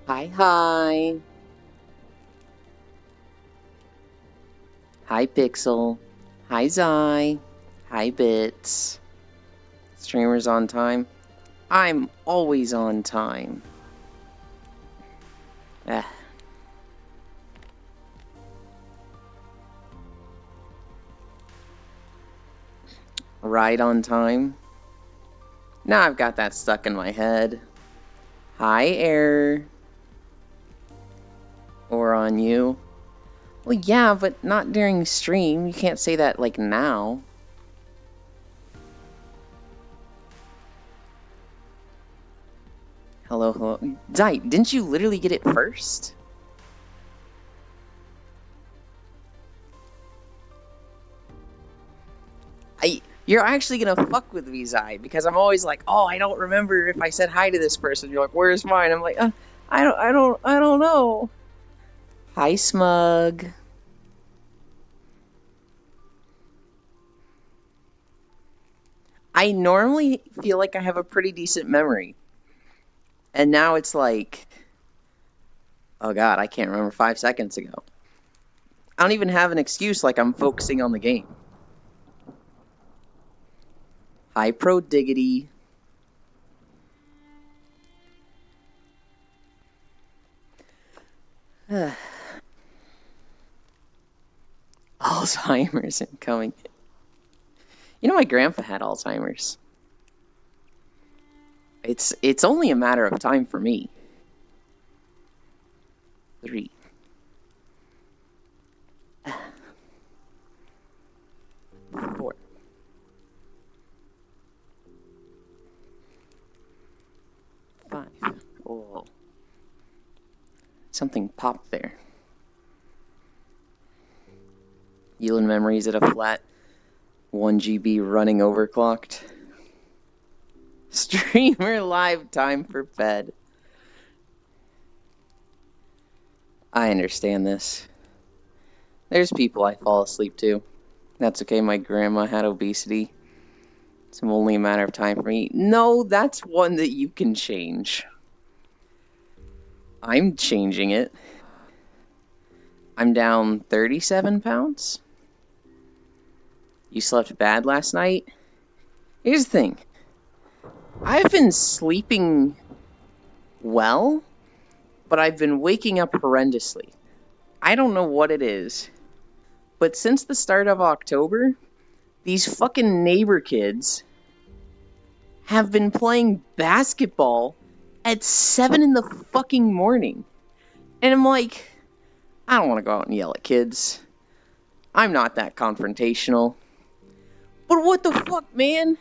Hi, hi. Hi, Pixel. Hi, Zai. Hi, Bits. Streamers on time. I'm always on time. Eh. Right on time. Now I've got that stuck in my head. Hi, Air. Or on you. Well, yeah, but not during stream. You can't say that, like, now. Hello, hello. Zai, didn't you literally get it first? You're actually gonna fuck with me, Zai, because I'm always like, oh, I don't remember if I said hi to this person. You're like, where's mine? I'm like, I don't know. Hi, Smug. I normally feel like I have a pretty decent memory, and now it's like, oh god, I can't remember 5 seconds ago. I don't even have an excuse. Like I'm focusing on the game. Hi, Pro Diggity. Alzheimer's incoming. You know, my grandpa had Alzheimer's. It's only a matter of time for me. 3. 4. Five. Oh, something popped there. Yielding memories at a flat 1 GB running overclocked. Streamer live time for bed. I understand this. There's people I fall asleep to. That's okay, my grandma had obesity. It's only a matter of time for me. No, that's one that you can change. I'm changing it. I'm down 37 pounds. You slept bad last night? Here's the thing. I've been sleeping well, but I've been waking up horrendously. I don't know what it is, but since the start of October, these fucking neighbor kids have been playing basketball at 7 in the fucking morning. And I'm like, I don't want to go out and yell at kids. I'm not that confrontational. But what the fuck, man?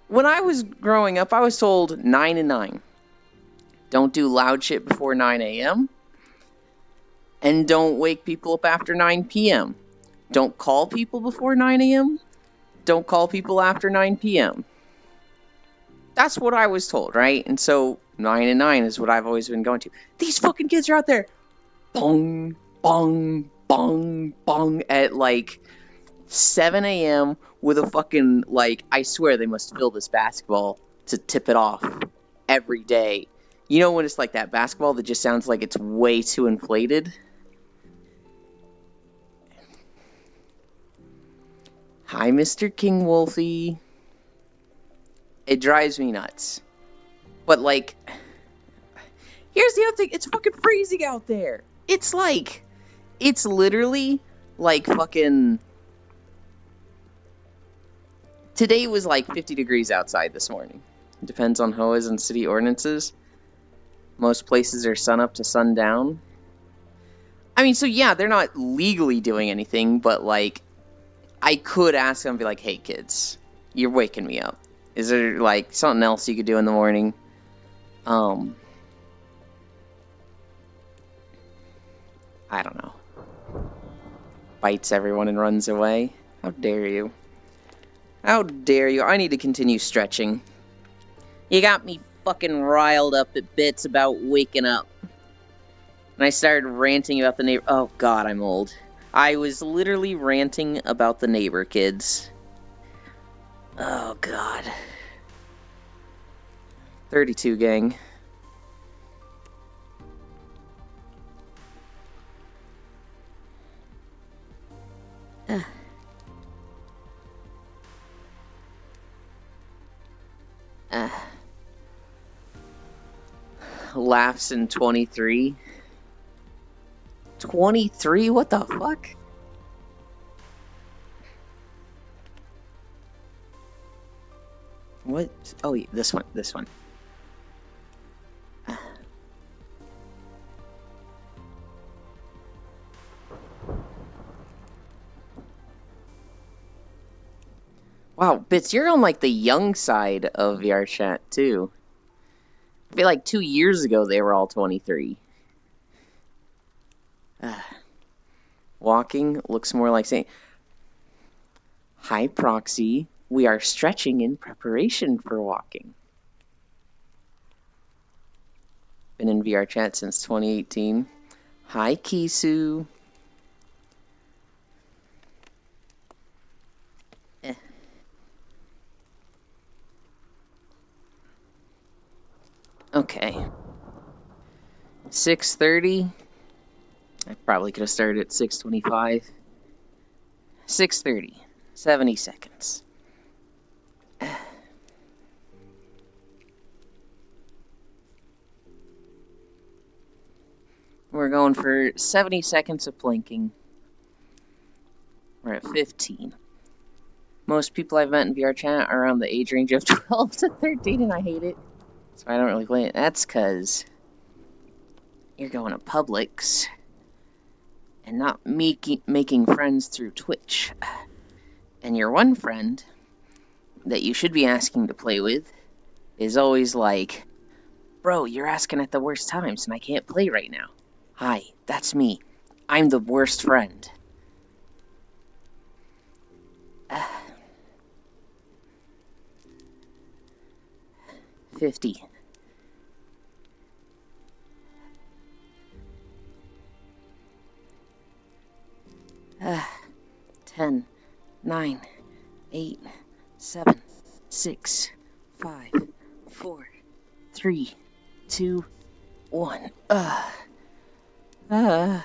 When I was growing up, I was told 9 and 9. Don't do loud shit before 9 a.m. And don't wake people up after 9 p.m. Don't call people before 9 a.m. Don't call people after 9 p.m. That's what I was told, right? And so 9 and 9 is what I've always been going to. These fucking kids are out there. Bong, bong, bong, bong at like 7 a.m. with a fucking, like, I swear they must fill this basketball to tip it off every day. You know when it's like that basketball that just sounds like it's way too inflated? Hi, Mr. King Wolfie. It drives me nuts. But, like, here's the other thing. It's fucking freezing out there. It's like, it's literally like fucking... Today was like 50 degrees outside this morning. It depends on HOAs and city ordinances. Most places are sun up to sundown. I mean, so yeah, they're not legally doing anything, but like, I could ask them and be like, hey kids, you're waking me up. Is there like something else you could do in the morning? I don't know. Bites everyone and runs away. How dare you? How dare you? I need to continue stretching. You got me fucking riled up at bits about waking up. And I started ranting about the neighbor. Oh god, I'm old. I was literally ranting about the neighbor kids. Oh god. 32, gang. Laughs in 23. 23? What the fuck? What? Oh, yeah, this one. This one. Wow, Bits, you're on like the young side of VR chat too. I feel like 2 years ago they were all 23. Walking looks more like saying, "Hi, Proxy. We are stretching in preparation for walking." Been in VR chat since 2018. Hi, Kisu. Okay. 6:30. I probably could have started at 6:25. 6:30. 70 seconds. We're going for 70 seconds of plinking. We're at 15. Most people I've met in VR chat are around the age range of 12 to 13, and I hate it. So I don't really play it. That's because you're going to Publix and not making friends through Twitch. And your one friend that you should be asking to play with is always like, "Bro, you're asking at the worst times, and I can't play right now." Hi, that's me. I'm the worst friend. 50. Uh, 10, 9, 8, 7, 6, 5, 4, 3, 2, 1. That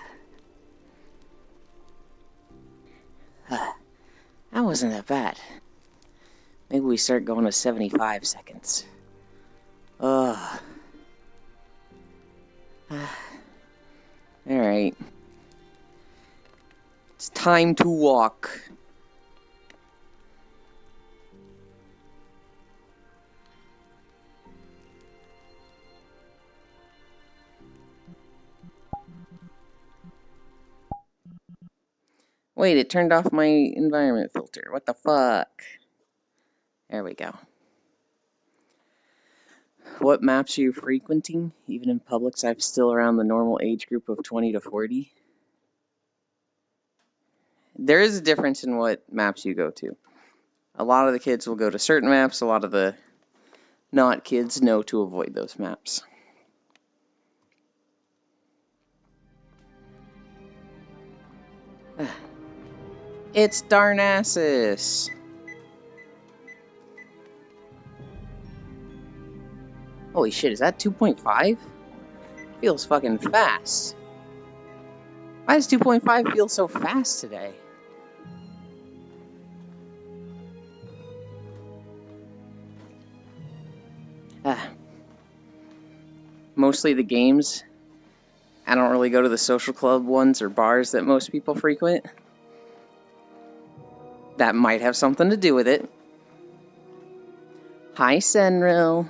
wasn't that bad. Maybe we start going to 75 seconds. Alright. It's time to walk. Wait, it turned off my environment filter. What the fuck? There we go. What maps are you frequenting? Even in Publix, I'm still around the normal age group of 20 to 40. There is a difference in what maps you go to. A lot of the kids will go to certain maps. A lot of the not kids know to avoid those maps. It's Darnassus. Holy shit, is that 2.5? Feels fucking fast. Why does 2.5 feel so fast today? Mostly the games. I don't really go to the social club ones or bars that most people frequent. That might have something to do with it. Hi, Senril.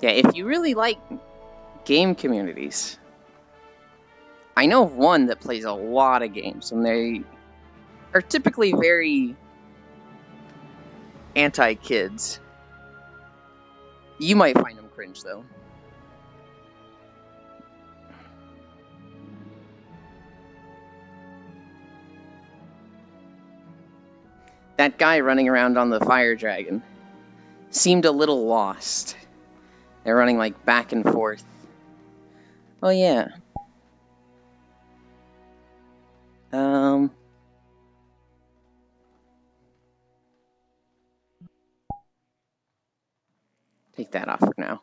Yeah, if you really like game communities, I know of one that plays a lot of games, and they are typically very anti-kids. You might find them cringe, though. That guy running around on the fire dragon seemed a little lost. They're running like back and forth. Oh yeah. Take that off for now.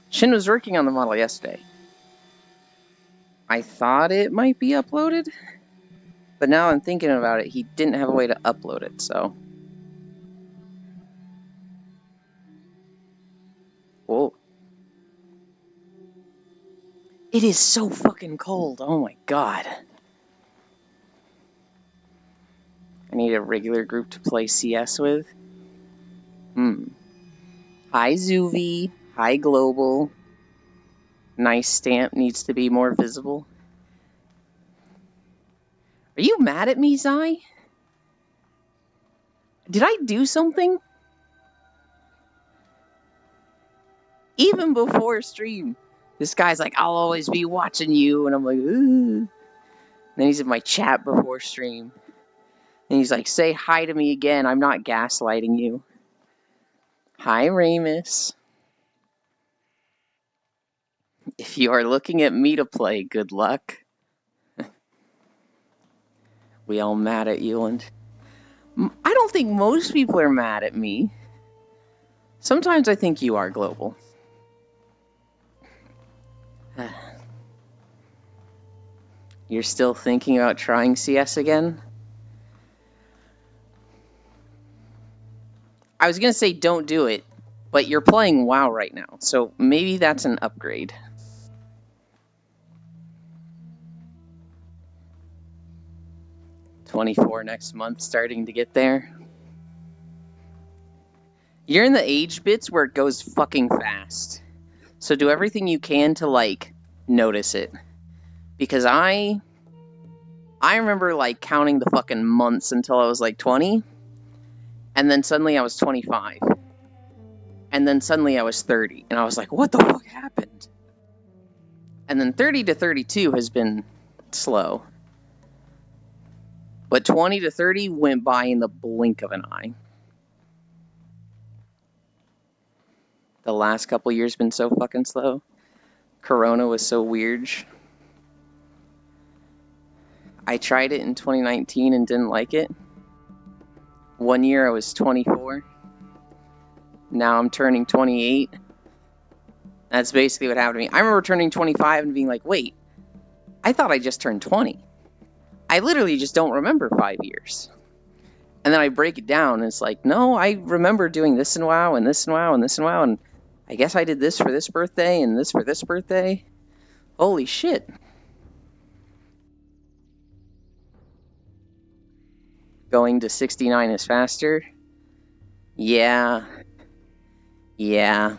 Shin was working on the model yesterday. I thought it might be uploaded, but now I'm thinking about it, he didn't have a way to upload it, so. Whoa. It is so fucking cold, oh my god. I need a regular group to play CS with. Hi Zuvi, hi Global. Nice stamp needs to be more visible. Are you mad at me, Zai? Did I do something? Even before stream, this guy's like, I'll always be watching you, and I'm like, ooh. Then he's in my chat before stream. And he's like, say hi to me again, I'm not gaslighting you. Hi, Ramus. If you are looking at me to play, good luck. We all mad at you, and I don't think most people are mad at me. Sometimes I think you are, Global. You're still thinking about trying CS again? I was gonna say don't do it, but you're playing WoW right now, so maybe that's an upgrade. $24 next month, starting to get there. You're in the age bits where it goes fucking fast. So do everything you can to, like, notice it. Because I remember, like, counting the fucking months until I was, like, 20. And then suddenly I was 25. And then suddenly I was 30. And I was like, what the fuck happened? And then 30 to 32 has been slow. But 20 to 30 went by in the blink of an eye. The last couple years been so fucking slow. Corona was so weird. I tried it in 2019 and didn't like it. One year I was 24. Now I'm turning 28. That's basically what happened to me. I remember turning 25 and being like, wait, I thought I just turned 20. I literally just don't remember 5 years. And then I break it down and it's like, no, I remember doing this in WoW and this in WoW and this in WoW, and I guess I did this for this birthday and this for this birthday. Holy shit. Going to 69 is faster? Yeah. Yeah.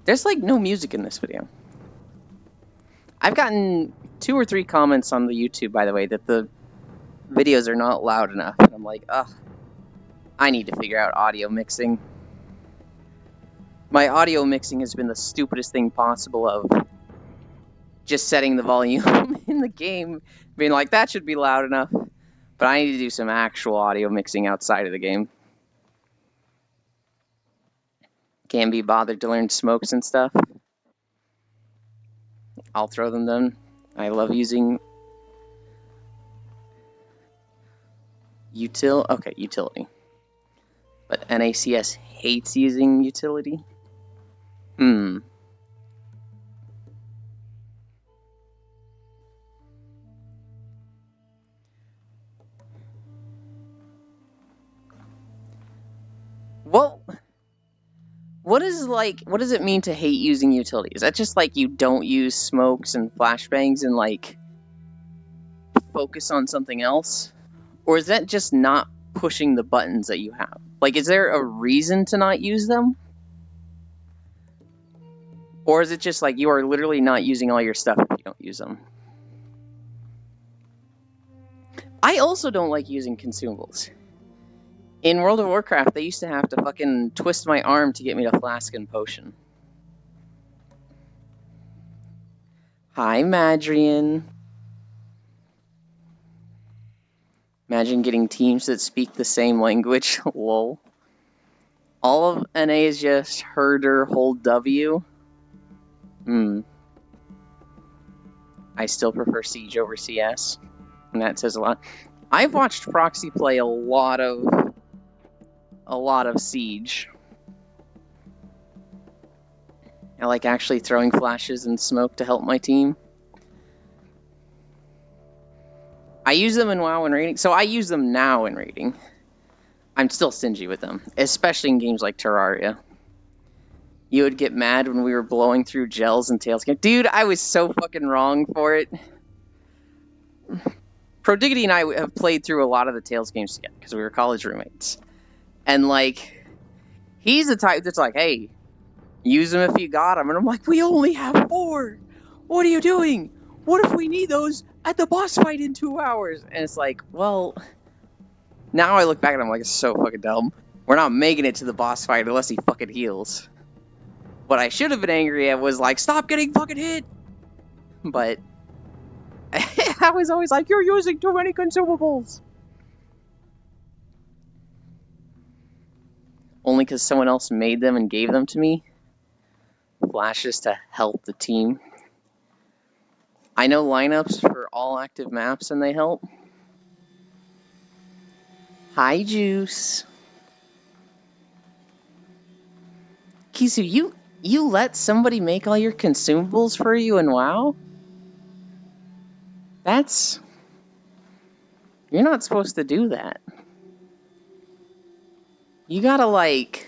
There's like no music in this video. I've gotten 2 or 3 comments on the YouTube, by the way, that the videos are not loud enough. And I'm like, ugh, I need to figure out audio mixing. My audio mixing has been the stupidest thing possible of just setting the volume in the game, being like, that should be loud enough. But I need to do some actual audio mixing outside of the game. Can't be bothered to learn smokes and stuff. I'll throw them then. I love using utility. But NACS hates using utility. Well, what does it mean to hate using utility? Is that just like you don't use smokes and flashbangs and like focus on something else? Or is that just not pushing the buttons that you have? Like, is there a reason to not use them? Or is it just like you are literally not using all your stuff if you don't use them? I also don't like using consumables. In World of Warcraft, they used to have to fucking twist my arm to get me to Flask and Potion. Hi, Madrian. Imagine getting teams that speak the same language. Lol. All of NA is just herder hold W. I still prefer Siege over CS, and that says a lot. I've watched Proxy play a lot of Siege. I like actually throwing flashes and smoke to help my team. I use them in WoW and raiding, so I use them now in raiding. I'm still stingy with them, especially in games like Terraria. You would get mad when we were blowing through gels and tailscale. Dude, I was so fucking wrong for it. Prodiggity and I have played through a lot of the Tales games together because we were college roommates. And, like, he's the type that's like, hey, use them if you got them. And I'm like, we only have 4. What are you doing? What if we need those at the boss fight in 2 hours? And it's like, well, now I look back and I'm like, it's so fucking dumb. We're not making it to the boss fight unless he fucking heals. What I should have been angry at was like, stop getting fucking hit! But I was always like, you're using too many consumables! Only because someone else made them and gave them to me. Flashes to help the team. I know lineups for all active maps and they help. Hi, Juice. Kisu, you let somebody make all your consumables for you in WoW? That's... You're not supposed to do that. You gotta, like...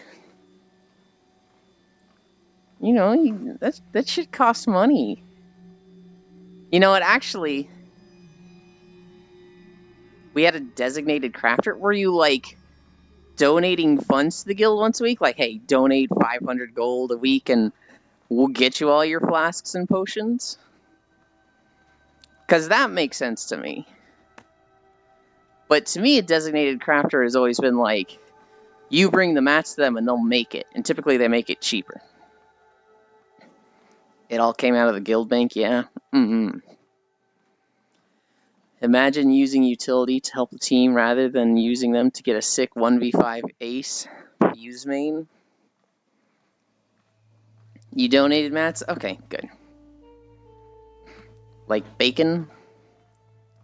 You know, that shit costs money. You know what, actually... We had a designated crafter. Were you, like, donating funds to the guild once a week? Like, hey, donate 500 gold a week and we'll get you all your flasks and potions? Because that makes sense to me. But to me, a designated crafter has always been like, you bring the mats to them and they'll make it. And typically they make it cheaper. It all came out of the guild bank, yeah. Imagine using utility to help the team rather than using them to get a sick 1v5 ace fuse main. You donated mats? Okay, good. Like bacon?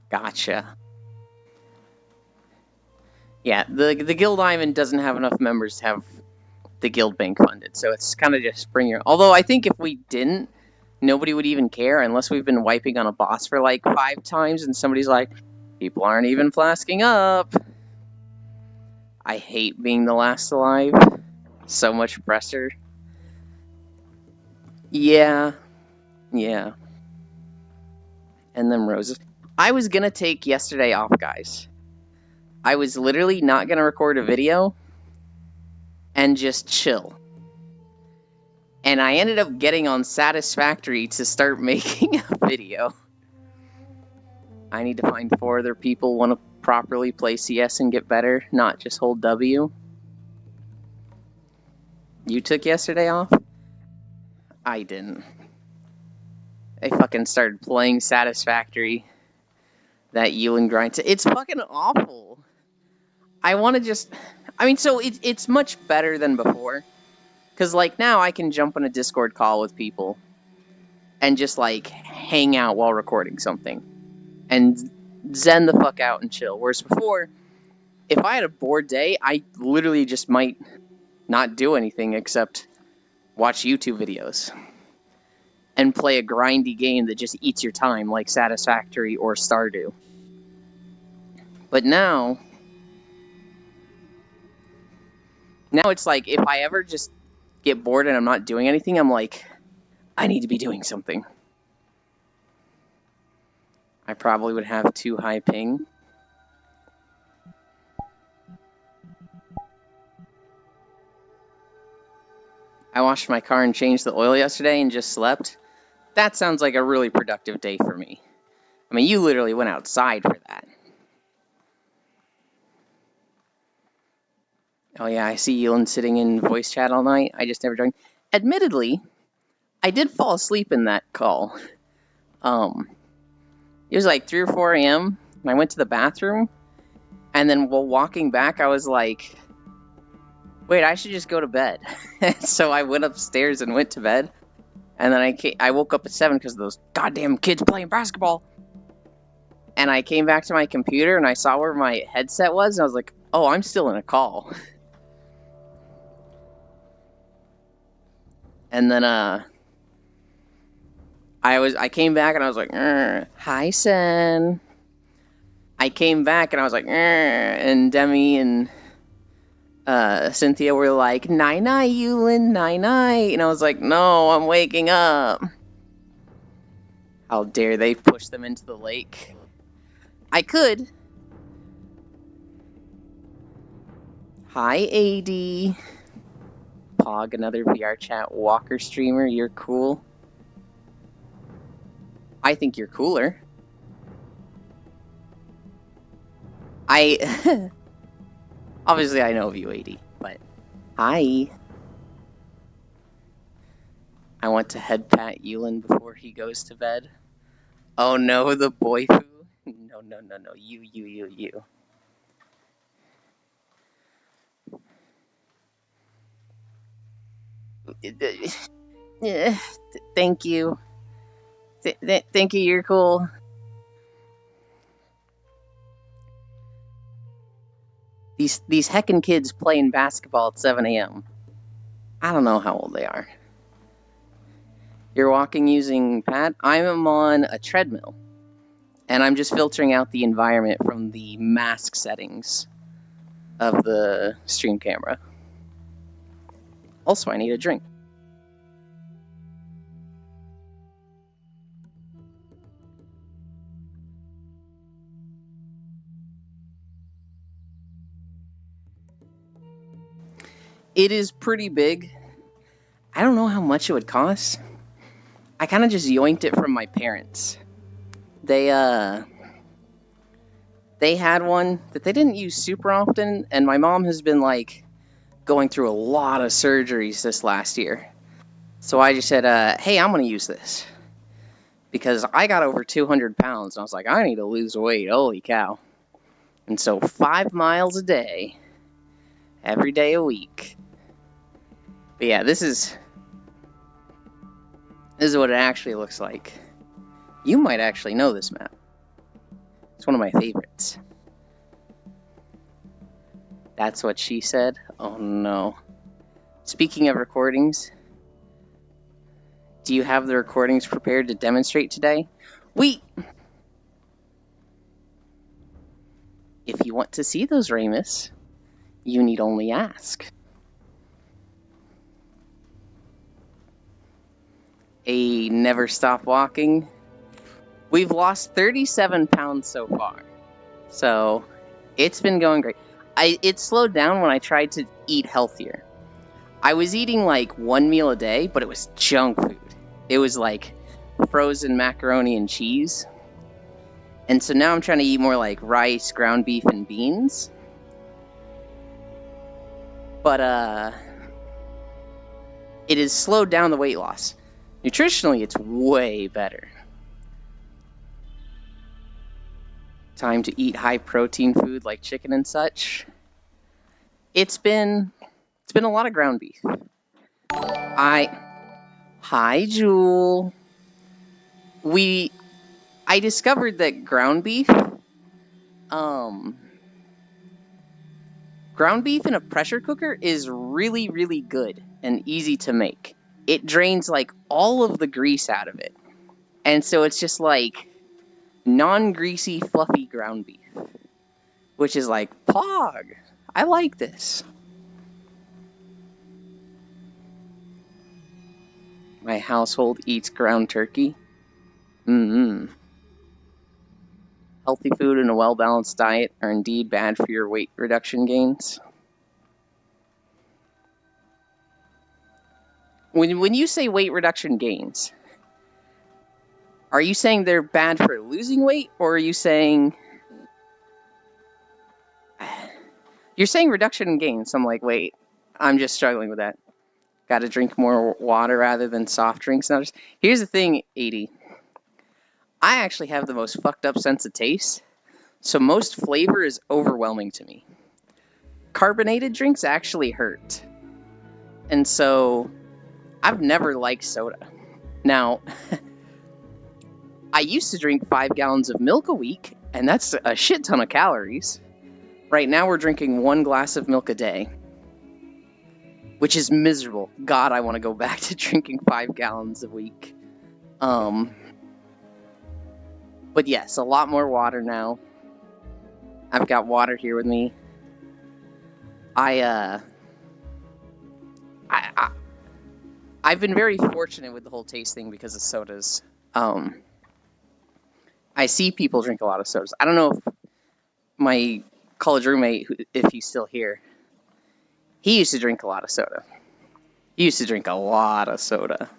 Gotcha. Yeah, the Guild Diamond doesn't have enough members to have the guild bank funded, so it's kind of just bring your... Although I think if we didn't, nobody would even care unless we've been wiping on a boss for like 5 times and somebody's like, people aren't even flasking up. I hate being the last alive. So much pressure. Yeah. And them roses. I was gonna take yesterday off, guys. I was literally not gonna record a video and just chill. And I ended up getting on Satisfactory to start making a video. I need to find 4 other people who want to properly play CS and get better, not just hold W. You took yesterday off? I didn't. I fucking started playing Satisfactory. That Yulin grind. It's fucking awful. I want to just... I mean, so it's much better than before. Because, like, now I can jump on a Discord call with people and just, like, hang out while recording something. And zen the fuck out and chill. Whereas before, if I had a bored day, I literally just might not do anything except watch YouTube videos. And play a grindy game that just eats your time, like Satisfactory or Stardew. But now it's like, if I ever just get bored and I'm not doing anything, I'm like, I need to be doing something. I probably would have too high ping. I washed my car and changed the oil yesterday and just slept. That sounds like a really productive day for me. I mean, you literally went outside for that. Oh yeah, I see Elon sitting in voice chat all night. I just never joined. Admittedly, I did fall asleep in that call. It was like 3 or 4 a.m. I went to the bathroom, and then while walking back, I was like, wait, I should just go to bed. So I went upstairs and went to bed. And then I woke up at 7 because of those goddamn kids playing basketball. And I came back to my computer and I saw where my headset was, and I was like, oh, I'm still in a call. And then I came back and I was like, hi, Sen. I came back and I was like, and Demi and Cynthia were like, night-night, Yulin, night-night. And I was like, no, I'm waking up. How dare they push them into the lake? I could. Hi, AD. Pog, another VR chat Walker streamer. You're cool. I think you're cooler. Obviously I know of you, AD, but hi. I want to head pat Yulin before he goes to bed. Oh no, the boy who? No, you. Thank you. Thank you, you're cool. These heckin' kids playing basketball at 7 a.m. I don't know how old they are. You're walking using pad? I'm on a treadmill. And I'm just filtering out the environment from the mask settings of the stream camera. Also, I need a drink. It is pretty big. I don't know how much it would cost. I kind of just yoinked it from my parents. They had one that they didn't use super often, and my mom has been like going through a lot of surgeries this last year. So I just said, hey, I'm gonna use this. Because I got over 200 pounds, and I was like, I need to lose weight, holy cow. And so 5 miles a day, every day a week. But yeah, this is what it actually looks like. You might actually know this map. It's one of my favorites. That's what she said? Oh no. Speaking of recordings, do you have the recordings prepared to demonstrate today? If you want to see those, Ramus, you need only ask. A never stop walking. We've lost 37 pounds so far. So, it's been going great. It slowed down when I tried to eat healthier. I was eating like 1 meal a day, but it was junk food. It was like frozen macaroni and cheese. And so now I'm trying to eat more like rice, ground beef, and beans. But, it has slowed down the weight loss. Nutritionally, it's way better. Time to eat high protein food like chicken and such. It's been a lot of ground beef. Hi, Jewel. I discovered that ground beef in a pressure cooker is really, really good and easy to make. It drains like all of the grease out of it. And so it's just like non-greasy, fluffy ground beef. Which is like, Pog, I like this. My household eats ground turkey. Healthy food and a well-balanced diet are indeed bad for your weight reduction gains. When you say weight reduction gains, are you saying they're bad for losing weight, or are you saying... You're saying reduction in gains. I'm like, wait, I'm just struggling with that. Gotta drink more water rather than soft drinks. Now, here's the thing, 80. I actually have the most fucked up sense of taste, so most flavor is overwhelming to me. Carbonated drinks actually hurt. And so, I've never liked soda. Now, I used to drink 5 gallons of milk a week, and that's a shit ton of calories. Right now we're drinking 1 glass of milk a day, which is miserable. God, I want to go back to drinking 5 gallons a week. But yes, a lot more water now. I've got water here with me. I've been very fortunate with the whole taste thing because of sodas. I see people drink a lot of sodas. I don't know if my college roommate, if he's still here, he used to drink a lot of soda. He used to drink a lot of soda.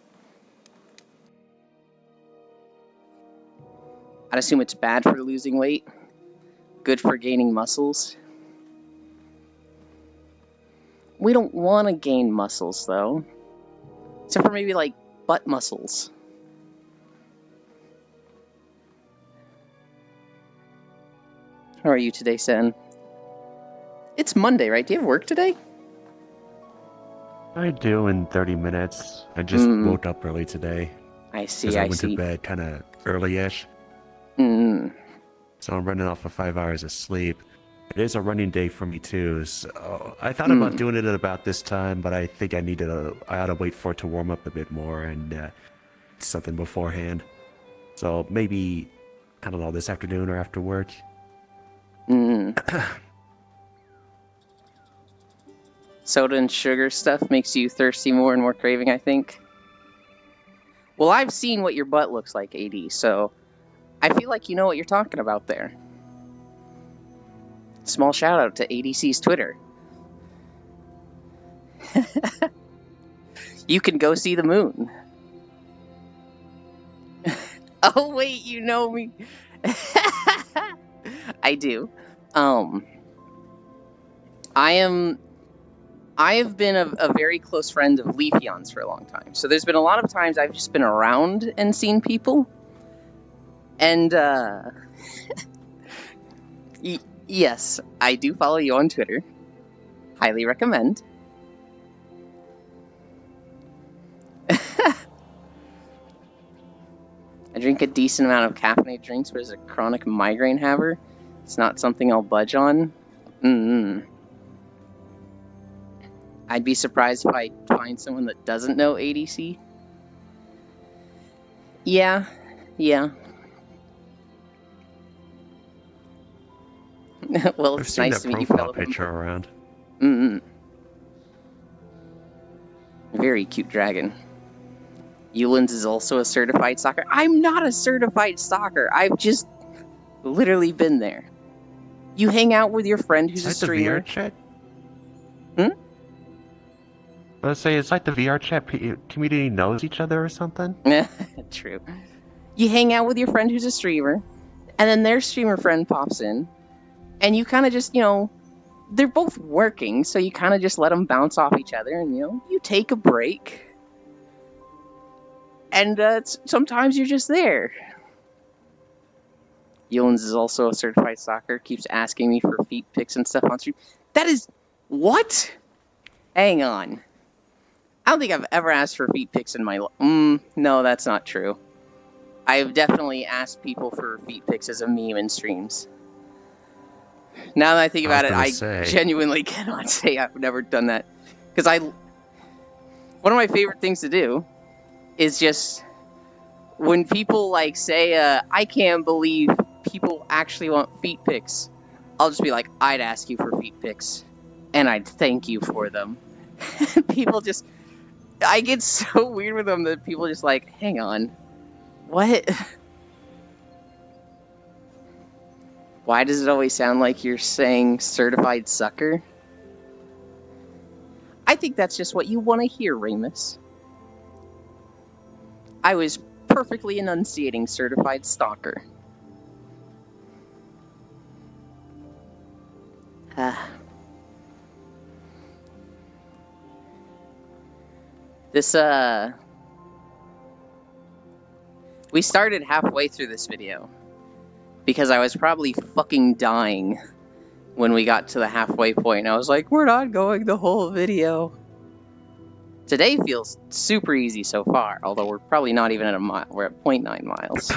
I'd assume it's bad for losing weight, good for gaining muscles. We don't want to gain muscles, though. Except for maybe, like, butt muscles. How are you today, Sen? It's Monday, right? Do you have work today? I do in 30 minutes. I just woke up early today. I see, because I went to bed kind of early-ish. So I'm running off of 5 hours of sleep. It is a running day for me too. So I thought about doing it at about this time, but I think I ought to wait for it to warm up a bit more and something beforehand. So maybe, I don't know, this afternoon or after work. Soda and sugar stuff makes you thirsty more and more craving, I think. Well, I've seen what your butt looks like, AD, so I feel like you know what you're talking about there. Small shout out to ADC's Twitter. You can go see the moon. Oh, wait, you know me. I do. I have been a very close friend of Leafeon's for a long time. So there's been a lot of times I've just been around and seen people. And, yes, I do follow you on Twitter. Highly recommend. I drink a decent amount of caffeinated drinks, but as a chronic migraine haver, it's not something I'll budge on. I'd be surprised if I find someone that doesn't know ADC. Yeah. Well, it's nice to meet you, fellow. Picture around. Very cute dragon. Eulens is also a certified stalker. I'm not a certified stalker. I've just literally been there. You hang out with your friend who's a streamer. The VR chat? Let's say it's like the VR chat community knows each other or something. True. You hang out with your friend who's a streamer, and then their streamer friend pops in, and you kind of just, they're both working, so you kind of just let them bounce off each other, and, you take a break. And sometimes you're just there. Eulens is also a certified stalker, keeps asking me for feet pics and stuff on stream. That is... What? Hang on. I don't think I've ever asked for feet pics in my life. No, that's not true. I've definitely asked people for feet pics as a meme in streams. Now that I think about it, I genuinely cannot say I've never done that. Because one of my favorite things to do is just when people say, I can't believe people actually want feet pics. I'll just be like, I'd ask you for feet pics. And I'd thank you for them. People just... I get so weird with them that people just hang on. What? Why does it always sound like you're saying certified sucker? I think that's just what you want to hear, Remus. I was perfectly enunciating certified stalker. We started halfway through this video because I was probably fucking dying when we got to the halfway point. I was like, we're not going the whole video. Today feels super easy so far, although we're probably not even at a mile. We're at 0.9 miles.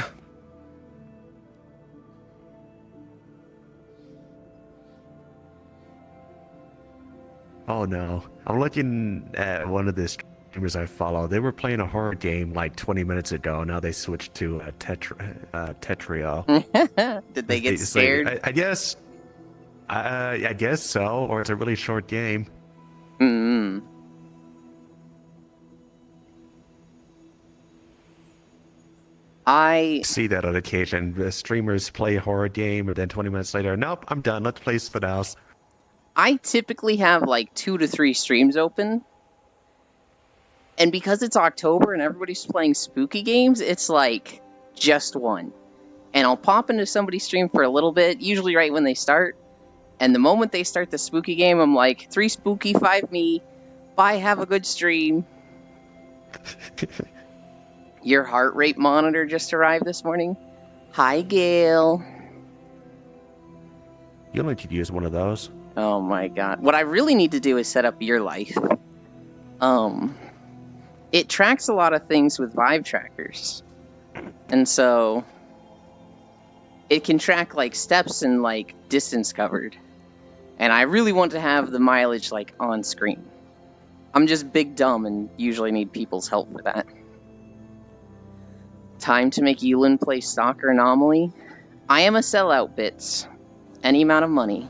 Oh no. I'm looking at one of the streamers I follow. They were playing a horror game like 20 minutes ago. Now they switched to Tetrio. Did they get It's like, scared? I guess so, or it's a really short game. Hmm. I See that on occasion. The streamers play a horror game, and then 20 minutes later, nope, I'm done. Let's play something else. typically have like 2 to 3 streams open. And because it's October and everybody's playing spooky games, it's like just one. And I'll pop into somebody's stream for a little bit, usually right when they start. And the moment they start the spooky game, I'm like, 3 spooky, 5 me. Bye, have a good stream. Your heart rate monitor just arrived this morning. Hi, Gail. You only could use one of those. Oh my god. What I really need to do is set up your life. It tracks a lot of things with Vive trackers. And so it can track like steps and like distance covered. And I really want to have the mileage like on screen. I'm just big dumb and usually need people's help for that. Time to make Yulin play Stalker Anomaly. I am a sellout, Bits. Any amount of money.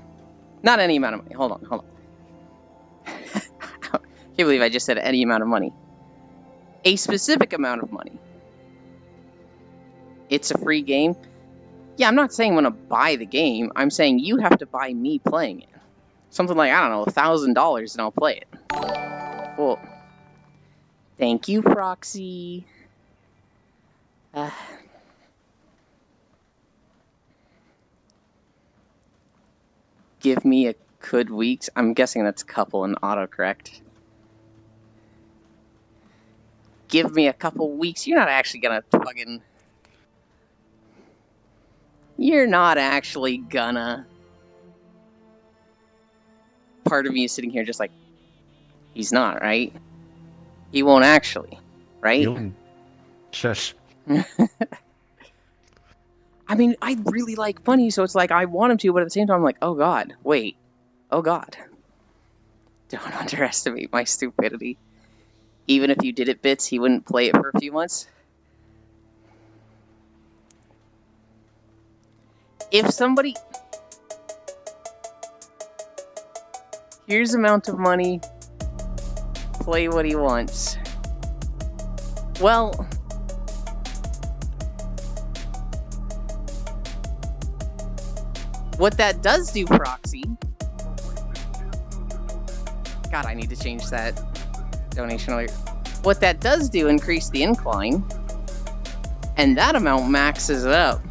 Not any amount of money. Hold on. Can't believe I just said any amount of money. A specific amount of money. It's a free game. Yeah, I'm not saying I'm going to buy the game. I'm saying you have to buy me playing it. Something like, I don't know, $1,000 and I'll play it. Well, thank you, Proxy. Give me a good week. I'm guessing that's couple and autocorrect. Give me a couple weeks. You're not actually gonna fucking... You're not actually gonna... Part of me is sitting here just like, he's not, right? He won't actually, right? Shush. I mean, I really like money, so it's like I want him to, but at the same time, I'm like, oh god, wait. Oh god. Don't underestimate my stupidity. Even if you did it, Bits, he wouldn't play it for a few months. If somebody... Here's amount of money. Play what he wants. Well... What that does do, Proxy... God, I need to change that donation alert. What that does do, increase the incline. And that amount maxes it up.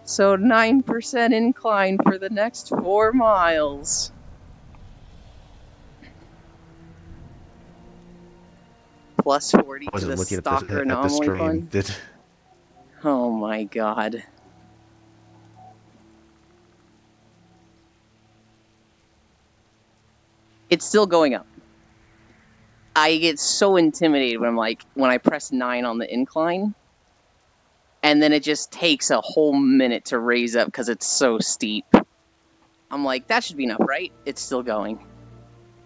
So 9% incline for the next 4 miles. Plus 40 to the Stalker Anomaly Fund. Oh my god. It's still going up. I get so intimidated when I'm like, when I press 9 on the incline, and then it just takes a whole minute to raise up because it's so steep. I'm like, that should be enough, right? It's still going.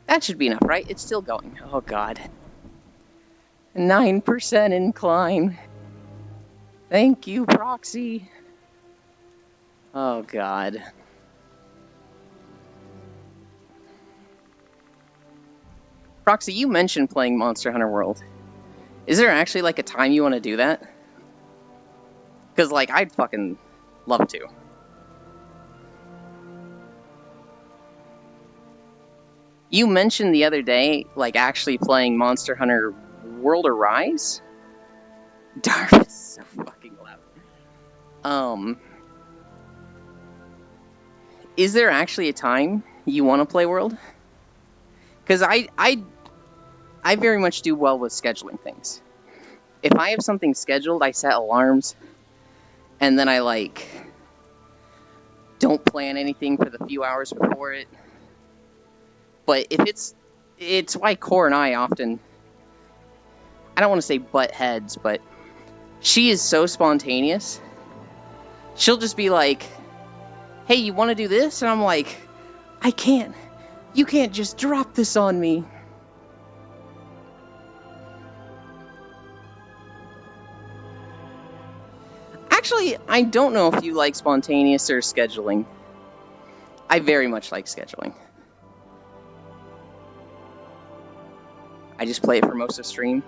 That should be enough, right? It's still going. Oh god. 9% incline. Thank you, Proxy. Oh god. Proxy, you mentioned playing Monster Hunter World. Is there actually like a time you want to do that? Because like, I'd fucking love to. You mentioned the other day, like actually playing Monster Hunter World Arise? Darth is so fucking loud. Is there actually a time you want to play World? Because I very much do well with scheduling things. If I have something scheduled, I set alarms, and then I like don't plan anything for the few hours before it. But if it's it's why Core and I often, I don't want to say butt heads, but she is so spontaneous. She'll just be like, hey, you want to do this? And I'm like, I can't. You can't just drop this on me. Actually, I don't know if you like spontaneous or scheduling. I very much like scheduling. I just play it for most of stream.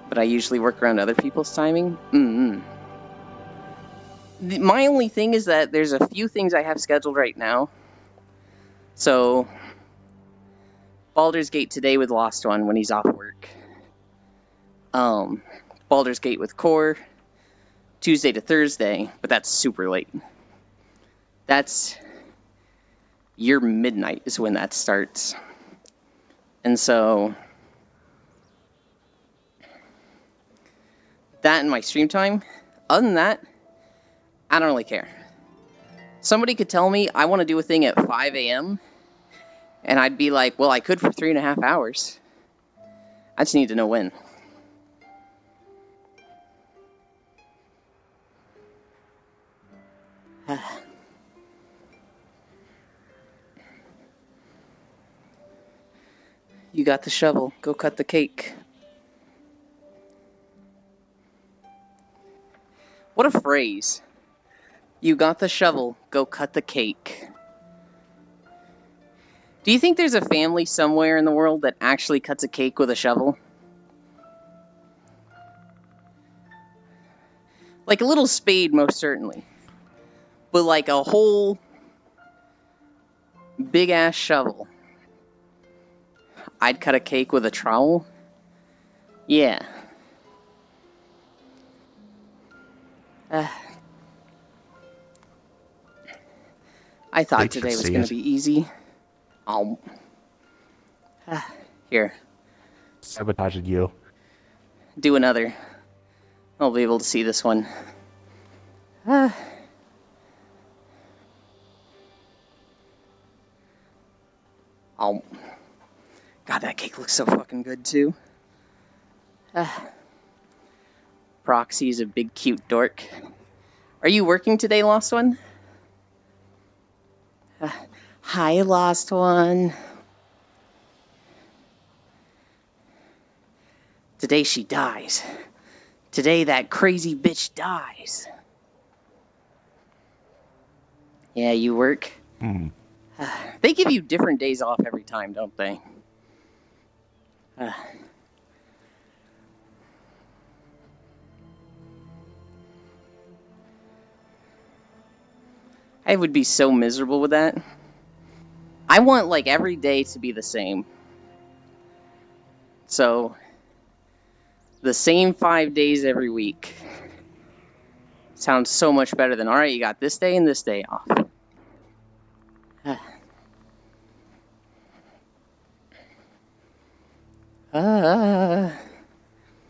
But I usually work around other people's timing. My only thing is that there's a few things I have scheduled right now. So, Baldur's Gate today with Lost One when he's off work. Baldur's Gate with Core, Tuesday to Thursday, but that's super late. That's your midnight is when that starts. And so, that and my stream time, other than that, I don't really care. Somebody could tell me I want to do a thing at 5 a.m., and I'd be like, well, I could for 3.5 hours. I just need to know when. You got the shovel. Go cut the cake. What a phrase. You got the shovel. Go cut the cake. Do you think there's a family somewhere in the world that actually cuts a cake with a shovel? Like a little spade, most certainly. But like a whole big-ass shovel. I'd cut a cake with a trowel? Yeah. I thought today was going to be easy. Here. Sabotaging you. Do another. I'll be able to see this one. God, that cake looks so fucking good, too. Proxy's a big, cute dork. Are you working today, Lost One? Hi, Lost One. Today she dies. Today that crazy bitch dies. Yeah, you work? They give you different days off every time, don't they? I would be so miserable with that. I want, like, every day to be the same. So, the same 5 days every week. Sounds so much better than, alright, you got this day and this day off.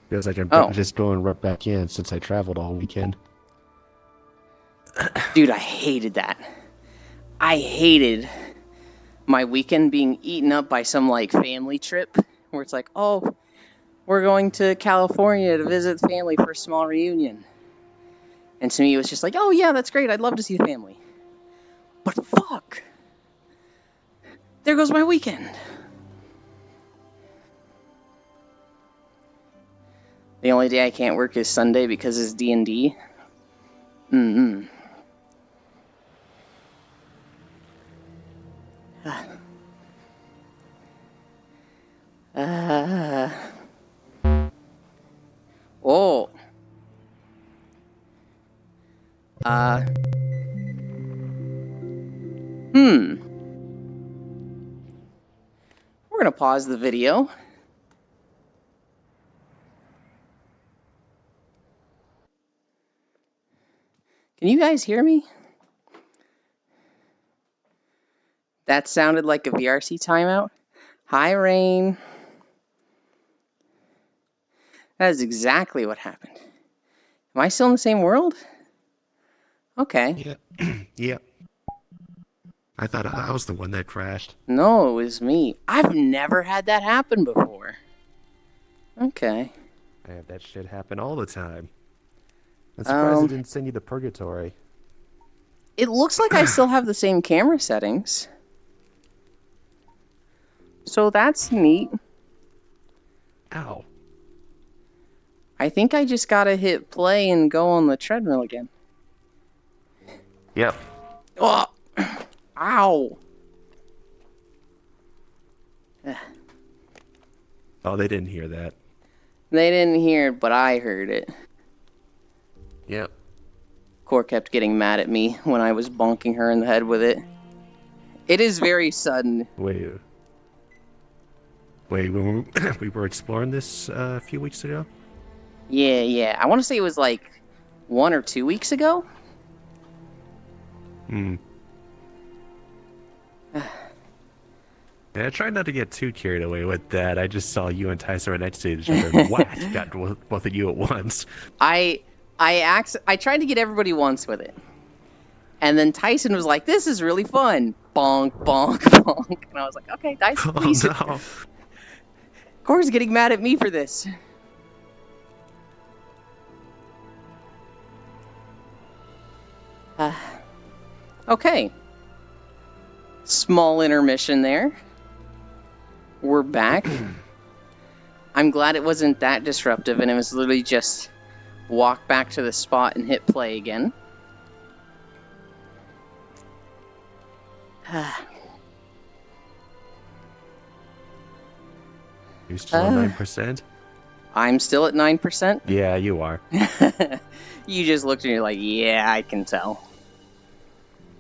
Feels like I'm just going right back in since I traveled all weekend. Dude, I hated that. I hated my weekend being eaten up by some, like, family trip where it's like, oh, we're going to California to visit family for a small reunion. And to me, it was just like, oh, yeah, that's great. I'd love to see the family. But fuck. There goes my weekend. The only day I can't work is Sunday because it's D&D. Oh. We're gonna pause the video. Can you guys hear me? That sounded like a VRC timeout. Hi, Rain. That is exactly what happened. Am I still in the same world? Okay. Yeah. Yeah. I thought I was the one that crashed. No, it was me. I've never had that happen before. Okay. I have that shit happen all the time. I'm surprised it Um, didn't send you to purgatory. it looks like I still have the same camera settings. So that's neat. Ow. I think I just gotta hit play and go on the treadmill again. Yep. Oh! Ow! Oh, they didn't hear that. They didn't hear it, but I heard it. Yep. Core kept getting mad at me when I was bonking her in the head with it. It is very sudden. Wait, when we were exploring this a few weeks ago? Yeah. I want to say it was like 1 or 2 weeks ago. Hmm. Yeah, I tried not to get too carried away with that. I just saw you and Tyson right next to each other and whack, got both of you at once. I tried to get everybody once with it. And then Tyson was like, "This is really fun." Bonk, bonk, bonk. And I was like, "Okay, Tyson, please." Oh, no. Core's getting mad at me for this. Okay. Small intermission there. We're back. I'm glad it wasn't that disruptive and it was literally just walk back to the spot and hit play again. You're still at 9%? I'm still at 9%. Yeah, you are. You just looked at me like, yeah, I can tell.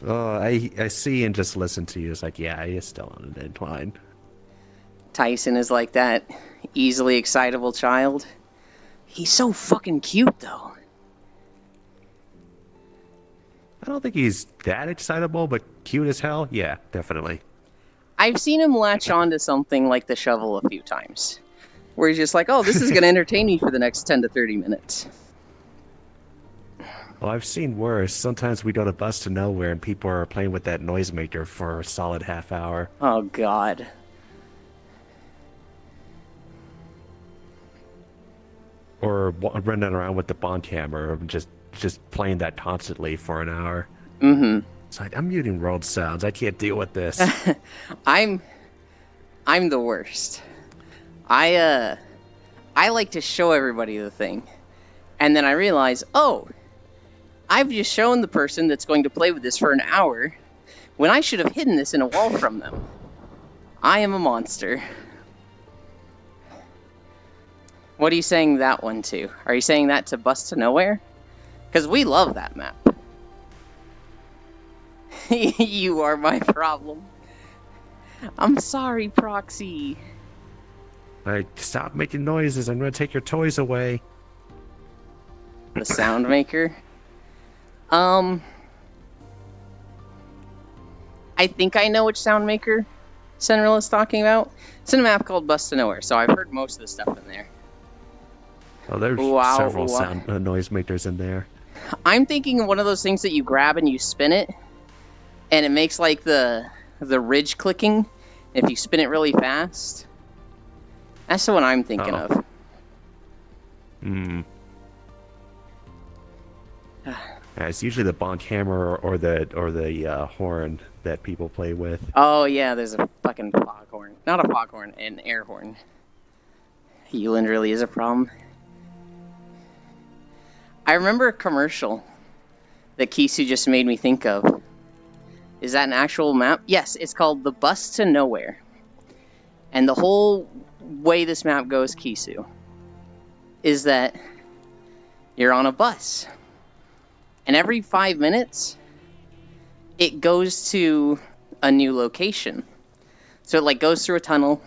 Oh, I see and just listen to you. It's like, yeah, you're still on an incline. Tyson is like that easily excitable child. He's so fucking cute, though. I don't think he's that excitable, but cute as hell? Yeah, definitely. I've seen him latch on to something like the shovel a few times. Where he's just like, oh, this is going to entertain me for the next 10 to 30 minutes. Well, I've seen worse. Sometimes we go to Bus to Nowhere and people are playing with that noisemaker for a solid half hour. Oh, God. Or running around with the Bond camera, or just playing that constantly for an hour. Mm-hmm. It's like, I'm muting world sounds. I can't deal with this. I'm the worst. I like to show everybody the thing. And then I realize, oh, I've just shown the person that's going to play with this for an hour when I should have hidden this in a wall from them. I am a monster. What are you saying that one to? Are you saying that to Bus to Nowhere? Because we love that map. You are my problem. I'm sorry, Proxy. Like, stop making noises. I'm going to take your toys away. The sound maker. I think I know which sound maker Senril is talking about. It's in a map called Bus to Nowhere, so I've heard most of the stuff in there. Oh, there's several sound noisemakers in there. I'm thinking of one of those things that you grab and you spin it, and it makes like the ridge clicking if you spin it really fast. That's the one I'm thinking of. Hmm. Yeah, it's usually the Bond hammer or the horn that people play with. Oh yeah, there's a fucking foghorn. Not a foghorn, an air horn. Hewland really is a problem. I remember a commercial that Kisu just made me think of. Is that an actual map? Yes, it's called The Bus to Nowhere. And the whole way this map goes, Kisu, is that you're on a bus. And every 5 minutes, it goes to a new location. So it like goes through a tunnel.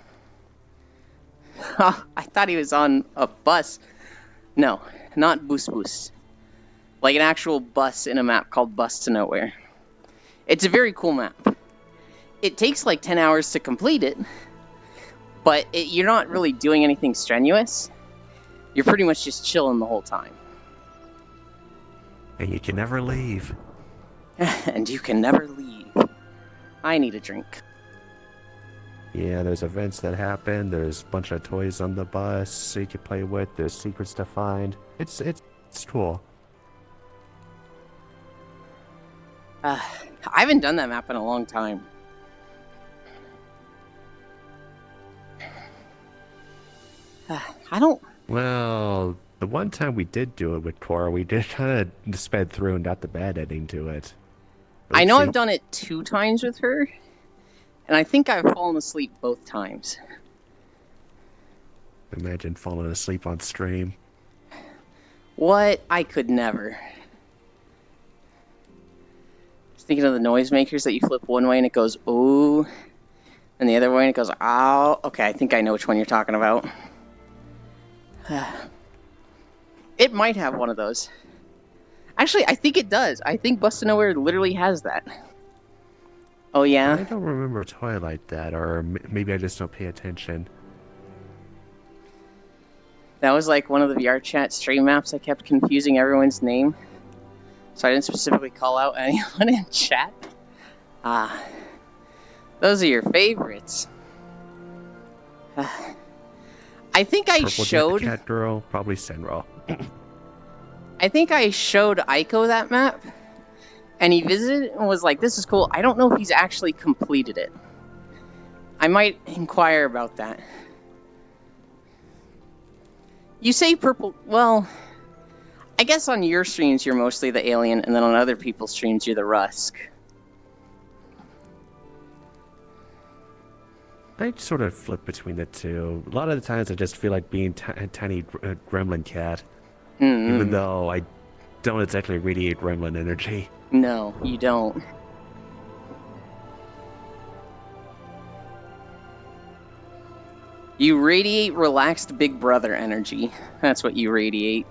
I thought he was on a bus. No, not Bus Bus. Like an actual bus in a map called Bus to Nowhere. It's a very cool map. It takes like 10 hours to complete it, but you're not really doing anything strenuous. You're pretty much just chilling the whole time. And you can never leave. And you can never leave. I need a drink. Yeah, there's events that happen. There's a bunch of toys on the bus you can play with. There's secrets to find. It's cool. I haven't done that map in a long time. I don't... Well, the one time we did do it with Cora, we did kind of sped through and got the bad ending to it. I know I've done it 2 times with her, and I think I've fallen asleep both times. Imagine falling asleep on stream. What? I could never. Just thinking of the noisemakers that you flip one way and it goes, ooh, and the other way and it goes, ow. Okay, I think I know which one you're talking about. It might have one of those. Actually, I think it does. I think Busted Nowhere literally has that. Oh, yeah? I don't remember a toy like that, or maybe I just don't pay attention. That was like one of the VR chat stream maps. I kept confusing everyone's name, so I didn't specifically call out anyone in chat. Those are your favorites. I think I showed... Cat Girl, probably Senro. I think I showed Aiko that map, and he visited and was like, this is cool. I don't know if he's actually completed it. I might inquire about that. You say purple... Well, I guess on your streams you're mostly the alien, and then on other people's streams you're the Rusk. I sort of flip between the two. A lot of the times I just feel like being a tiny gremlin cat. Mm-hmm. Even though I don't exactly radiate gremlin energy. No, you don't. You radiate relaxed Big Brother energy. That's what you radiate.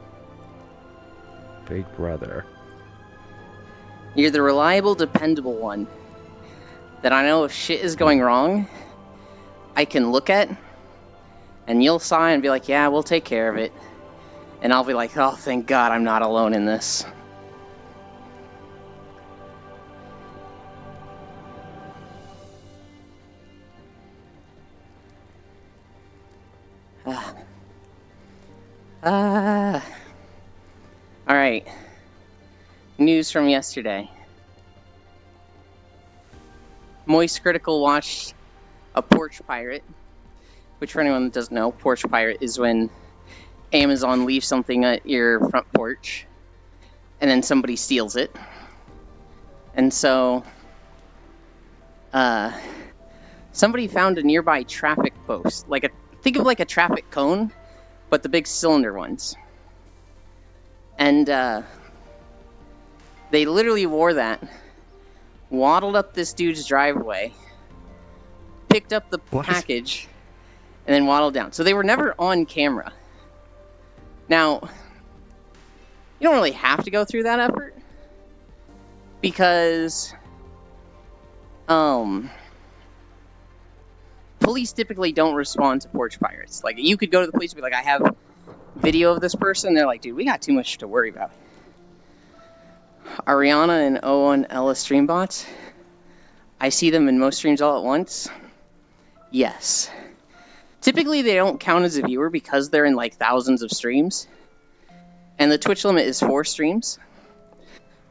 Big Brother. You're the reliable, dependable one. That I know if shit is going wrong, I can look at, and you'll sigh and be like, yeah, we'll take care of it. And I'll be like, oh, thank God I'm not alone in this. Alright. News from yesterday. Moist Critical watched a Porch Pirate, which for anyone that doesn't know, Porch Pirate is when Amazon leaves something at your front porch and then somebody steals it. And so somebody found a nearby traffic post, think of like a traffic cone, but the big cylinder ones. And they literally wore that, waddled up this dude's driveway, picked up the package, and then waddled down. So they were never on camera. Now, you don't really have to go through that effort, because police typically don't respond to Porch Pirates. Like, you could go to the police and be like, I have video of this person. They're like, dude, we got too much to worry about. Ariana and Owen Ella streambots, I see them in most streams all at once. Yes. Typically, they don't count as a viewer because they're in like thousands of streams. And the Twitch limit is 4 streams.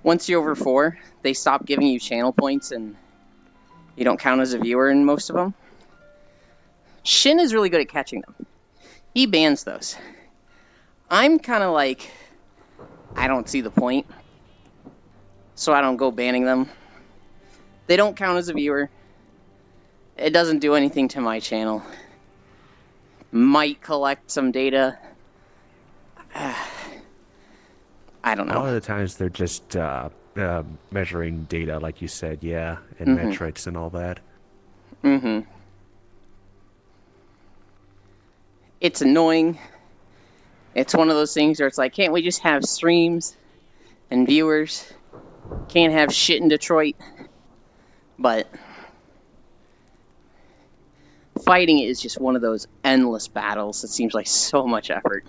Once you're over 4, they stop giving you channel points and you don't count as a viewer in most of them. Shin is really good at catching them. He bans those. I'm kind of like, I don't see the point, so I don't go banning them. They don't count as a viewer. It doesn't do anything to my channel. Might collect some data. I don't know. A lot of the times they're just measuring data, like you said, yeah, and metrics and all that. Mm-hmm. It's annoying. It's one of those things where it's like, can't we just have streams and viewers? Can't have shit in Detroit. But fighting it is just one of those endless battles that seems like so much effort.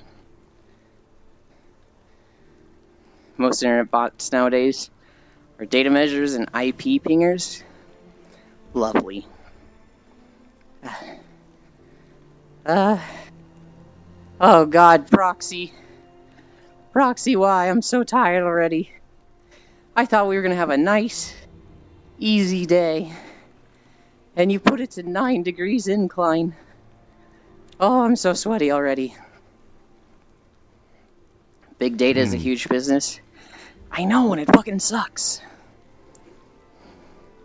Most internet bots nowadays are data measures and IP pingers. Lovely. Oh God, Proxy. Proxy, why? I'm so tired already. I thought we were gonna have a nice, easy day. And you put it to 9 degrees incline. Oh, I'm so sweaty already. Big data is a huge business. I know, and it fucking sucks.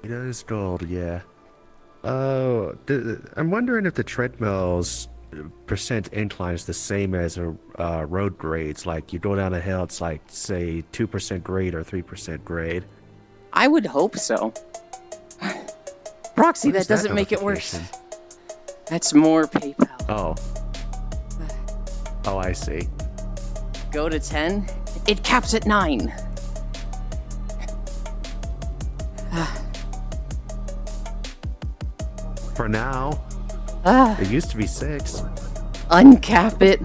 It is gold, yeah. Oh, I'm wondering if the treadmill's percent incline is the same as road grades. Like, you go down a hill, it's like, say, 2% grade or 3% grade. I would hope so. Proxy, that doesn't make it worse. That's more PayPal. Oh. Oh, I see. Go to 10, it caps at 9. For now. It used to be 6. Uncap it.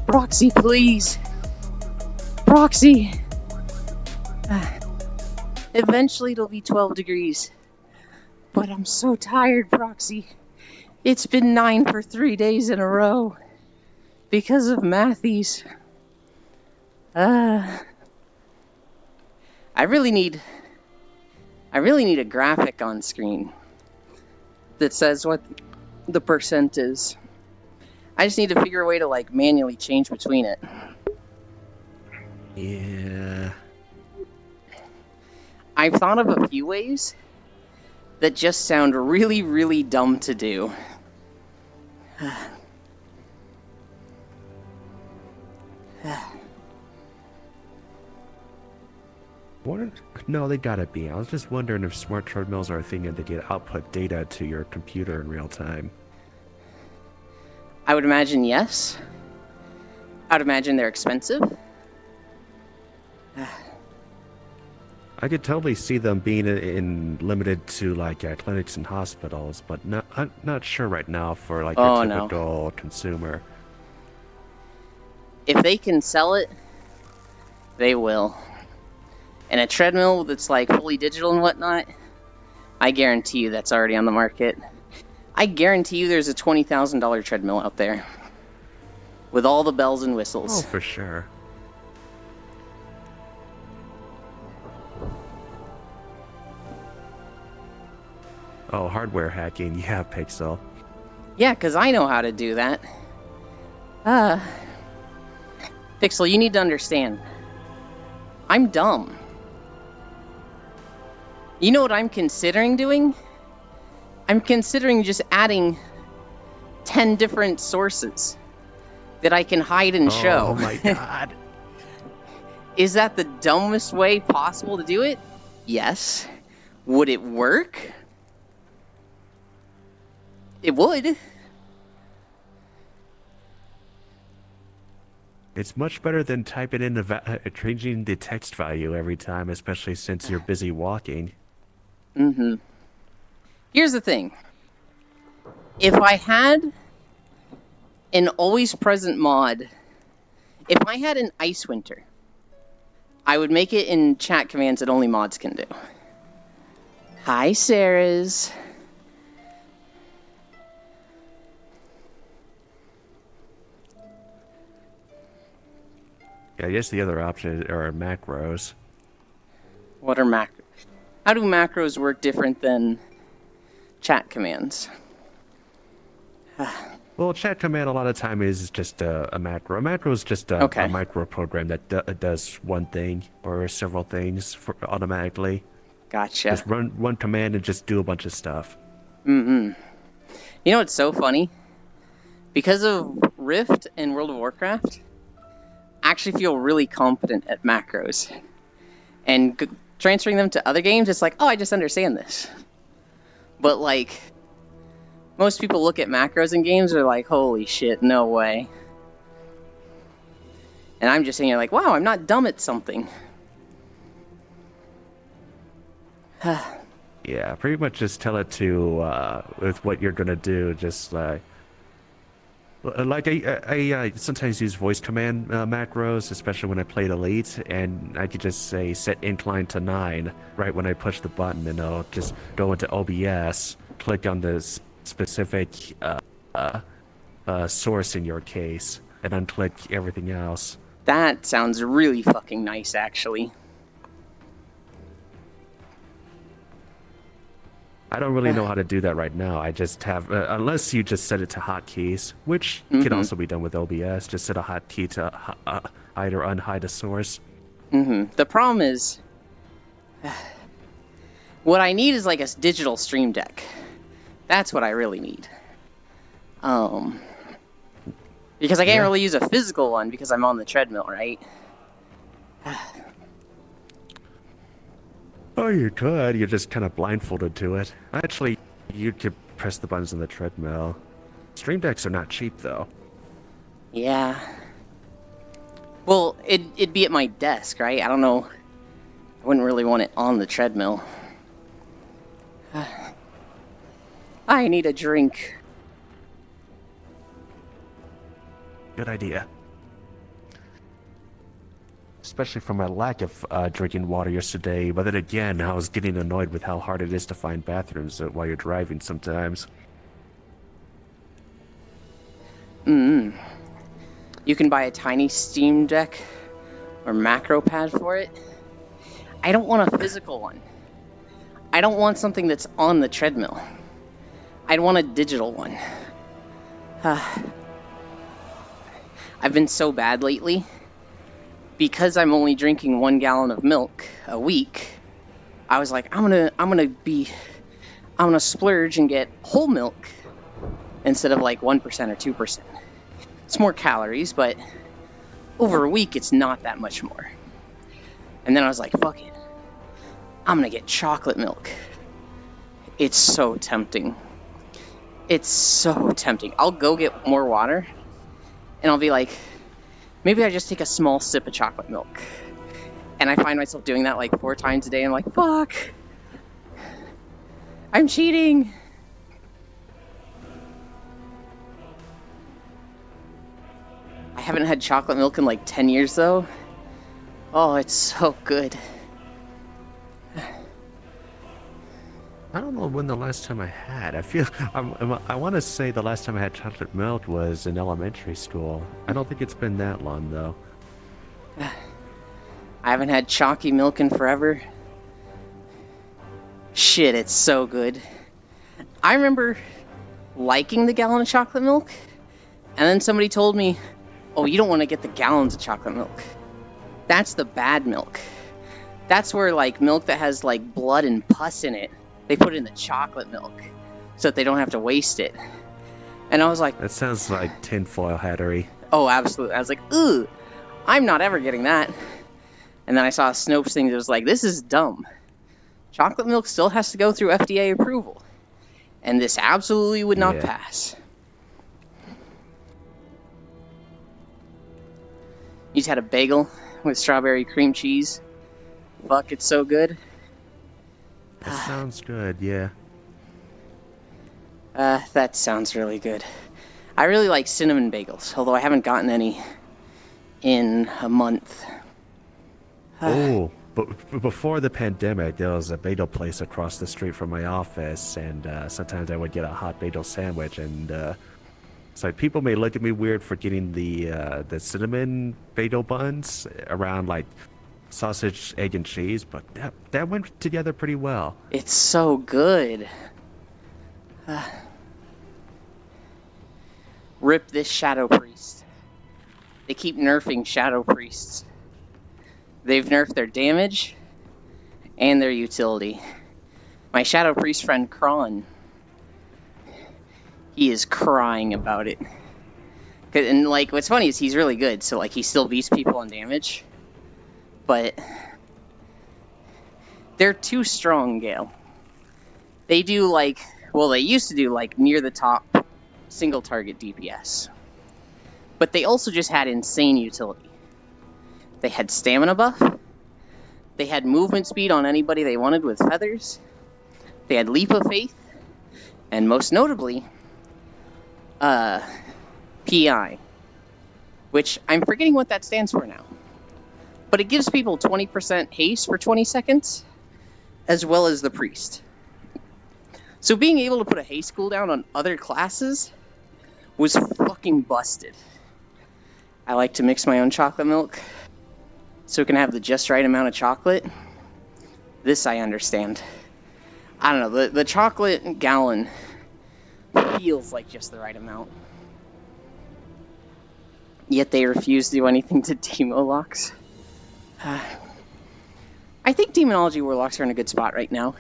Proxy, please. Proxy. Eventually it'll be 12 degrees. But I'm so tired, Proxy. It's been 9 for 3 days in a row. Because of Matthews. I really need a graphic on screen that says what the percent is. I just need to figure a way to like manually change between it. Yeah. I've thought of a few ways that just sound really, really dumb to do. No, they gotta be. I was just wondering if smart treadmills are a thing and they get output data to your computer in real time. I would imagine yes. I would imagine they're expensive. I could totally see them being in limited to like clinics and hospitals, but I'm not sure right now for like your typical consumer. If they can sell it, they will. And a treadmill that's like fully digital and whatnot, I guarantee you that's already on the market. I guarantee you there's a $20,000 treadmill out there with all the bells and whistles. Oh, for sure. Oh, hardware hacking. Yeah, Pixel. Yeah, because I know how to do that. Pixel, you need to understand. I'm dumb. You know what I'm considering doing? I'm considering just adding 10 different sources that I can hide and show. Oh my god. Is that the dumbest way possible to do it? Yes. Would it work? It would. It's much better than typing in changing the text value every time, especially since you're busy walking. Mm-hmm. Here's the thing. If I had an always present mod, if I had an Ice Winter, I would make it in chat commands that only mods can do. Hi, Sarah's. Yeah, I guess the other option are macros. What are macros? How do macros work different than chat commands? Well, chat command a lot of time is just a macro. A macro is just a micro program that does one thing or several things automatically. Gotcha. Just run one command and just do a bunch of stuff. Mm-hmm. You know what's so funny? Because of Rift and World of Warcraft, I actually feel really competent at macros. And transferring them to other games, it's like, oh, I just understand this. But, like, most people look at macros in games and are like, holy shit, no way. And I'm just sitting here like, wow, I'm not dumb at something. Yeah, pretty much just tell it to, with what you're gonna do, just like... Like I sometimes use voice command macros, especially when I played Elite, and I could just say set incline to 9 right when I push the button, and I'll just go into OBS, click on the specific source in your case, and unclick everything else. That sounds really fucking nice, actually. I don't really know how to do that right now. I just have, unless you just set it to hotkeys, which can also be done with OBS. Just set a hotkey to hide or unhide a source. The problem is, what I need is like a digital stream deck. That's what I really need. Because I can't really use a physical one because I'm on the treadmill, right? Oh, you could. You're just kind of blindfolded to it. Actually, you could press the buttons on the treadmill. Stream decks are not cheap, though. Yeah. Well, it'd be at my desk, right? I don't know. I wouldn't really want it on the treadmill. I need a drink. Good idea. Especially for my lack of drinking water yesterday, but then again, I was getting annoyed with how hard it is to find bathrooms while you're driving sometimes. You can buy a tiny Steam Deck or macro pad for it. I don't want a physical one. I don't want something that's on the treadmill. I'd want a digital one. I've been so bad lately. Because I'm only drinking 1 gallon of milk a week, I was like, I'm gonna splurge and get whole milk instead of like 1% or 2%. It's more calories, but over a week it's not that much more. And then I was like, fuck it. I'm gonna get chocolate milk. It's so tempting. It's so tempting. I'll go get more water and I'll be like, maybe I just take a small sip of chocolate milk. And I find myself doing that like 4 times a day. I'm like, fuck. I'm cheating. I haven't had chocolate milk in like 10 years though. Oh, it's so good. I don't know when the last time I had. I want to say the last time I had chocolate milk was in elementary school. I don't think it's been that long, though. I haven't had chalky milk in forever. Shit, it's so good. I remember liking the gallon of chocolate milk, and then somebody told me, oh, you don't want to get the gallons of chocolate milk. That's the bad milk. That's where, like, milk that has, like, blood and pus in it, they put it in the chocolate milk so that they don't have to waste it. And I was like... That sounds like tinfoil hattery. Oh, absolutely. I was like, ugh, I'm not ever getting that. And then I saw a Snopes thing that was like, this is dumb. Chocolate milk still has to go through FDA approval. And this absolutely would not pass. You just had a bagel with strawberry cream cheese. Fuck, it's so good. That sounds good, yeah. That sounds really good. I really like cinnamon bagels, although I haven't gotten any in a month. Oh, but before the pandemic, there was a bagel place across the street from my office, and sometimes I would get a hot bagel sandwich, and so people may look at me weird for getting the cinnamon bagel buns around, like, sausage, egg, and cheese, but that went together pretty well. It's so good. Rip this Shadow Priest. They keep nerfing Shadow Priests. They've nerfed their damage and their utility. My Shadow Priest friend Kron, he is crying about it. And like, what's funny is he's really good, so like he still beats people on damage. But they're too strong, Gale. They do like, well, they used to do like near the top single target DPS. But they also just had insane utility. They had stamina buff. They had movement speed on anybody they wanted with feathers. They had Leap of Faith. And most notably, PI, which I'm forgetting what that stands for now. But it gives people 20% haste for 20 seconds, as well as the priest. So being able to put a haste cooldown on other classes was fucking busted. I like to mix my own chocolate milk so it can have the just right amount of chocolate. This I understand. I don't know, the chocolate gallon feels like just the right amount. Yet they refuse to do anything to Demo Locks. I think Demonology Warlocks are in a good spot right now.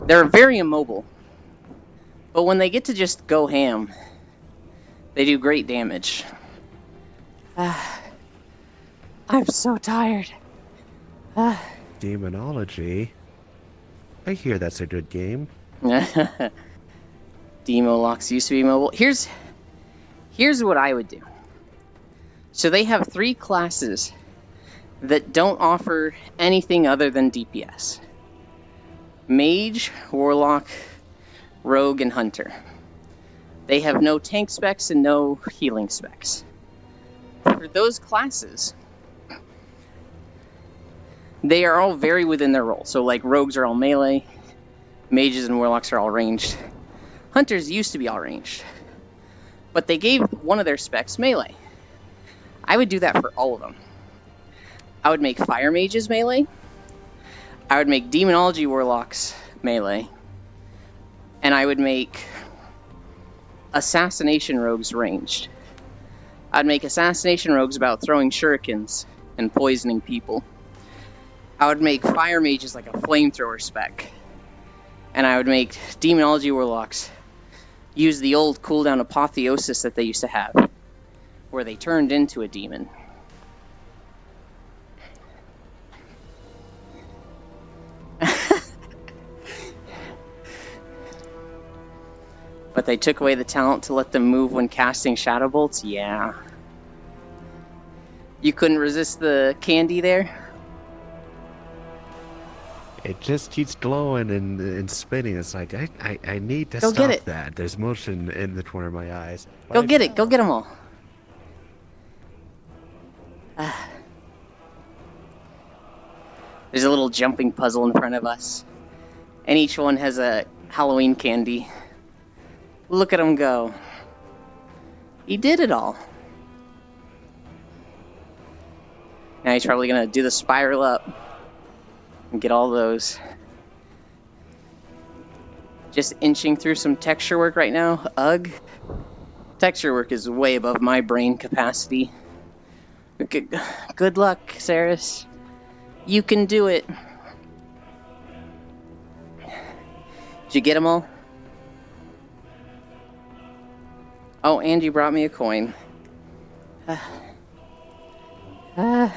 They're very immobile. But when they get to just go ham, they do great damage. I'm so tired. Demonology? I hear that's a good game. Demo Locks used to be mobile. Here's what I would do. So they have 3 classes that don't offer anything other than DPS. Mage, Warlock, Rogue, and Hunter. They have no tank specs and no healing specs. For those classes, they are all very within their role. So like Rogues are all melee, Mages and Warlocks are all ranged. Hunters used to be all ranged. But they gave one of their specs melee. I would do that for all of them. I would make Fire Mages melee. I would make Demonology Warlocks melee. And I would make Assassination Rogues ranged. I'd make Assassination Rogues about throwing shurikens and poisoning people. I would make Fire Mages like a flamethrower spec. And I would make Demonology Warlocks use the old cooldown Apotheosis that they used to have, where they turned into a demon. But they took away the talent to let them move when casting Shadow Bolts? Yeah. You couldn't resist the candy there? It just keeps glowing and spinning. It's like, I need to Go stop get it. that. There's motion in the corner of my eyes. Go get it. Go get them all. There's a little jumping puzzle in front of us. And each one has a Halloween candy. Look at him go. He did it all. Now he's probably going to do the spiral up and get all those. Just inching through some texture work right now. Ugh. Texture work is way above my brain capacity. Good luck, Saris. You can do it. Did you get them all? Oh, and you brought me a coin. Are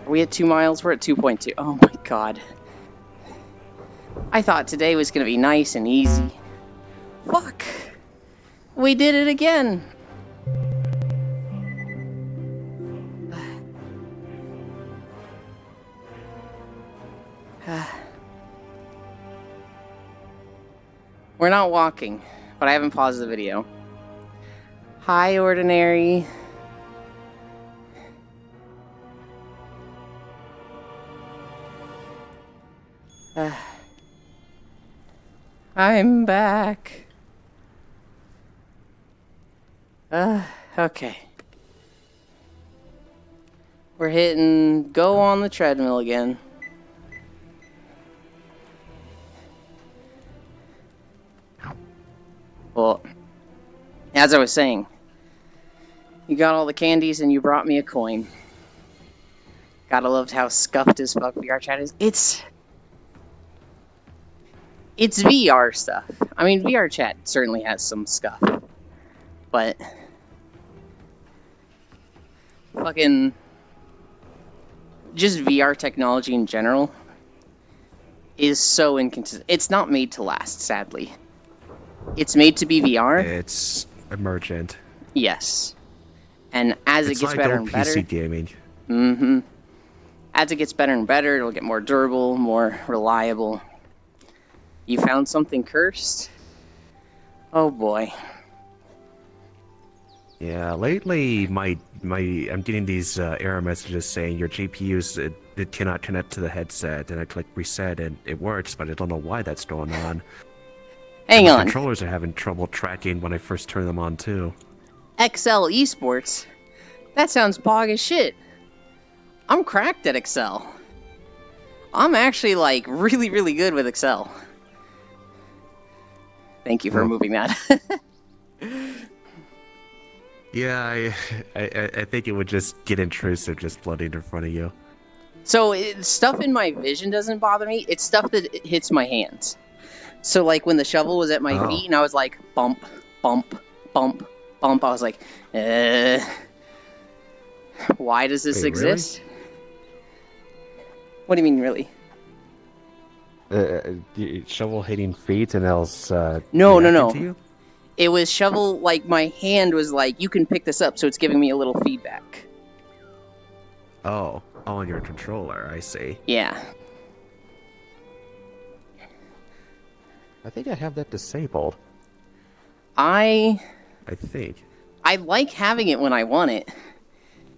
we at 2 miles? We're at 2.2. Oh my god. I thought today was going to be nice and easy. Fuck. We did it again. We're not walking, but I haven't paused the video. Hi, Ordinary. I'm back. Okay. We're hitting go on the treadmill again. Well, as I was saying, you got all the candies and you brought me a coin. Gotta love how scuffed as fuck VR chat is. It's VR stuff. I mean, VR chat certainly has some scuff. But fucking just VR technology in general is so inconsistent. It's not made to last, sadly. It's made to be VR. It's emergent. Yes. And as it gets better and better. PC gaming. Mm-hmm. As it gets better and better, it'll get more durable, more reliable. You found something cursed? Oh boy. Yeah, lately I'm getting these error messages saying your GPU's it cannot connect to the headset, and I click reset and it works, but I don't know why that's going on. And Hang my on. controllers are having trouble tracking when I first turn them on too. Excel Esports? That sounds bog as shit. I'm cracked at Excel. I'm actually, like, really, really good with Excel. Thank you for moving that. Yeah, I think it would just get intrusive just floating in front of you. So, stuff in my vision doesn't bother me. It's stuff that hits my hands. So, like, when the shovel was at my feet and I was like, bump, bump, bump, bump, I was like, why does this exist? Really? What do you mean, really? Shovel hitting feet and else No. to you? It was shovel, like, my hand was like, you can pick this up, so it's giving me a little feedback. Oh, on your controller, I see. Yeah. I think I have that disabled. I think. I like having it when I want it.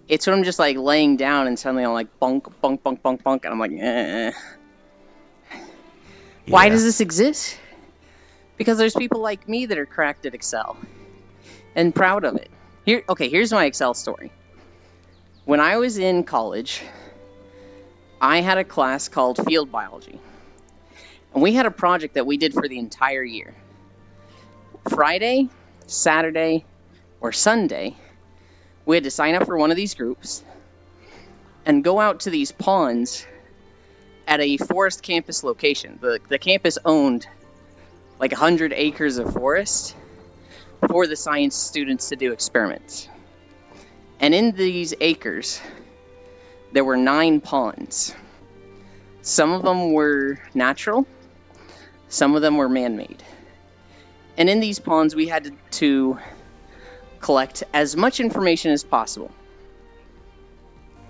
It's when I'm just, like, laying down and suddenly I'm like, bunk, bunk, bunk, bunk, bunk, and I'm like, Why does this exist? Because there's people like me that are cracked at Excel. And proud of it. Here's my Excel story. When I was in college, I had a class called Field Biology. And we had a project that we did for the entire year. Friday, Saturday, or Sunday, we had to sign up for one of these groups and go out to these ponds at a forest campus location. The campus owned like 100 acres of forest for the science students to do experiments. And in these acres, there were 9 ponds. Some of them were natural, some of them were man-made. And in these ponds, we had to collect as much information as possible.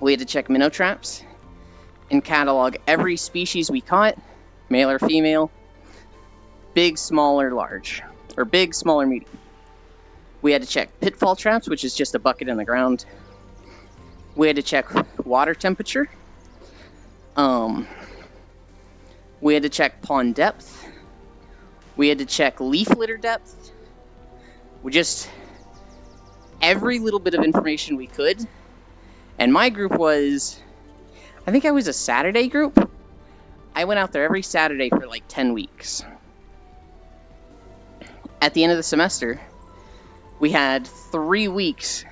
We had to check minnow traps and catalog every species we caught, male or female, big, small, or large, or big, small, or medium. We had to check pitfall traps, which is just a bucket in the ground. We had to check water temperature. We had to check pond depth. We had to check leaf litter depth. Every little bit of information we could. And my group was, I think I was a Saturday group. I went out there every Saturday for like 10 weeks. At the end of the semester, we had 3 weeks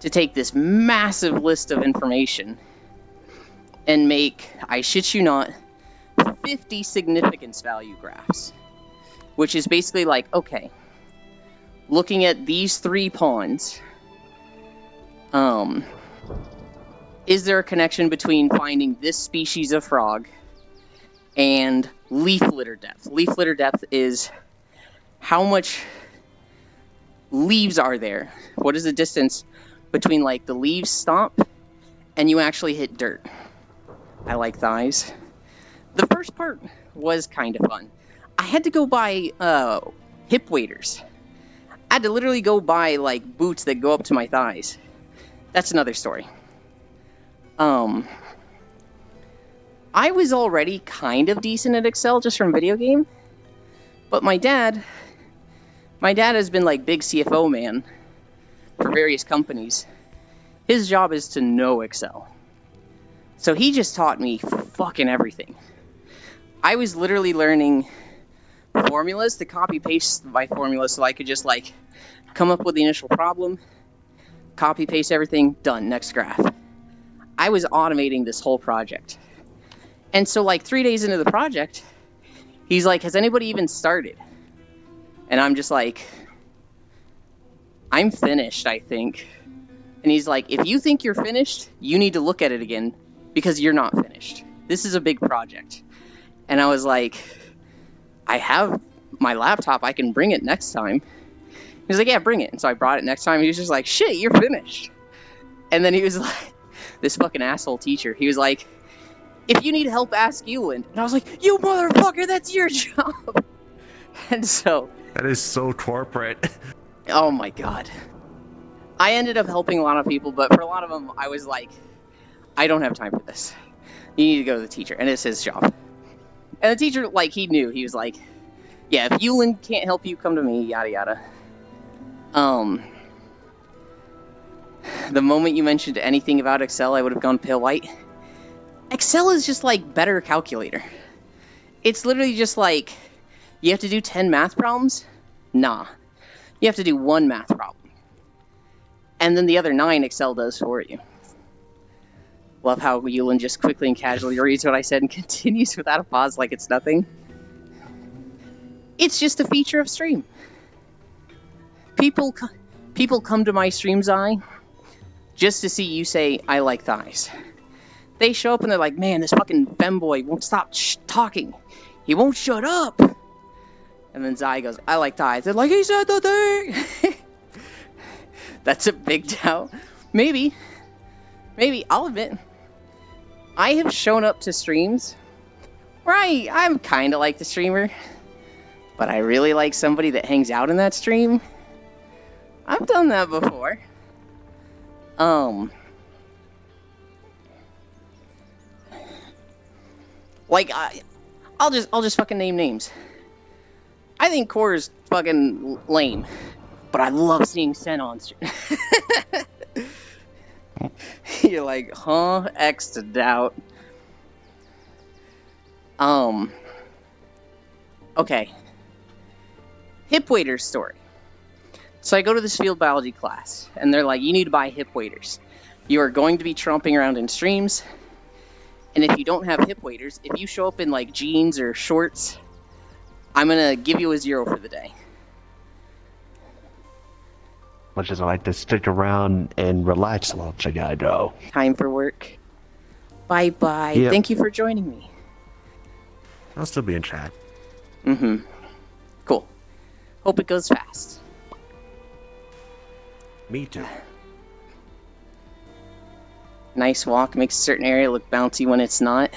to take this massive list of information and make, I shit you not, 50 significance value graphs. Which is basically like, okay, looking at these 3 ponds, is there a connection between finding this species of frog and leaf litter depth? Leaf litter depth is how much leaves are there? What is the distance between, like, the leaves stop and you actually hit dirt? I like thighs. The first part was kind of fun. I had to go buy hip waders. I had to literally go buy, like, boots that go up to my thighs. That's another story. I was already kind of decent at Excel just from video game, but my dad has been, like, big CFO man for various companies. His job is to know Excel. So he just taught me fucking everything. I was literally learning formulas to copy-paste my formulas so I could just, like, come up with the initial problem, copy-paste everything, done, next graph. I was automating this whole project. And so, like, 3 days into the project, he's like, has anybody even started? And I'm just like, I'm finished, I think. And he's like, if you think you're finished, you need to look at it again because you're not finished. This is a big project. And I was like, I have my laptop. I can bring it next time. He was like, yeah, bring it. And so I brought it next time. He was just like, shit, you're finished. And then he was like, this fucking asshole teacher. He was like, if you need help, ask Ewan. And I was like, you motherfucker, that's your job. And so... That is so corporate. Oh my god. I ended up helping a lot of people, but for a lot of them, I was like, I don't have time for this. You need to go to the teacher, and it's his job. And the teacher, like, he knew. He was like, yeah, if Ewan can't help you, come to me, yada yada. The moment you mentioned anything about Excel, I would have gone pale white. Excel is just like better calculator. It's literally just like, you have to do 10 math problems? Nah. You have to do 1 math problem. And then the other 9 Excel does for you. Love how Ewan just quickly and casually reads what I said and continues without a pause like it's nothing. It's just a feature of Stream. People come to my streams, just to see you say, I like thighs. They show up and they're like, man, this fucking femboy won't stop talking. He won't shut up. And then Zai goes, I like thighs. They're like, he said the thing. That's a big doubt. Maybe, I'll admit, I have shown up to streams where I'm kind of like the streamer, but I really like somebody that hangs out in that stream. I've done that before. Like, I'll just fucking name names. I think Core is fucking lame, but I love seeing Sen on stream. You're like, huh? X to doubt. Okay. Hip waders story. So I go to this field biology class, and they're like, you need to buy hip waders. You are going to be tromping around in streams, and if you don't have hip waders, if you show up in like jeans or shorts, I'm gonna give you a 0 for the day. Much as I like to stick around and relax while I gotta go. Time for work. Bye-bye. Yep. Thank you for joining me. I'll still be in chat. Mm-hmm. Cool. Hope it goes fast. Me too. Nice walk. Makes a certain area look bouncy when it's not.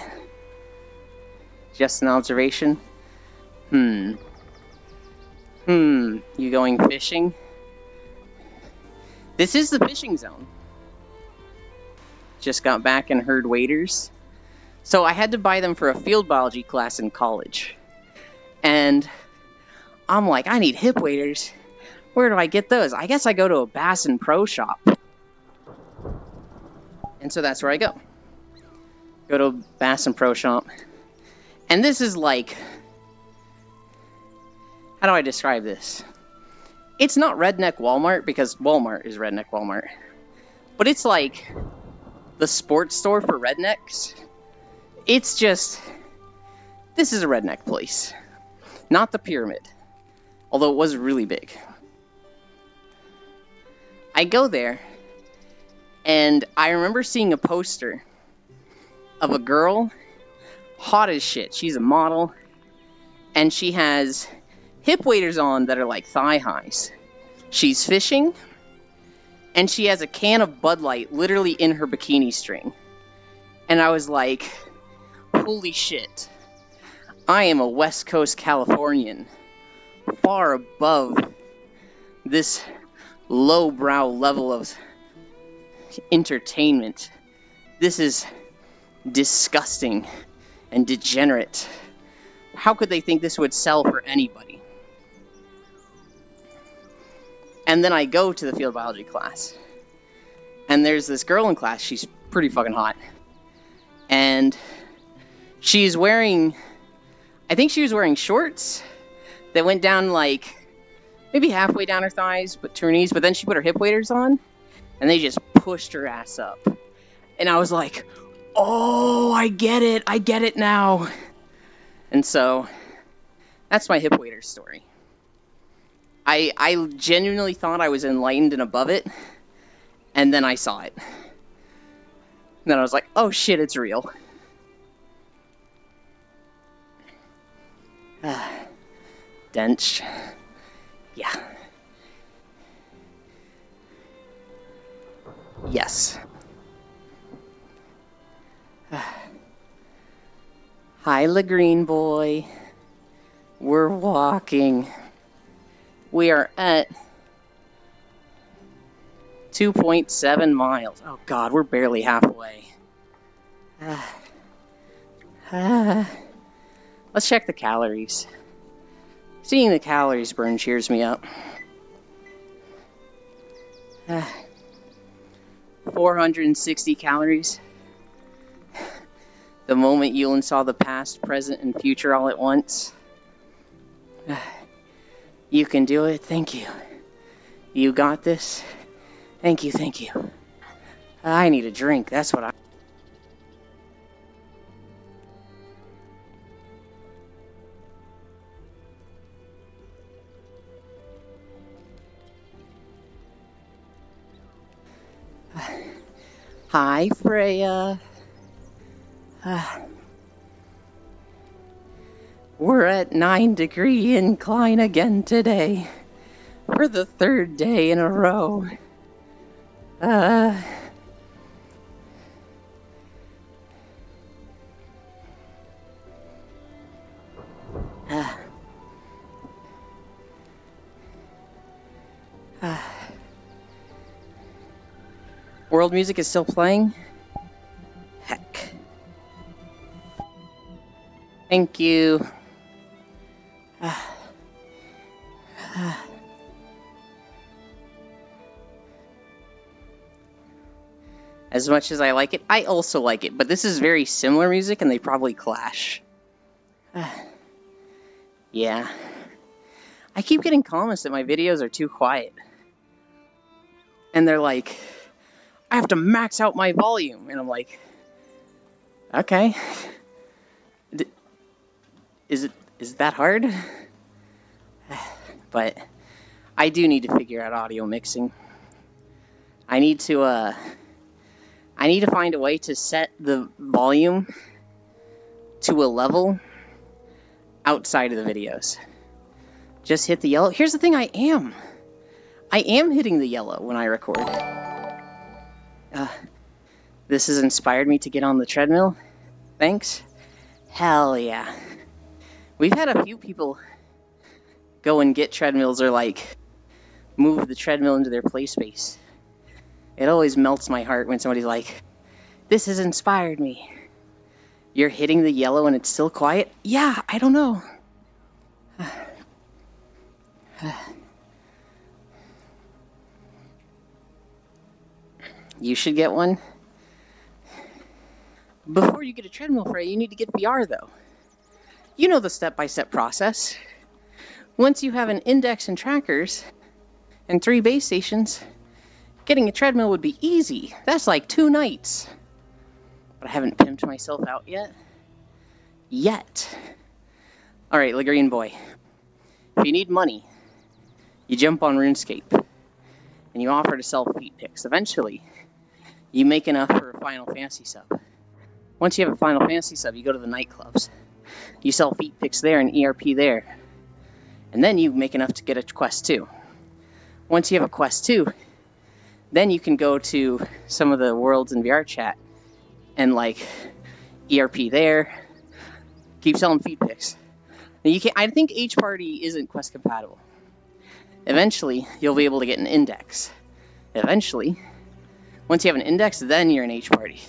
Just an observation. You going fishing? This is the fishing zone. Just got back and heard waders. So I had to buy them for a field biology class in college. And I'm like, I need hip waders. Where do I get those? I guess I go to a Bass and Pro shop. And so that's where I go. Go to a Bass and Pro shop. And this is like... How do I describe this? It's not Redneck Walmart, because Walmart is Redneck Walmart. But it's like the sports store for rednecks. It's just... This is a redneck place. Not the Pyramid. Although it was really big. I go there, and I remember seeing a poster of a girl, hot as shit. She's a model, and she has hip waders on that are like thigh highs. She's fishing, and she has a can of Bud Light literally in her bikini string. And I was like, holy shit. I am a West Coast Californian, far above this lowbrow level of entertainment. This is disgusting and degenerate. How could they think this would sell for anybody? And then I go to the field biology class, and there's this girl in class. She's pretty fucking hot, and she's wearing, I think she was wearing shorts that went down like maybe halfway down her thighs, but to her knees, but then she put her hip waders on, and they just pushed her ass up. And I was like, oh, I get it now. And so, that's my hip waders story. I genuinely thought I was enlightened and above it, and then I saw it. And then I was like, oh shit, it's real. Dench. Yeah. Yes. Hi, Lagreen boy. We're walking. We are at 2.7 miles. Oh God, we're barely halfway. Let's check the calories. Seeing the calories burn cheers me up. 460 calories. The moment Yulin saw the past, present, and future all at once. You can do it. Thank you. You got this. Thank you, thank you. I need a drink. That's what I... Hi, Freya. We're at 9-degree incline again today. For the 3rd day in a row. World music is still playing? Heck. Thank you. As much as I like it, I also like it, but this is very similar music and they probably clash. Yeah. I keep getting comments that my videos are too quiet. And they're like, I have to max out my volume. And I'm like, okay. Is it that hard? But I do need to figure out audio mixing. I need to find a way to set the volume to a level outside of the videos. Just hit the yellow. Here's the thing, I am hitting the yellow when I record. This has inspired me to get on the treadmill. Thanks. Hell yeah. We've had a few people go and get treadmills or like move the treadmill into their play space. It always melts my heart when somebody's like, this has inspired me. You're hitting the yellow and it's still quiet? Yeah, I don't know. You should get one. Before you get a treadmill, Frey, you need to get VR, though. You know the step-by-step process. Once you have an index and trackers and 3 base stations, getting a treadmill would be easy. That's like 2 nights. But I haven't pimped myself out yet. Alright, Lagreen boy. If you need money, you jump on RuneScape, and you offer to sell feet picks. Eventually, you make enough for a Final Fantasy sub. Once you have a Final Fantasy sub, you go to the nightclubs. You sell feet picks there and ERP there. And then you make enough to get a Quest 2. Once you have a Quest 2, then you can go to some of the worlds in VR chat and like ERP there. Keep selling feet picks. Now you can't, I think H Party isn't Quest compatible. Eventually, you'll be able to get an index. Eventually, once you have an index, then you're an H Party.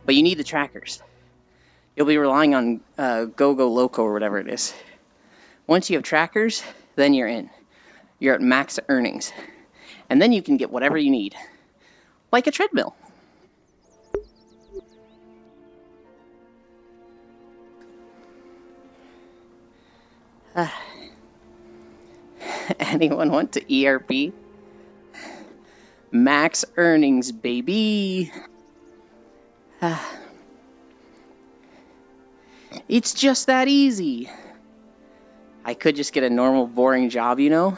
But you need the trackers. You'll be relying on GoGo Loco or whatever it is. Once you have trackers, then you're in. You're at max earnings. And then you can get whatever you need. Like a treadmill. Anyone want to ERP? Max earnings, baby. It's just that easy. I could just get a normal, boring job, you know?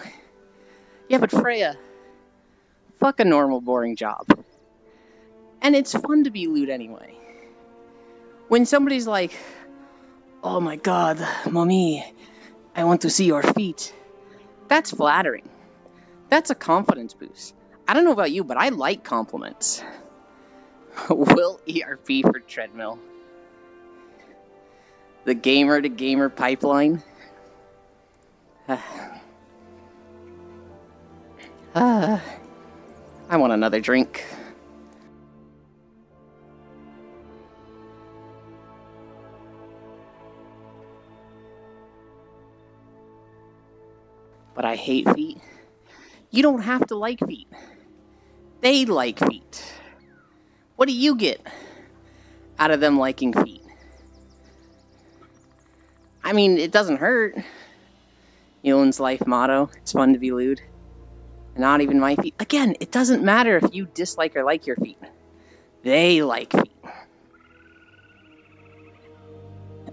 Yeah, but Freya, fuck a normal, boring job. And it's fun to be loot anyway. When somebody's like, oh my god, mommy, I want to see your feet. That's flattering. That's a confidence boost. I don't know about you, but I like compliments. Will ERP for treadmill. The gamer to gamer pipeline. I want another drink. But I hate feet. You don't have to like feet. They like feet. What do you get out of them liking feet? I mean, it doesn't hurt. Elan's life motto, it's fun to be lewd. Not even my feet. Again, it doesn't matter if you dislike or like your feet. They like feet.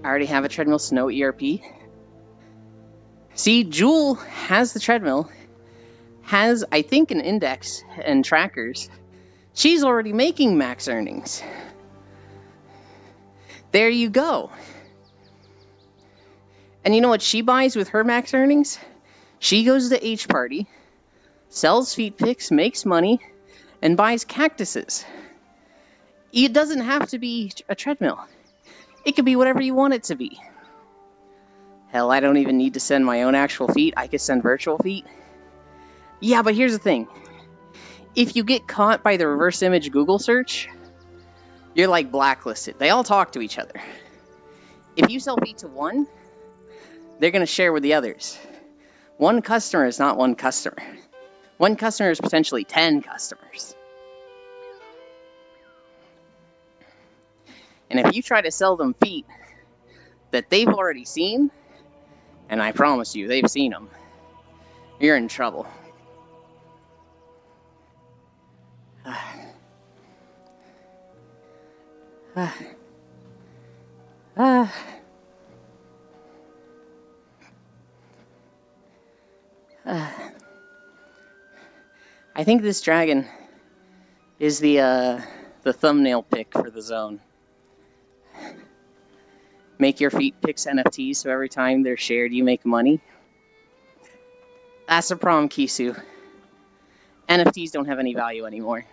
I already have a treadmill, so no ERP. See, Jewel has the treadmill, has, I think, an index and trackers. She's already making max earnings. There you go. And you know what she buys with her max earnings? She goes to H Party, sells feet pics, makes money, and buys cactuses. It doesn't have to be a treadmill. It could be whatever you want it to be. Hell, I don't even need to send my own actual feet. I could send virtual feet. Yeah, but here's the thing. If you get caught by the reverse image Google search, you're like blacklisted. They all talk to each other. If you sell feet to one, they're going to share with the others. One customer is not one customer. One customer is potentially 10 customers. And if you try to sell them feet that they've already seen, and I promise you, they've seen them, you're in trouble. I think this dragon is the thumbnail pic for the zone. Make your feet pics NFTs, so every time they're shared, you make money. That's the problem, Kisu. NFTs don't have any value anymore.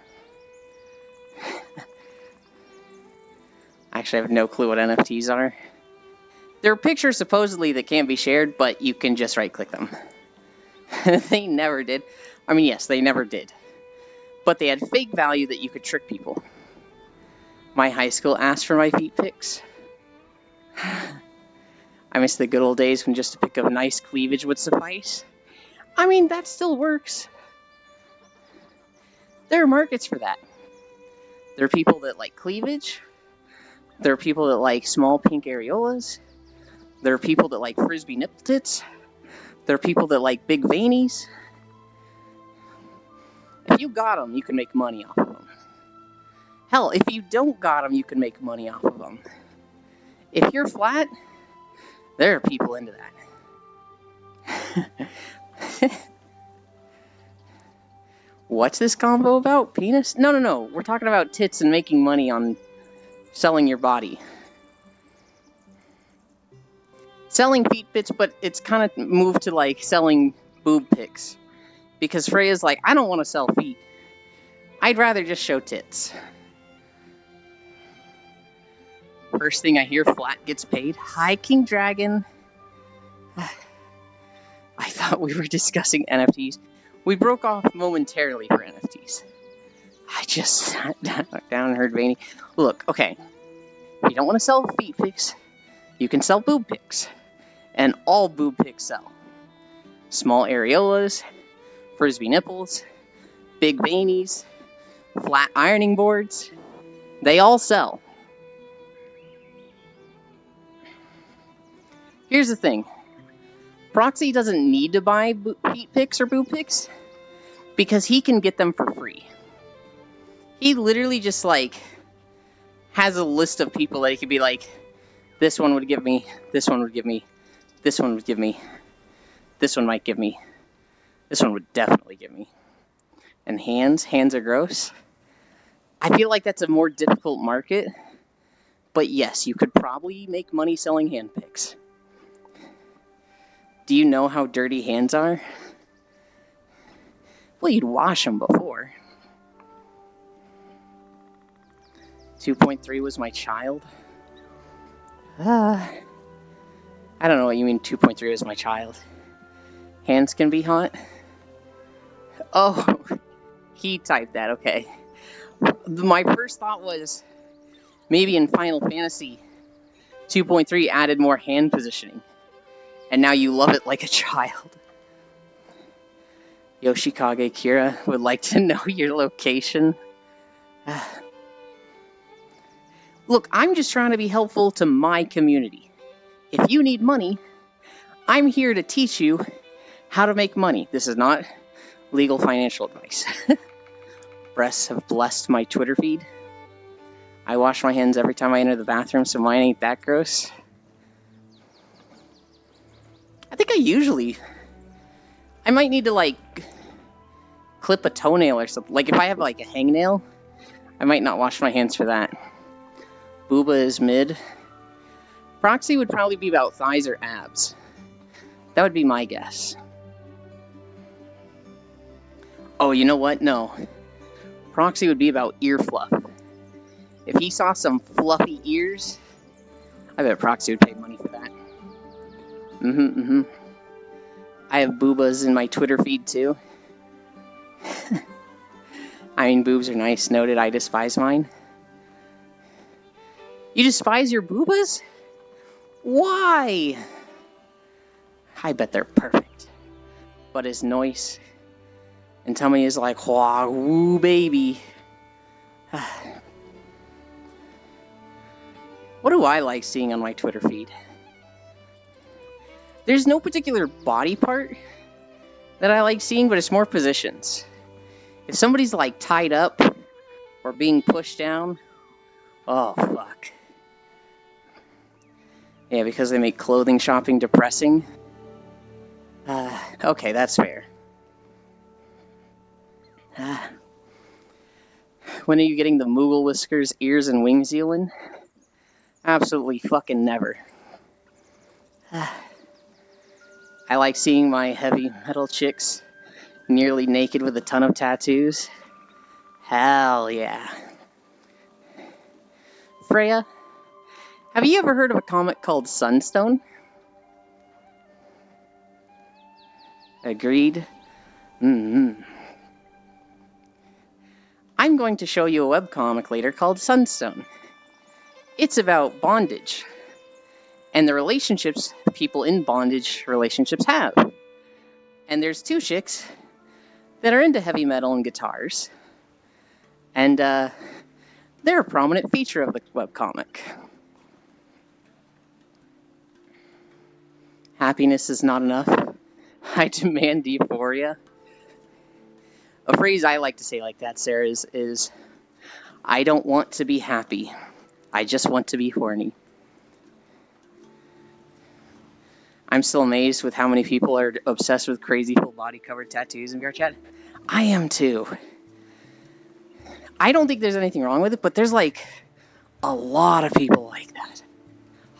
Actually, I have no clue what NFTs are. There are pictures supposedly that can't be shared, but you can just right-click them. They never did. I mean, yes, they never did. But they had fake value that you could trick people. My high school asked for my feet pics. I miss the good old days when just a pic of nice cleavage would suffice. I mean, that still works. There are markets for that. There are people that like cleavage. There are people that like small pink areolas. There are people that like frisbee nipple tits. There are people that like big veinies. If you got them, you can make money off of them. Hell, if you don't got them, you can make money off of them. If you're flat, there are people into that. What's this combo about? Penis? No. We're talking about tits and making money on selling your body. Selling feet pics, but it's kind of moved to like selling boob pics. Because Freya's like, I don't want to sell feet. I'd rather just show tits. First thing I hear, flat gets paid. Hi, King Dragon. I thought we were discussing NFTs. We broke off momentarily for NFTs. I just sat down and heard Vaney. Look, okay. If you don't want to sell feet pics, you can sell boob pics. And all boob pics sell. Small areolas, frisbee nipples, big veinies, flat ironing boards. They all sell. Here's the thing. Proxy doesn't need to buy feet pics or boob pics because he can get them for free. He literally just like has a list of people that he could be like, this one would give me, this one would give me, this one would give me, this one might give me, this one would definitely give me. And hands are gross. I feel like that's a more difficult market, but yes, you could probably make money selling hand pics. Do you know how dirty hands are? Well, you'd wash them before. 2.3 was my child. I don't know what you mean 2.3 is my child. Hands can be hot? Oh, he typed that, okay. My first thought was maybe in Final Fantasy 2.3 added more hand positioning, and now you love it like a child. Yoshikage Kira would like to know your location. Look, I'm just trying to be helpful to my community. If you need money, I'm here to teach you how to make money. This is not legal financial advice. Breasts have blessed my Twitter feed. I wash my hands every time I enter the bathroom, so mine ain't that gross. I think I might need to, like, clip a toenail or something. Like, if I have, like, a hangnail, I might not wash my hands for that. Booba is mid. Proxy would probably be about thighs or abs. That would be my guess. Oh, you know what? No. Proxy would be about ear fluff. If he saw some fluffy ears, I bet Proxy would pay money for that. I have boobas in my Twitter feed too. I mean, boobs are nice. Noted, I despise mine. You despise your boobas? Why? I bet they're perfect. But his noise and tummy is like, wah, woo, baby. What do I like seeing on my Twitter feed? There's no particular body part that I like seeing, but it's more positions. If somebody's like tied up or being pushed down, oh fuck. Yeah, because they make clothing shopping depressing. Okay, that's fair. When are you getting the Moogle whiskers, ears, and wings, Zealand? Absolutely fucking never. I like seeing my heavy metal chicks nearly naked with a ton of tattoos. Hell yeah. Freya, have you ever heard of a comic called Sunstone? Agreed. I'm going to show you a webcomic later called Sunstone. It's about bondage and the relationships people in bondage relationships have. And there's two chicks that are into heavy metal and guitars. And they're a prominent feature of the webcomic. Happiness is not enough. I demand euphoria. A phrase I like to say like that, Sarah, is I don't want to be happy. I just want to be horny. I'm still amazed with how many people are obsessed with crazy full body covered tattoos in VR chat. I am too. I don't think there's anything wrong with it, but there's like a lot of people like that.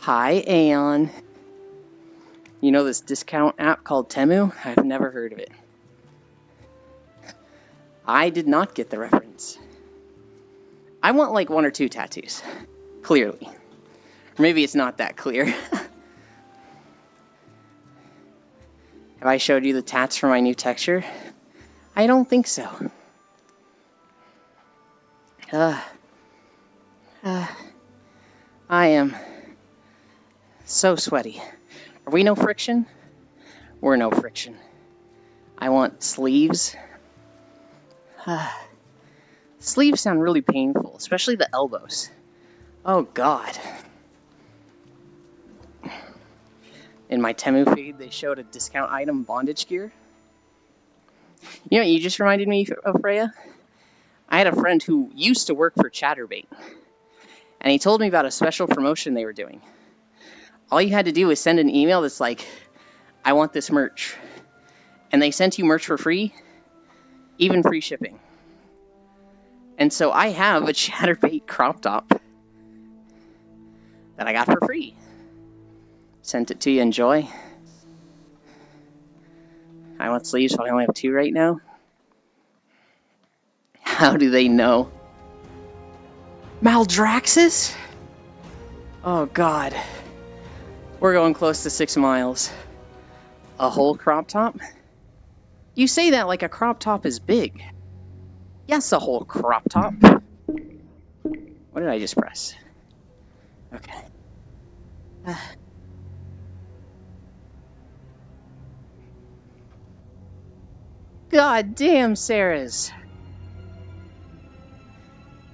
Hi, Aeon. You know this discount app called Temu? I've never heard of it. I did not get the reference. I want like 1 or 2 tattoos. Clearly. Or maybe it's not that clear. Have I showed you the tats for my new texture? I don't think so. I am so sweaty. Are we no friction? We're no friction. I want sleeves. Sleeves sound really painful, especially the elbows. Oh god. In my Temu feed, they showed a discount item, bondage gear. You know what you just reminded me of, Freya? I had a friend who used to work for Chatterbait, and he told me about a special promotion they were doing. All you had to do was send an email that's like, I want this merch. And they sent you merch for free, even free shipping. And so I have a Chatterbait crop top that I got for free. Sent it to you, enjoy. I want sleeves, but I only have 2 right now. How do they know? Maldraxxus? Oh god. We're going close to 6 miles. A whole crop top? You say that like a crop top is big. Yes, a whole crop top. What did I just press? Okay. God damn, Sarah's.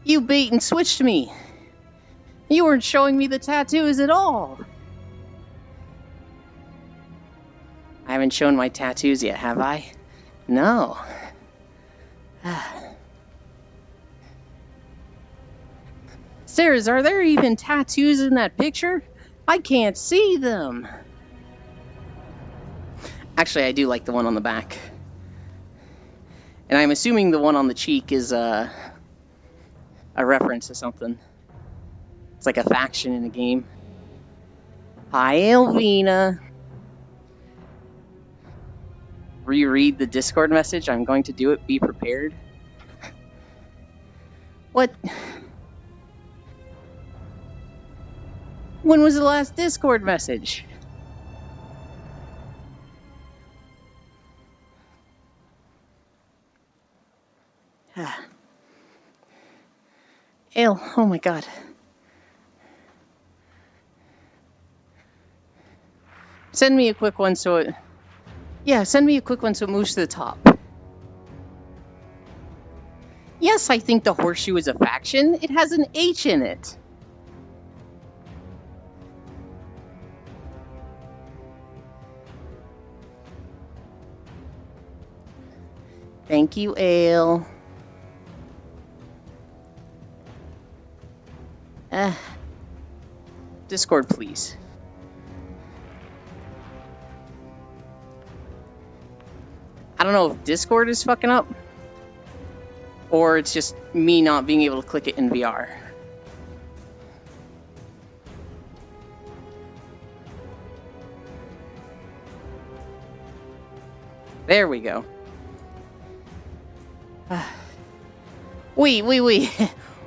You bait and switched me. You weren't showing me the tattoos at all. I haven't shown my tattoos yet, have I? No. Sarah's, are there even tattoos in that picture? I can't see them. Actually, I do like the one on the back. And I'm assuming the one on the cheek is a reference to something. It's like a faction in a game. Hi, Elvina. Reread the Discord message. I'm going to do it. Be prepared. What? When was the last Discord message? Ale, oh my god. Send me a quick one so it... Yeah, send me a quick one so it moves to the top. Yes, I think the horseshoe is a faction. It has an H in it. Thank you, Ale. Discord, please. I don't know if Discord is fucking up, or it's just me not being able to click it in VR. There we go. Wait.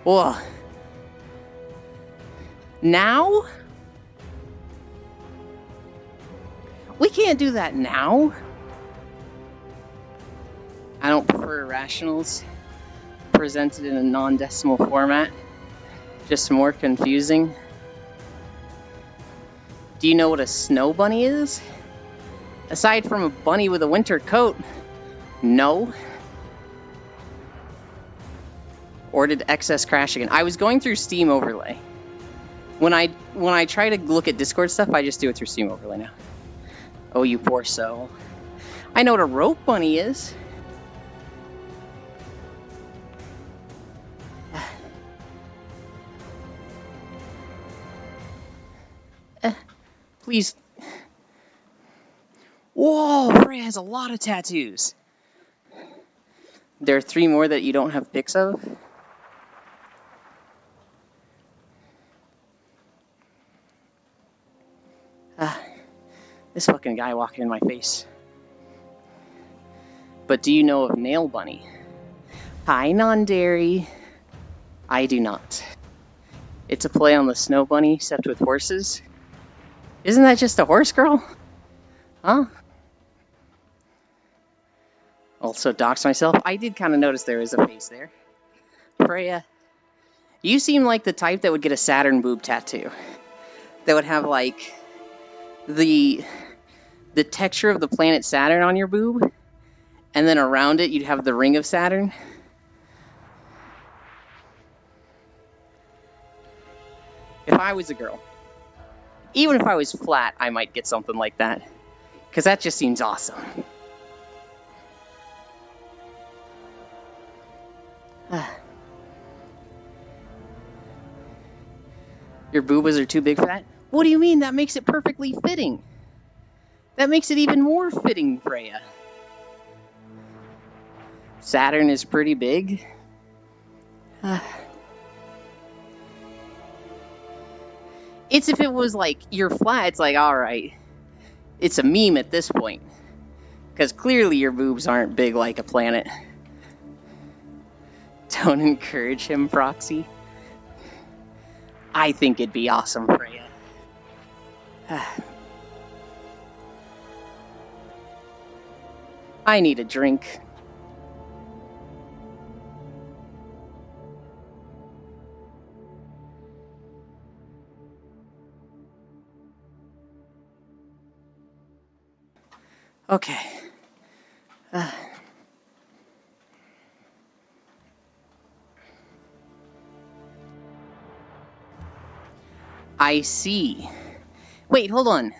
Whoa. Now? We can't do that now. I don't prefer irrationals presented in a non-decimal format. Just more confusing. Do you know what a snow bunny is? Aside from a bunny with a winter coat, no. Or did XS crash again? I was going through Steam Overlay. When I try to look at Discord stuff, I just do it through Steam Overlay now. Oh, you poor soul. I know what a rope bunny is. Please. Whoa, Freya has a lot of tattoos. There are 3 more that you don't have pics of? This fucking guy walking in my face. But do you know of Nail Bunny? Hi, non-dairy. I do not. It's a play on the Snow Bunny, except with horses. Isn't that just a horse girl? Huh? Also doxed myself. I did kind of notice there was a face there. Freya, you seem like the type that would get a Saturn boob tattoo. That would have, like, the texture of the planet Saturn on your boob, and then around it you'd have the ring of Saturn. If I was a girl, even if I was flat, I might get something like that. Because that just seems awesome. Your boobas are too big for that? What do you mean? That makes it perfectly fitting. That makes it even more fitting, Freya. Saturn is pretty big. It's if it was like, you're flat, it's like, alright. It's a meme at this point. Because clearly your boobs aren't big like a planet. Don't encourage him, Proxy. I think it'd be awesome, Freya. I need a drink. Okay. I see. Wait, hold on.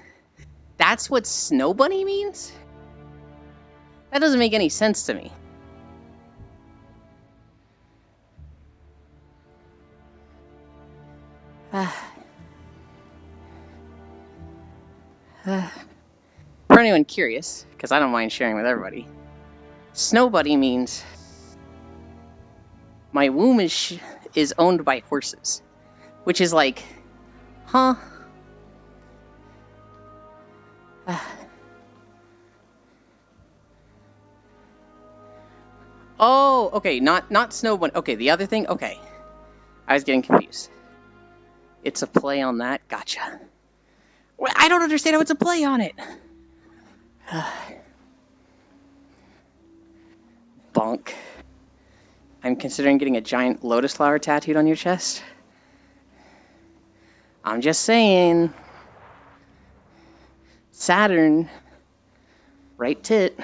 That's what Snow Bunny means? That doesn't make any sense to me. For anyone curious, because I don't mind sharing with everybody, Snow Bunny means my womb is owned by horses, which is like, huh? Oh, okay, not Snow Bunny. Okay, the other thing. Okay, I was getting confused. It's a play on that. Gotcha. Well, I don't understand how it's a play on it. Bonk. I'm considering getting a giant lotus flower tattooed on your chest. I'm just saying. Saturn. Right tit.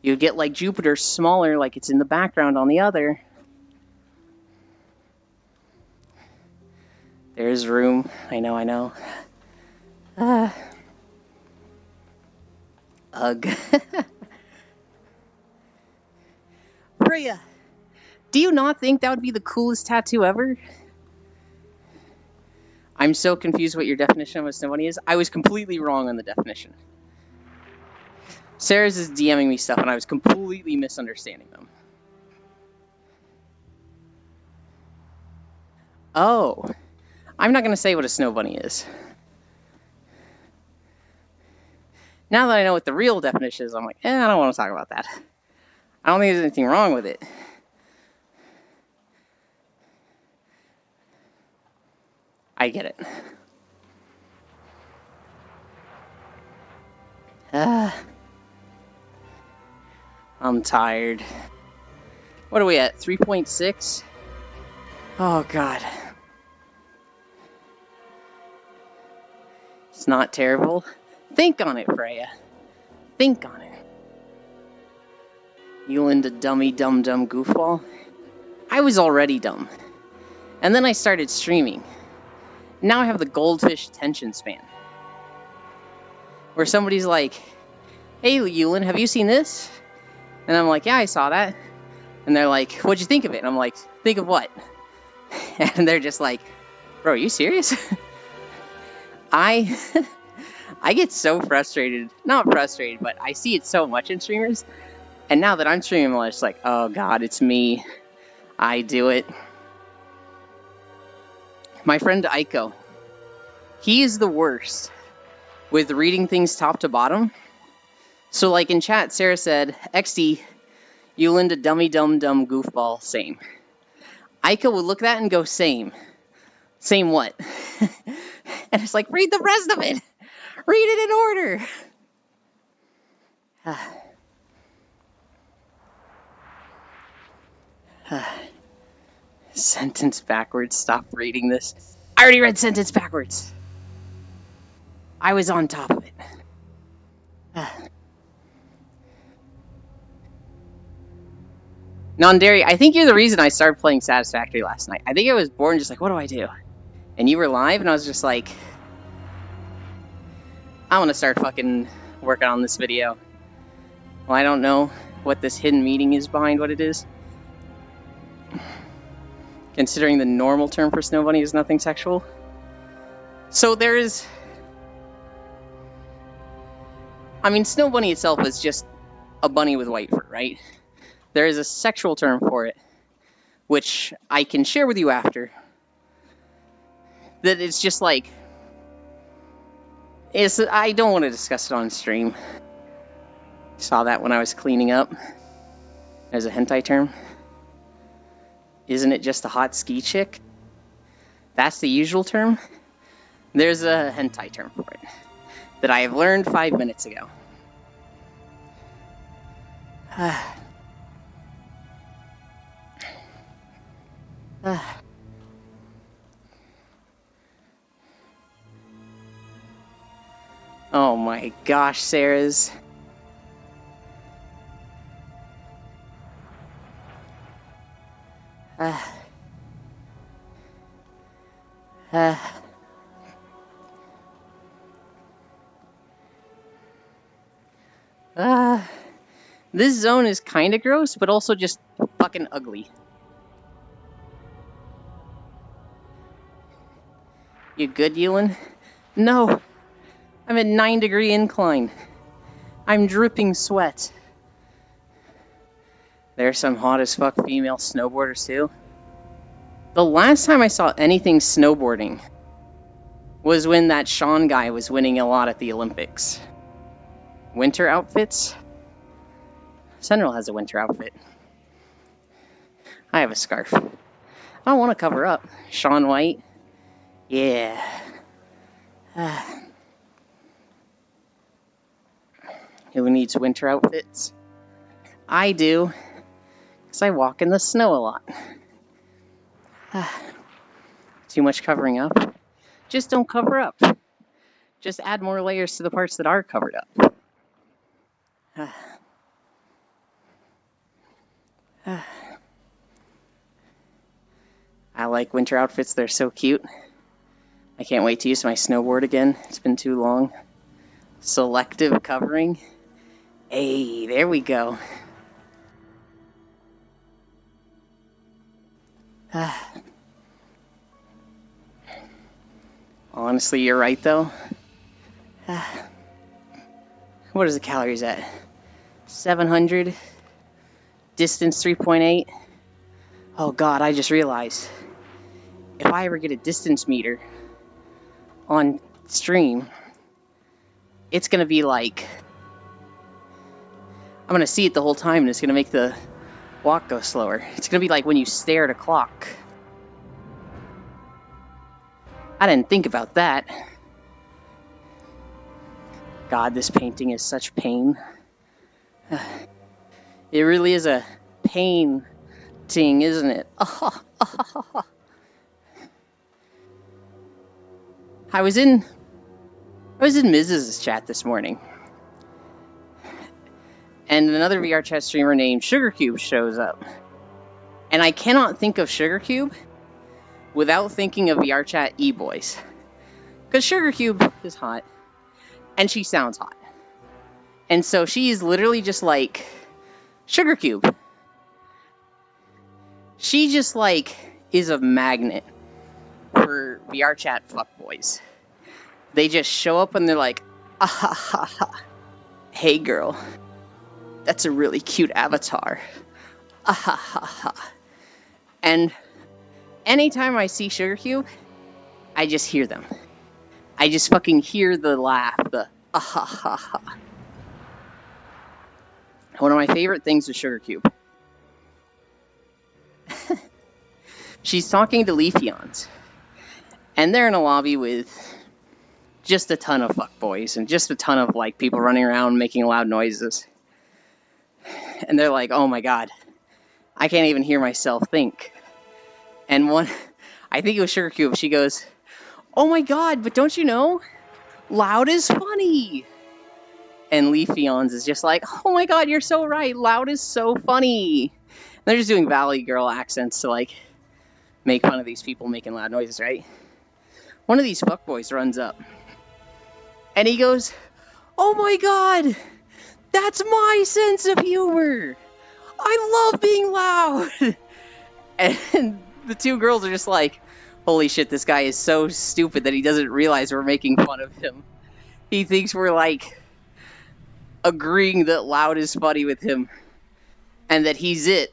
You get like Jupiter smaller, like it's in the background on the other. There's room. I know. Ugh. Freya, do you not think that would be the coolest tattoo ever? I'm so confused what your definition of a Snow Bunny is. I was completely wrong on the definition. Sarah's is DMing me stuff and I was completely misunderstanding them. Oh. I'm not going to say what a Snow Bunny is. Now that I know what the real definition is, I'm like, I don't want to talk about that. I don't think there's anything wrong with it. I get it. I'm tired. What are we at? 3.6? Oh, God. It's not terrible. Think on it, Freya. Think on it. Yulinda dummy dumb goofball. I was already dumb. And then I started streaming. Now I have the goldfish attention span. Where somebody's like, hey, Yulin, have you seen this? And I'm like, yeah, I saw that. And they're like, what'd you think of it? And I'm like, think of what? And they're just like, bro, are you serious? I get so frustrated. Not frustrated, but I see it so much in streamers. And now that I'm streaming, I'm just like, oh god, it's me. I do it. My friend Aiko, he is the worst with reading things top to bottom. So like in chat, Sarah said, XD, Yulinda dummy dumb goofball, same. Aiko would look at that and go, same. Same what? And it's like, read the rest of it. Read it in order. Sentence backwards. Stop reading this. I already read sentence backwards. I was on top of it. Nondary, I think you're the reason I started playing Satisfactory last night. I think I was born just like, what do I do? And you were live, and I was just like, I want to start fucking working on this video. Well, I don't know what this hidden meaning is behind what it is. Considering the normal term for Snow Bunny is nothing sexual. So there is... I mean, Snow Bunny itself is just a bunny with white fur, right? There is a sexual term for it, which I can share with you after. That it's just like... I don't want to discuss it on stream. Saw that when I was cleaning up. There's a hentai term. Isn't it just a hot ski chick? That's the usual term. There's a hentai term for it that I have learned 5 minutes ago. Oh my gosh, Sarah's. This zone is kind of gross, but also just fucking ugly. You good, Ewan? No. I'm at 9-degree incline. I'm dripping sweat. There's some hot as fuck female snowboarders too. The last time I saw anything snowboarding was when that Sean guy was winning a lot at the Olympics. Winter outfits? Central has a winter outfit. I have a scarf. I don't want to cover up. Shaun White? Yeah. Who needs winter outfits? I do. Because I walk in the snow a lot. Too much covering up? Just don't cover up. Just add more layers to the parts that are covered up. I like winter outfits. They're so cute. I can't wait to use my snowboard again. It's been too long. Selective covering. Hey, there we go. Honestly, you're right, though. What is the calories at? 700. Distance 3.8. Oh, God, I just realized. If I ever get a distance meter on stream, it's going to be like... I'm going to see it the whole time, and it's going to make the walk go slower. It's going to be like when you stare at a clock. I didn't think about that. God, this painting is such pain. It really is a painting, isn't it? I was in Mrs.'s chat this morning, and another VR chat streamer named SugarCube shows up. And I cannot think of SugarCube without thinking of VR chat E-Boys. Because SugarCube is hot, and she sounds hot. And so she's literally just like SugarCube. She just like is a magnet for VR chat fuckboys. They just show up and they're like, ah ha ha ha. Hey girl, that's a really cute avatar. Ah ha ha ha. And anytime I see SugarCube, I just hear them. I just fucking hear the laugh, the ah ha ha ha. One of my favorite things with SugarCube. She's talking to Leafeons. And they're in a lobby with just a ton of fuckboys and just a ton of like people running around making loud noises. And they're like, oh my god, I can't even hear myself think. And one, I think it was SugarCube, she goes, oh my god, but don't you know? Loud is funny. And Leafeons is just like, oh my god, you're so right, loud is so funny. And they're just doing Valley Girl accents to like make fun of these people making loud noises, right? One of these fuckboys runs up. And he goes, oh my god, that's my sense of humor. I love being loud. And the two girls are just like, holy shit, this guy is so stupid that he doesn't realize we're making fun of him. He thinks we're like agreeing that loud is funny with him. And that he's it.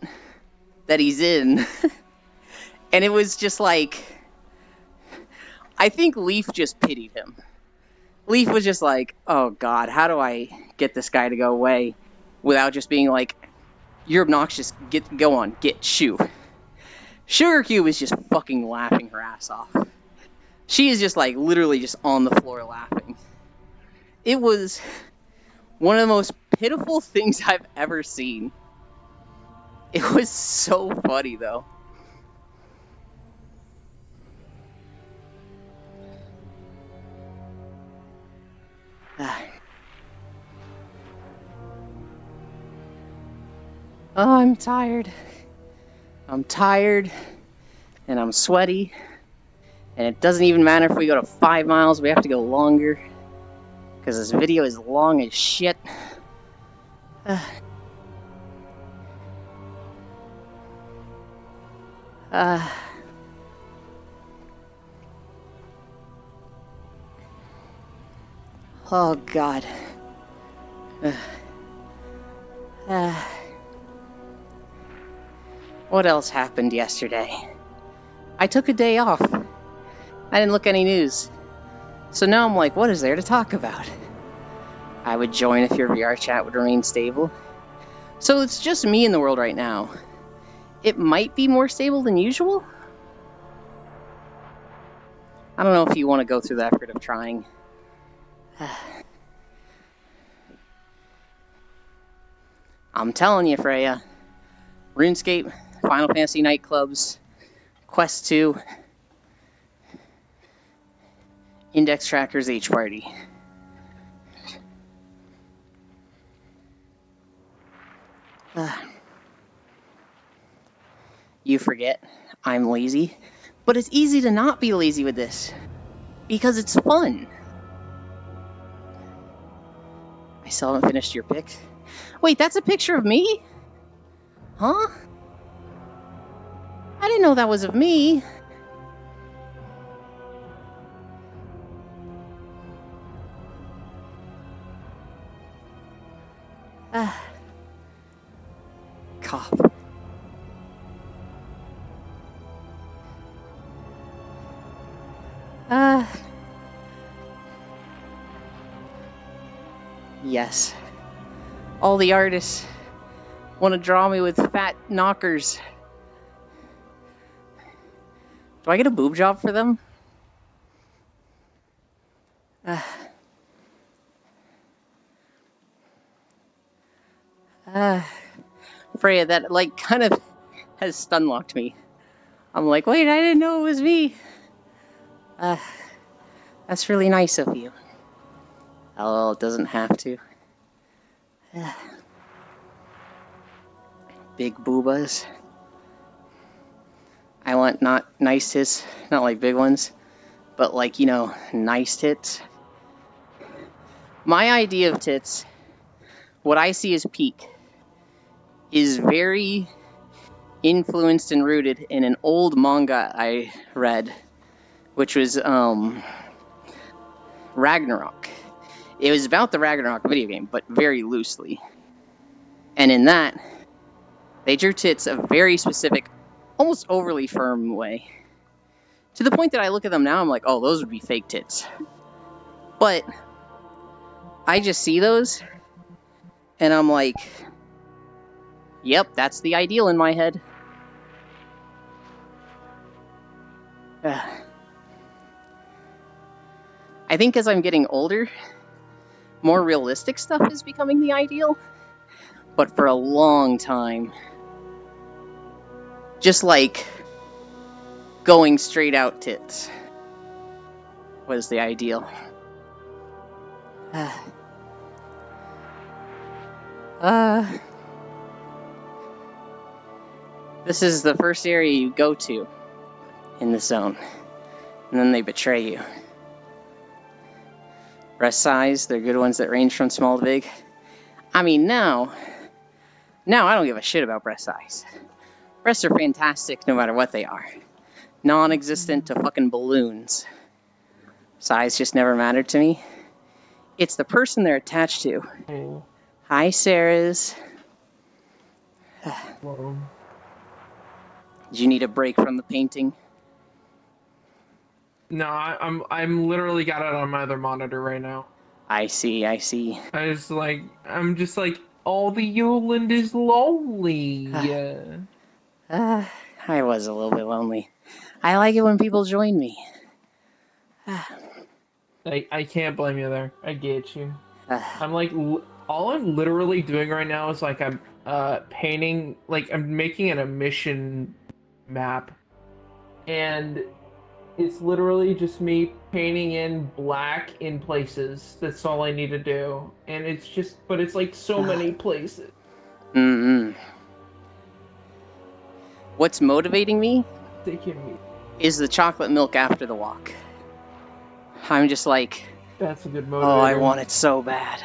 That he's in. And it was just like, I think Leaf just pitied him. Leaf was just like, oh god, how do I get this guy to go away without just being like, you're obnoxious, go on, shoo. SugarCube is just fucking laughing her ass off. She is just like literally just on the floor laughing. It was One of the most pitiful things I've ever seen. It was so funny, though. Oh, I'm tired. I'm tired, and I'm sweaty, and it doesn't even matter if we go to 5 miles, we have to go longer, because this video is long as shit. Oh, God. What else happened yesterday? I took a day off. I didn't look any news. So now I'm like, what is there to talk about? I would join if your VR chat would remain stable. So it's just me in the world right now. It might be more stable than usual? I don't know if you want to go through the effort of trying. I'm telling you, Freya. RuneScape, Final Fantasy nightclubs, Quest 2, Index Trackers H Party. You forget I'm lazy, but it's easy to not be lazy with this because it's fun. I still haven't finished your pic. Wait, that's a picture of me? Huh? I didn't know that was of me. Cough. Yes. All the artists want to draw me with fat knockers. Do I get a boob job for them? Freya, that like kind of has stun locked me. I'm like, wait, I didn't know it was me. That's really nice of you. Oh, it doesn't have to. Big boobas. I want not nice tits, not like big ones, but like, you know, nice tits. My idea of tits, what I see as peak, is very influenced and rooted in an old manga I read, which was Ragnarok. It was about the Ragnarok video game, but very loosely. And in that, they drew tits a very specific, almost overly firm way. To the point that I look at them now, I'm like, oh, those would be fake tits. But I just see those, and I'm like, yep, that's the ideal in my head. I think as I'm getting older, more realistic stuff is becoming the ideal. But for a long time, just like going straight out tits was the ideal. This is the first area you go to in the zone, and then they betray you. Breast size, they're good ones that range from small to big. I mean, now I don't give a shit about breast size. Breasts are fantastic no matter what they are. Non-existent to fucking balloons. Size just never mattered to me. It's the person they're attached to. Oh. Hi, Sarah's. Whoa. Did you need a break from the painting? No, I'm literally got it on my other monitor right now. I see. I'm just like, oh, the Yoland is lonely. I was a little bit lonely. I like it when people join me. I can't blame you there. I get you. I'm like all I'm literally doing right now is like I'm painting, like I'm making an emission map, and it's literally just me painting in black in places. That's all I need to do, and it's just, but it's like so many places. Mm-mm. What's motivating me Taking me. is the chocolate milk after the walk. I'm just like, That's a good motivator. oh, I want it so bad.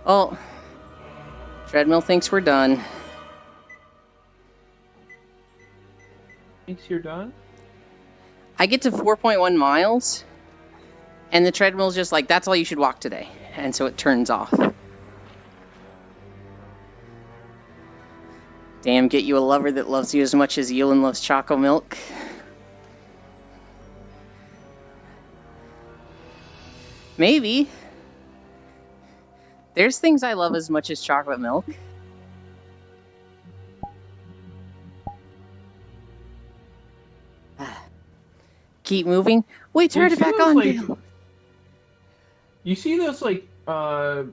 Oh, treadmill thinks we're done. Thinks you're done? I get to 4.1 miles, and the treadmill's just like, that's all you should walk today. And so it turns off. Damn, get you a lover that loves you as much as Yulin loves Choco Milk. Maybe. There's things I love as much as chocolate milk. Keep moving. Wait, turn it back on. Like, you see those like but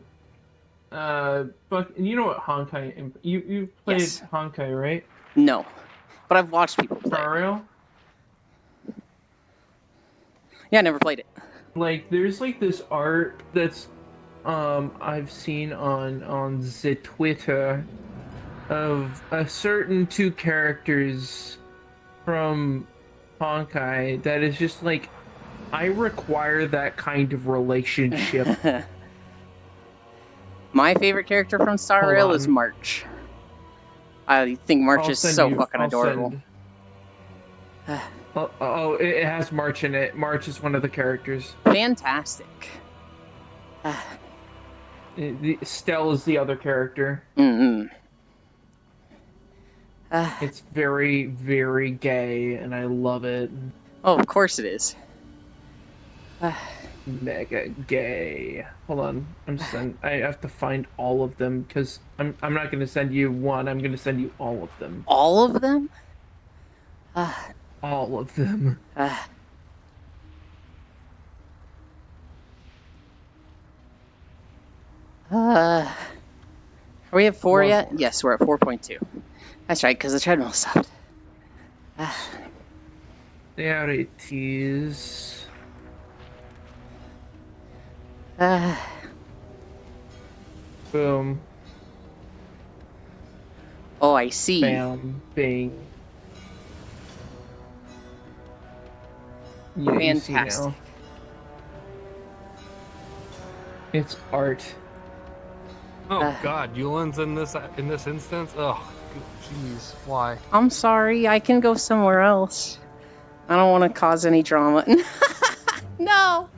you know what Honkai? You played Yes. Honkai, right? No, but I've watched people play. For real? Yeah, I never played it. Like, there's like this art that's I've seen on the Twitter of a certain two characters from Honkai that is just like, I require that kind of relationship. My favorite character from Star Hold Rail is on. March. I think March I'll is send so you- fucking I'll adorable. send- Oh, it has March in it. March is one of the characters. Fantastic. Stell is the other character. Mm-mm. It's very, very gay, and I love it. Oh, of course it is. Mega gay. Hold on, I have to find all of them because I'm not gonna send you one. I'm gonna send you all of them. All of them? All of them. Are we at 4 One yet? more. Yes, we're at 4.2. That's right, because the treadmill stopped. There it is. Boom. Oh, I see. Bam. Bing. Yeah, you see Fantastic. now. It's art. Oh God, Yulin's in this instance. Oh, jeez, why? I'm sorry, I can go somewhere else. I don't want to cause any drama. No!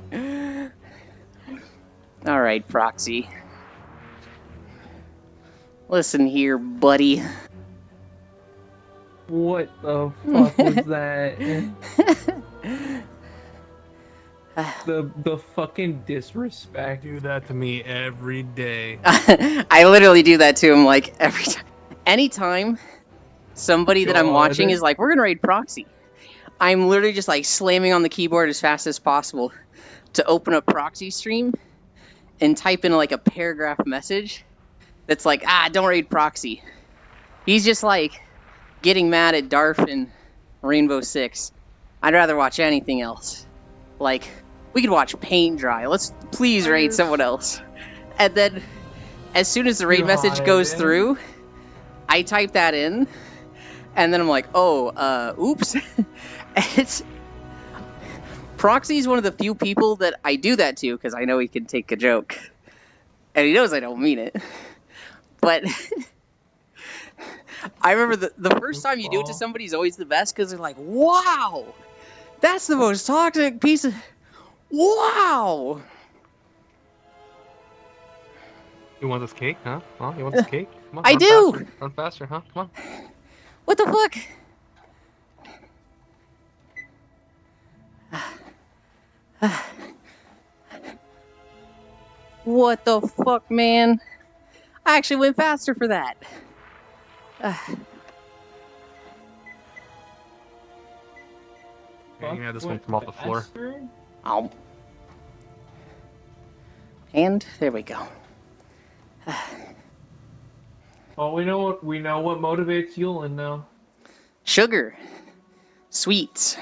Alright, Proxy. Listen here, buddy. What the fuck was that? The fucking disrespect. Do that to me every day. I literally do that to him like every time. Anytime somebody that I'm God. watching is like, we're gonna raid Proxy, I'm literally just like slamming on the keyboard as fast as possible to open up Proxy Stream and type in like a paragraph message that's like, don't raid Proxy. He's just like getting mad at Darf and Rainbow Six. I'd rather watch anything else. Like, we could watch paint dry. Let's please raid someone else. And then, as soon as the raid message goes through, I type that in, and then I'm like, oh, oops. It's Proxy's one of the few people that I do that to, because I know he can take a joke. And he knows I don't mean it. But I remember the first time you do it to somebody is always the best, because they're like, wow! That's the most toxic piece of... Wow! You want this cake, huh? Huh? You want this cake? Come on, I run do! Faster. Run faster, huh? Come on. What the fuck? What the fuck, man? I actually went faster for that. Yeah, you can have this one from off the floor. Oh. And there we go. Oh, we know what motivates Yulin now. Sugar. Sweets.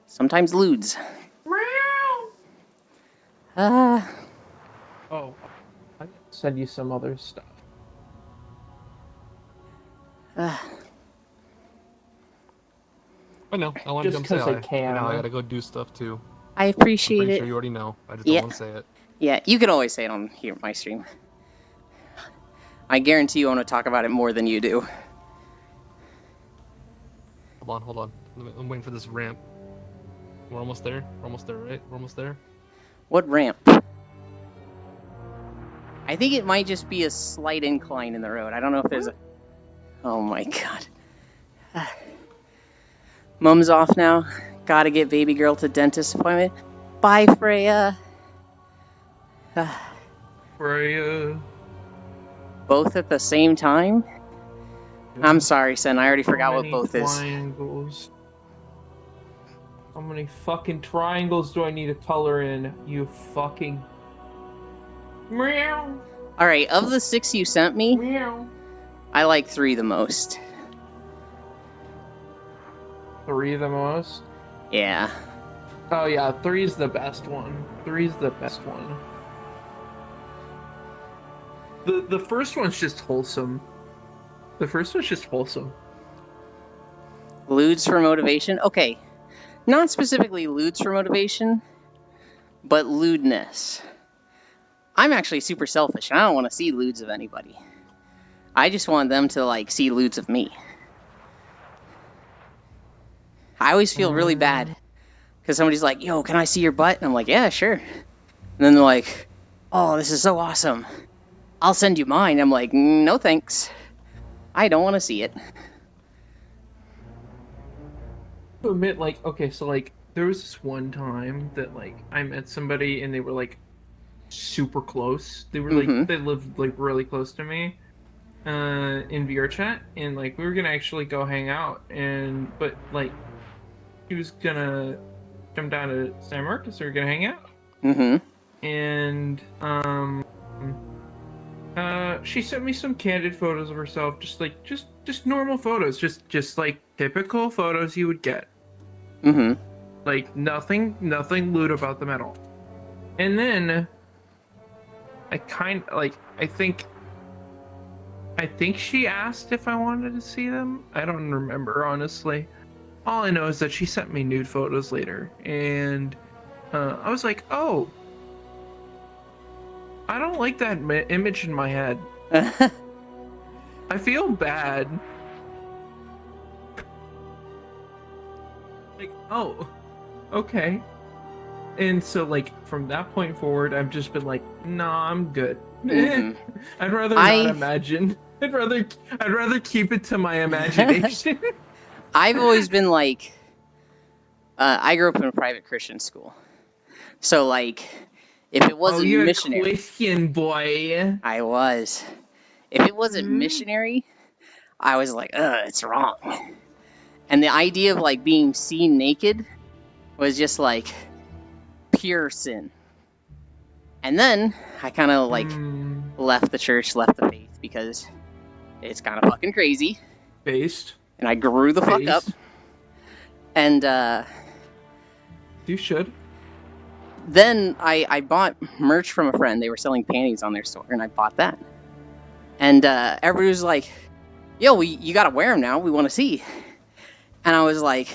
Sometimes lewds. Oh, I can send you some other stuff. But no, I want to Just come say 'cause I hi. can. Now I gotta go do stuff too. I I'm appreciate pretty it. sure you already know. I just Yeah. don't want to say it. Yeah, you can always say it on here, my stream. I guarantee you I want to talk about it more than you do. Hold on. I'm waiting for this ramp. We're almost there. Right? We're almost there. What ramp? I think it might just be a slight incline in the road. I don't know if there's a... Oh my god. Mom's off now. Gotta get baby girl to dentist appointment. Bye, Freya. Freya. Both at the same time? I'm sorry, Sen. I already forgot what both is. Triangles. How many fucking triangles do I need to color in? You fucking... Meow. Alright, of the 6 you sent me, Meow. I like 3 the most. 3 the most? Yeah. Oh yeah, 3's the best one. 3's the best one. The first one's just wholesome. The first one's just wholesome. Lewds for motivation? Okay. Not specifically lewds for motivation, but lewdness. I'm actually super selfish, and I don't want to see lewds of anybody. I just want them to, like, see lewds of me. I always feel really bad, because somebody's like, yo, can I see your butt? And I'm like, yeah, sure. And then they're like, oh, this is so awesome. I'll send you mine. I'm like, no thanks. I don't want to see it. To admit, like, okay, so, like, there was this one time that, like, I met somebody and they were, like, super close. They were, like, they lived, like, really close to me in VR chat, and, like, we were gonna actually go hang out, but, like, he was gonna come down to San Marcos, we were gonna hang out. And, she sent me some candid photos of herself, just normal photos, just like typical photos you would get. Like nothing lewd about them at all. And then I think she asked if I wanted to see them. I don't remember, honestly. All I know is that she sent me nude photos later, and I was like, oh, I don't like that image in my head. I feel bad. Like, oh, okay. And so, like, from that point forward, I've just been like, nah, I'm good. I'd rather not imagine. I'd rather keep it to my imagination. I've always been like, I grew up in a private Christian school. So, like, if it wasn't you're missionary... a Christian boy. I was. If it wasn't missionary, I was like, it's wrong. And the idea of, like, being seen naked was just, like, pure sin. And then I kind of, like, left the church, left the faith, because it's kind of fucking crazy. Based. And I grew the fuck up. And, you should. Then I bought merch from a friend. They were selling panties on their store, and I bought that. And everybody was like, yo, you gotta wear them now. We want to see. And I was like,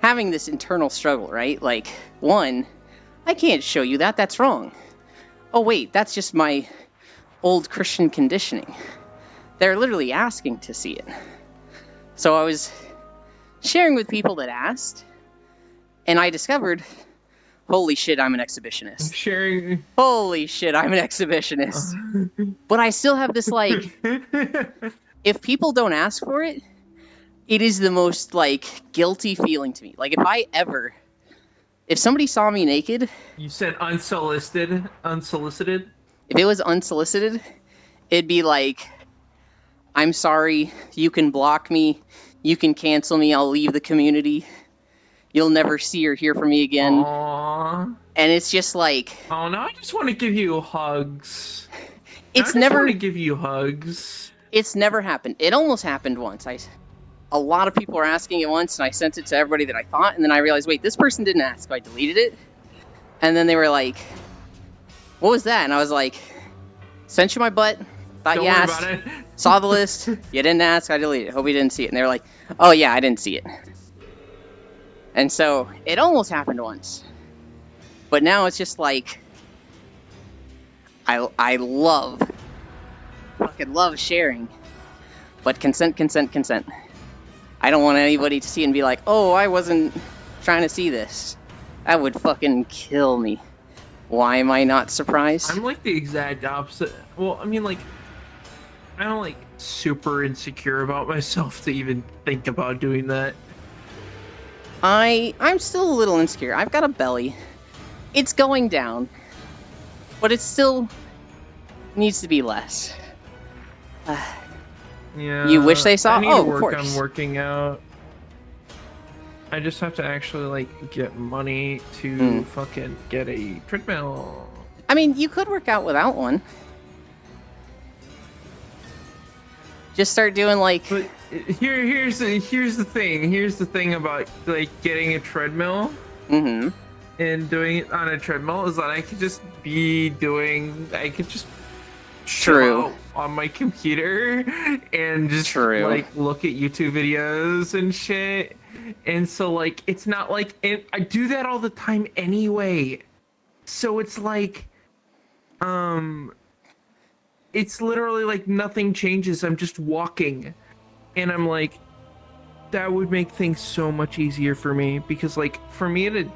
having this internal struggle, right? Like, one, I can't show you that. That's wrong. Oh, wait, that's just my old Christian conditioning. They're literally asking to see it. So I was sharing with people that asked, and I discovered... Holy shit, I'm an exhibitionist. Sharing. Holy shit, I'm an exhibitionist. But I still have this, like... if people don't ask for it, it is the most, like, guilty feeling to me. Like, if somebody saw me naked... You said unsolicited? Unsolicited? If it was unsolicited, it'd be like... I'm sorry. You can block me. You can cancel me. I'll leave the community. You'll never see or hear from me again. Aww. And it's just like... Oh, now I just want to give you hugs. It's I never... want to give you hugs. It's never happened. It almost happened once. A lot of people were asking it once, and I sent it to everybody that I thought, and then I realized, wait, this person didn't ask, so I deleted it. And then they were like, what was that? And I was like, sent you my butt, thought Don't you worry asked, about it. saw the list, you didn't ask, I deleted it, hope you didn't see it. And they were like, oh yeah, I didn't see it. And so, it almost happened once. But now it's just like, I fucking love sharing. But consent. I don't want anybody to see it and be like, oh, I wasn't trying to see this. That would fucking kill me. Why am I not surprised? I'm like the exact opposite. Well, I mean, like, I'm like super insecure about myself to even think about doing that. I'm still a little insecure. I've got a belly. It's going down. But it still needs to be less. Yeah. You wish they saw? I need Oh, to of work course. on working out. I just have to actually like get money to fucking get a treadmill. I mean, you could work out without one. Just start doing like... But here's the thing. Here's the thing about like getting a treadmill Mm-hmm. and doing it on a treadmill is that I could just True. chill out on my computer and just True. like look at YouTube videos and shit. And so like it's not like, and I do that all the time anyway. So it's like it's literally like nothing changes. I'm just walking. And I'm like, that would make things so much easier for me, because like for me to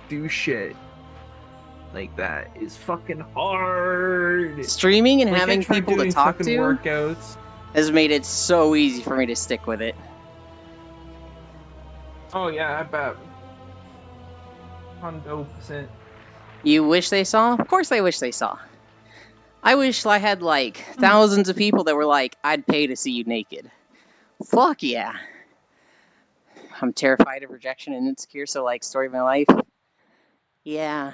do shit like that is fucking hard. Streaming and Like, I having tried people to doing talk fucking to workouts. has made it so easy for me to stick with it. Oh yeah, I bet. 100%. You wish they saw? Of course I wish they saw. I wish I had like thousands of people that were like, I'd pay to see you naked. Fuck yeah. I'm terrified of rejection and insecure, so like story of my life. Yeah.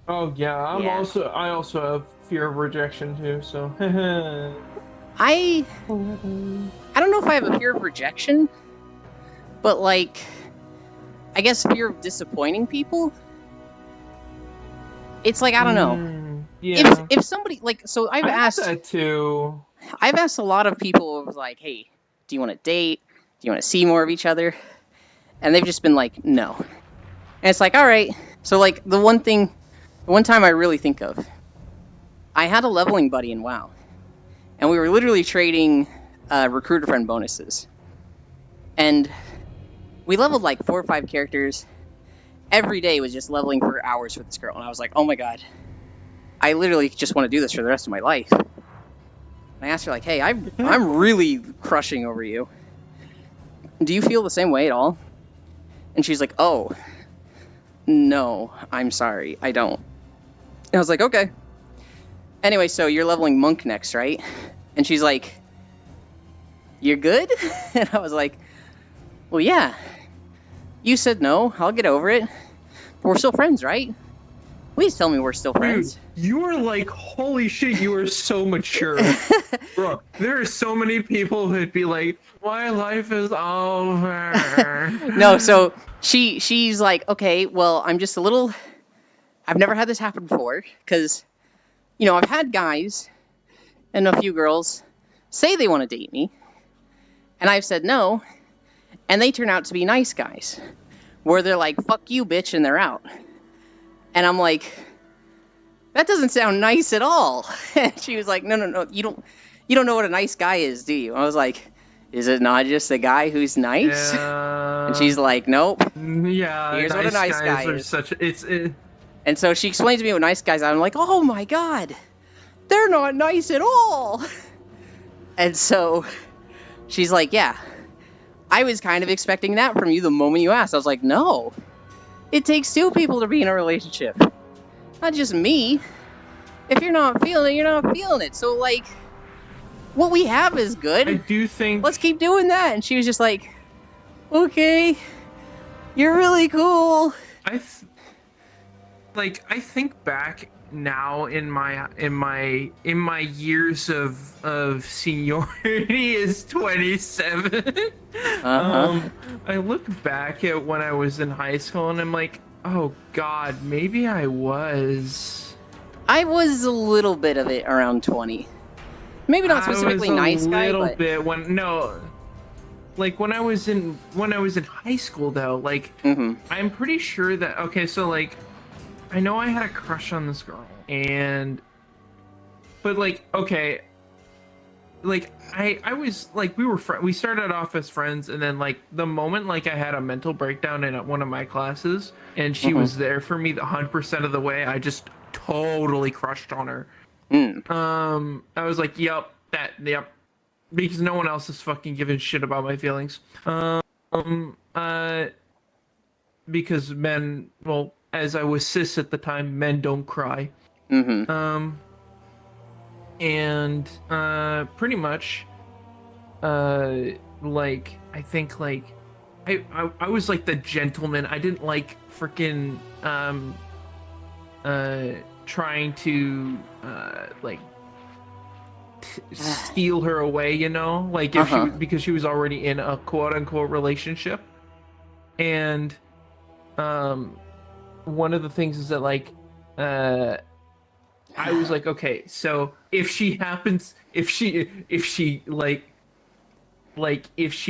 Oh yeah, Yeah. I also have fear of rejection too, so I don't know if I have a fear of rejection, but like, I guess fear of disappointing people. It's like, I don't know. Yeah. If somebody like, so I've I have asked that too. I've asked a lot of people, like, hey, do you want to date? Do you want to see more of each other? And they've just been like, no. And it's like, all right. So like the one time I really think of, I had a leveling buddy in WoW, and we were literally trading recruiter friend bonuses. And we leveled like 4 or 5 characters. Every day was just leveling for hours with this girl, and I was like, oh my god, I literally just want to do this for the rest of my life. And I asked her like, hey, I'm really crushing over you. Do you feel the same way at all? And she's like, oh, no, I'm sorry, I don't. And I was like, okay. Anyway, so you're leveling monk next, right? And she's like, you're good? And I was like, well, yeah. You said no, I'll get over it. But we're still friends, right? Please tell me we're still friends. Dude, you are like, holy shit, you are so mature. Bro, there are so many people who'd be like, my life is over. No, so she's like, okay, well, I've never had this happen before, because, you know, I've had guys and a few girls say they want to date me, and I've said no, and they turn out to be nice guys, where they're like, fuck you, bitch, and they're out. And I'm like, that doesn't sound nice at all. And she was like, no, you don't know what a nice guy is, do you? I was like, is it not just a guy who's nice? Yeah. And she's like, nope. Yeah, Here's what a nice guy are is. And so she explains to me what nice guys are. I'm like, oh my god, they're not nice at all. And so she's like, yeah, I was kind of expecting that from you the moment you asked. I was like, no. It takes 2 people to be in a relationship. Not just me. If you're not feeling it, you're not feeling it. So, like, what we have is good. I do think Let's keep doing that. And she was just like, okay, you're really cool. I think back now in my years of seniority is 27. I look back at when I was in high school and I'm like, oh God, maybe I was. I was a little bit of it around 20. Maybe not specifically nice guy, a little but bit when when I was in high school though, like I'm pretty sure that so like I know I had a crush on this girl but like okay, like I was like we started off as friends, and then like the moment like I had a mental breakdown in one of my classes and she was there for me the 100% of the way, I just totally crushed on her. I was like, yep, because no one else is fucking giving shit about my feelings. Because men, well, as I was cis at the time, men don't cry. And pretty much, like I think like I was like the gentleman. I didn't like freaking trying to like steal her away, you know, like if because she was already in a quote unquote relationship. And one of the things is that like I was like, okay, so if she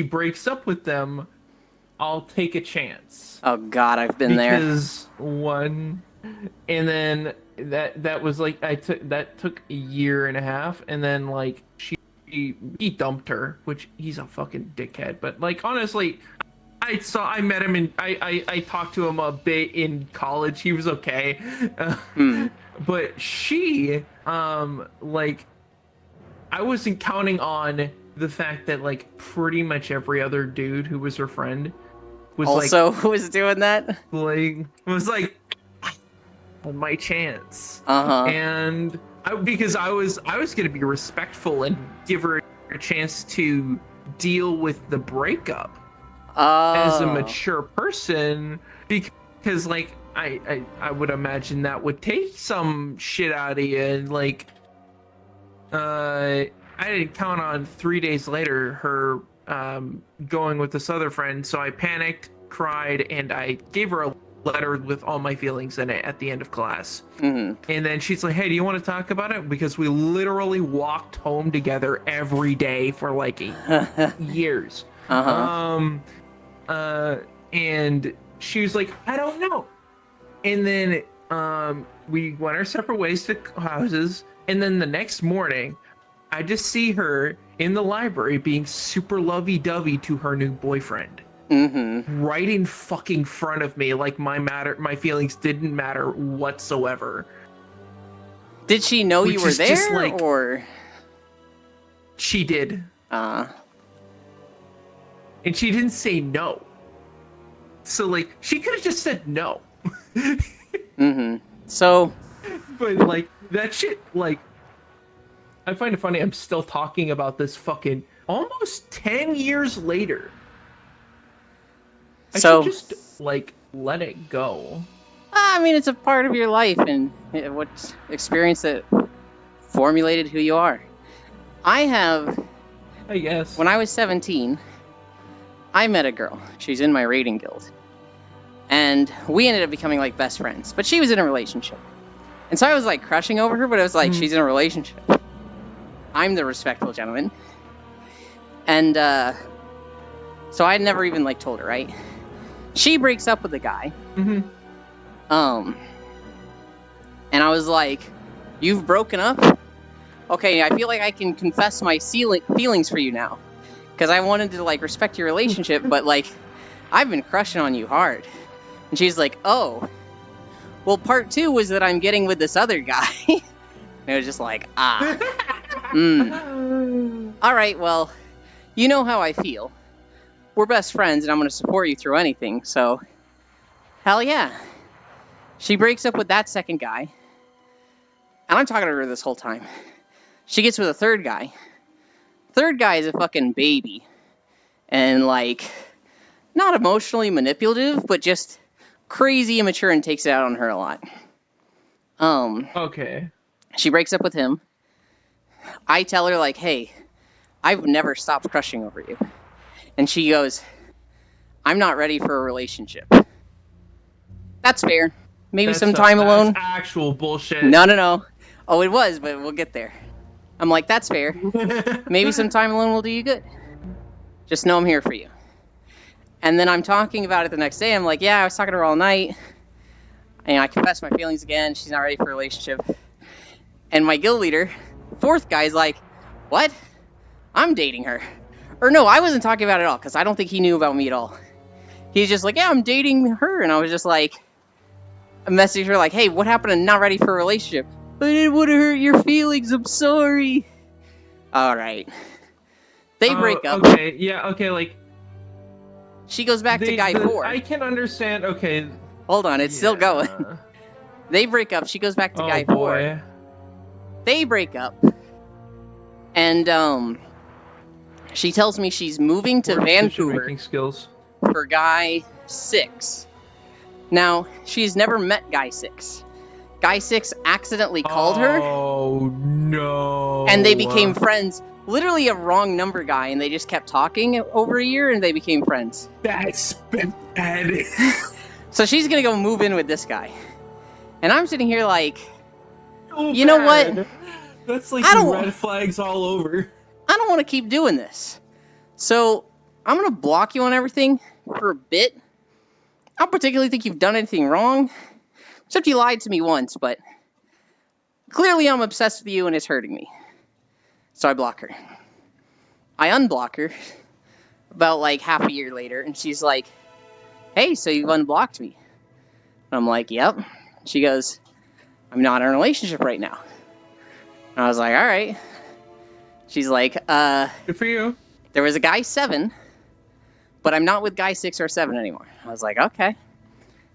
breaks up with them, I'll take a chance. oh God, I've been there. Because one, and then that was like that took a year and a half, and then like he dumped her, which he's a fucking dickhead. But like honestly, I met him and I talked to him a bit in college. He was okay. But she like I wasn't counting on the fact that like pretty much every other dude who was her friend was also was doing that. Was like my chance. And because I was gonna be respectful and give her a chance to deal with the breakup as a mature person, because like I would imagine that would take some shit out of you. And like I didn't count on 3 days later her going with this other friend, so I panicked, cried, and I gave her a letter with all my feelings in it at the end of class. And then she's like, hey, do you want to talk about it? Because we literally walked home together every day for like years. And she was like, I don't know. And then we went our separate ways to houses, and then the next morning I just see her in the library being super lovey-dovey to her new boyfriend. Right in fucking front of me, like my feelings didn't matter whatsoever. Did she know you were there, like, or? She did. And she didn't say no. So like she could have just said no. So, but like that shit, like I find it funny I'm still talking about this fucking almost 10 years later. I should just like let it go. I mean, it's a part of your life and what experience that formulated who you are. I guess. When I was 17, I met a girl. She's in my raiding guild. And we ended up becoming like best friends. But she was in a relationship. And so I was like crushing over her, but it was like, she's in a relationship. I'm the respectful gentleman. And so I never even like told her, right? She breaks up with the guy. And I was like, you've broken up? Okay, I feel like I can confess my feelings for you now. Because I wanted to like respect your relationship, but like, I've been crushing on you hard. And she's like, oh, well, part 2 was that I'm getting with this other guy. And it was just like, all right, well, you know how I feel. We're best friends, and I'm going to support you through anything, so hell yeah. She breaks up with that second guy, and I'm talking to her this whole time. She gets with a third guy. Third guy is a fucking baby. And, like, not emotionally manipulative, but just crazy immature and takes it out on her a lot. Okay. She breaks up with him. I tell her, like, hey, I've never stopped crushing over you. And she goes, I'm not ready for a relationship. That's fair. Maybe some time alone. That's actual bullshit. No. Oh, it was, but we'll get there. I'm like, that's fair. Maybe some time alone will do you good. Just know I'm here for you. And then I'm talking about it the next day. I'm like, yeah, I was talking to her all night. And I confessed my feelings again. She's not ready for a relationship. And my guild leader, fourth guy, is like, what? I'm dating her. Or no, I wasn't talking about it at all, because I don't think he knew about me at all. He's just like, yeah, I'm dating her. And I was just like, I messaged her like, hey, what happened to not ready for a relationship? I didn't want to hurt your feelings. I'm sorry. All right. They break up. Okay, yeah, okay, like... She goes back to guy 4. I can understand, okay... Hold on, it's still going. They break up. She goes back to guy 4. They break up. And, she tells me she's moving to Vancouver skills. for guy 6. Now, she's never met guy 6. Guy 6 accidentally called her. Oh, no. And they became friends. Literally a wrong number guy, and they just kept talking over a year, and they became friends. That's bad. So she's gonna go move in with this guy. And I'm sitting here like, So you know bad. what? That's like I don't- red flags all over. I don't want to keep doing this. So I'm gonna block you on everything for a bit. I don't particularly think you've done anything wrong. Except you lied to me once, but clearly I'm obsessed with you and it's hurting me. So I block her. I unblock her about like half a year later, and she's like, hey, so you've unblocked me. And I'm like, yep. She goes, I'm not in a relationship right now. And I was like, all right. She's like, Good for you. there was a guy 7, but I'm not with guy 6 or 7 anymore. I was like, okay.